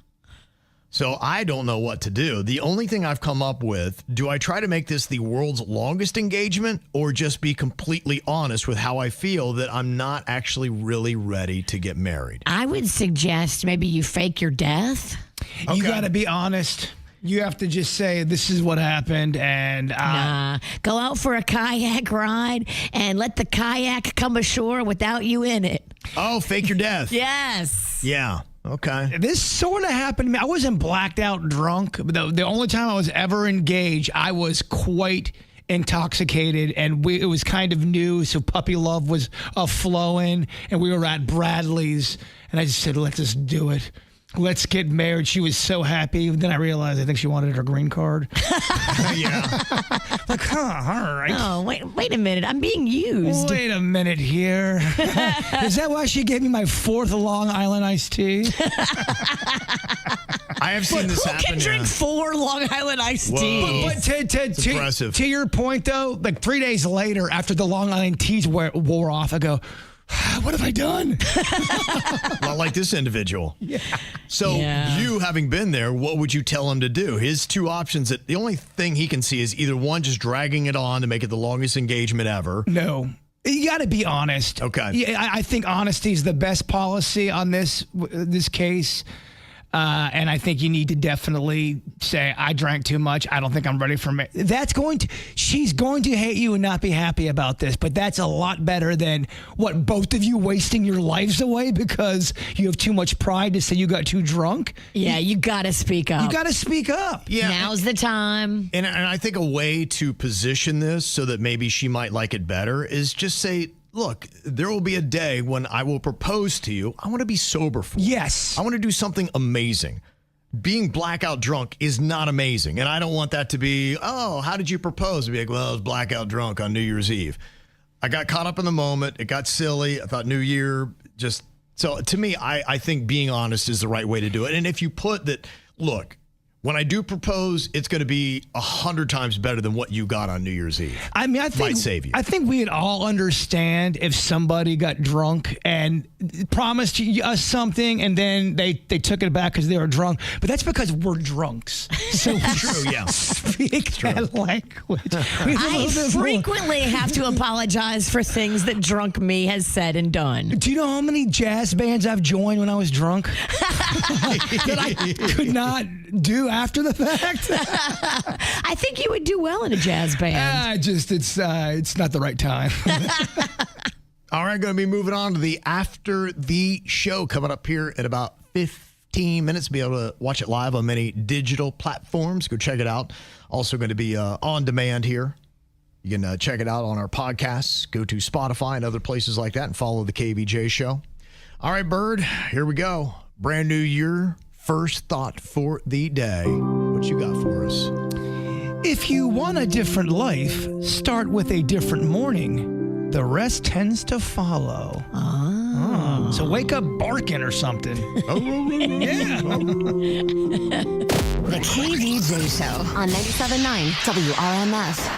So I don't know what to do. The only thing I've come up with, do I try to make this the world's longest engagement or just be completely honest with how I feel that I'm not actually really ready to get married? I would suggest maybe you fake your death. Okay. You got to be honest. You have to just say, this is what happened, and go out for a kayak ride and let the kayak come ashore without you in it. Oh, fake your death. Yes. Yeah. Okay. This sort of happened to me. I wasn't blacked out drunk. The only time I was ever engaged, I was quite intoxicated, and it was kind of new, so puppy love was flowing, and we were at Bradley's, and I just said, let's just do it. Let's get married. She was so happy. Then I realized I think she wanted her green card. Yeah. Like, all right. Oh, wait a minute. I'm being used. Wait a minute here. Is that why she gave me my 4th Long Island iced tea? I have seen this happen. Who can drink 4 Long Island iced tea? But impressive. To your point, though, like 3 days later, after the Long Island teas wore off, I go, what have I done? Not like this individual. Yeah. So you having been there, what would you tell him to do? His 2 options, that the only thing he can see is either one, just dragging it on to make it the longest engagement ever. No. You got to be honest. Okay. Yeah, I think honesty is the best policy on this case. And I think you need to definitely say, I drank too much. I don't think I'm ready for marriage. She's going to hate you and not be happy about this, but that's a lot better than both of you wasting your lives away because you have too much pride to say you got too drunk. Yeah, you got to speak up. You got to speak up. Yeah. Now's the time. And I think a way to position this so that maybe she might like it better is just say, look, there will be a day when I will propose to you. I want to be sober for you. Yes. I want to do something amazing. Being blackout drunk is not amazing. And I don't want that to be, oh, how did you propose? To be like, well, I was blackout drunk on New Year's Eve. I got caught up in the moment. It got silly. I thought New Year just... So to me, I think being honest is the right way to do it. And if you put that, look, when I do propose, it's going to be 100 times better than what you got on New Year's Eve. I mean, I think might save you. I think we'd all understand if somebody got drunk and promised us something, and then they took it back because they were drunk. But that's because we're drunks. So true, yeah. Speak that language. I frequently have to apologize for things that drunk me has said and done. Do you know how many jazz bands I've joined when I was drunk that I could not do after the fact? I think you would do well in a jazz band. It's not the right time. All right, going to be moving on to the After the Show coming up here in about 15 minutes. Be able to watch it live on many digital platforms. Go check it out. Also going to be on demand here. You can check it out on our podcasts. Go to Spotify and other places like that and follow the KVJ show. All right, Bird, here we go. Brand new year. First thought for the day. What you got for us? If you want a different life, start with a different morning. The rest tends to follow. Oh. So wake up barking or something. Yeah. The KVJ Show on 97.9 WRMF.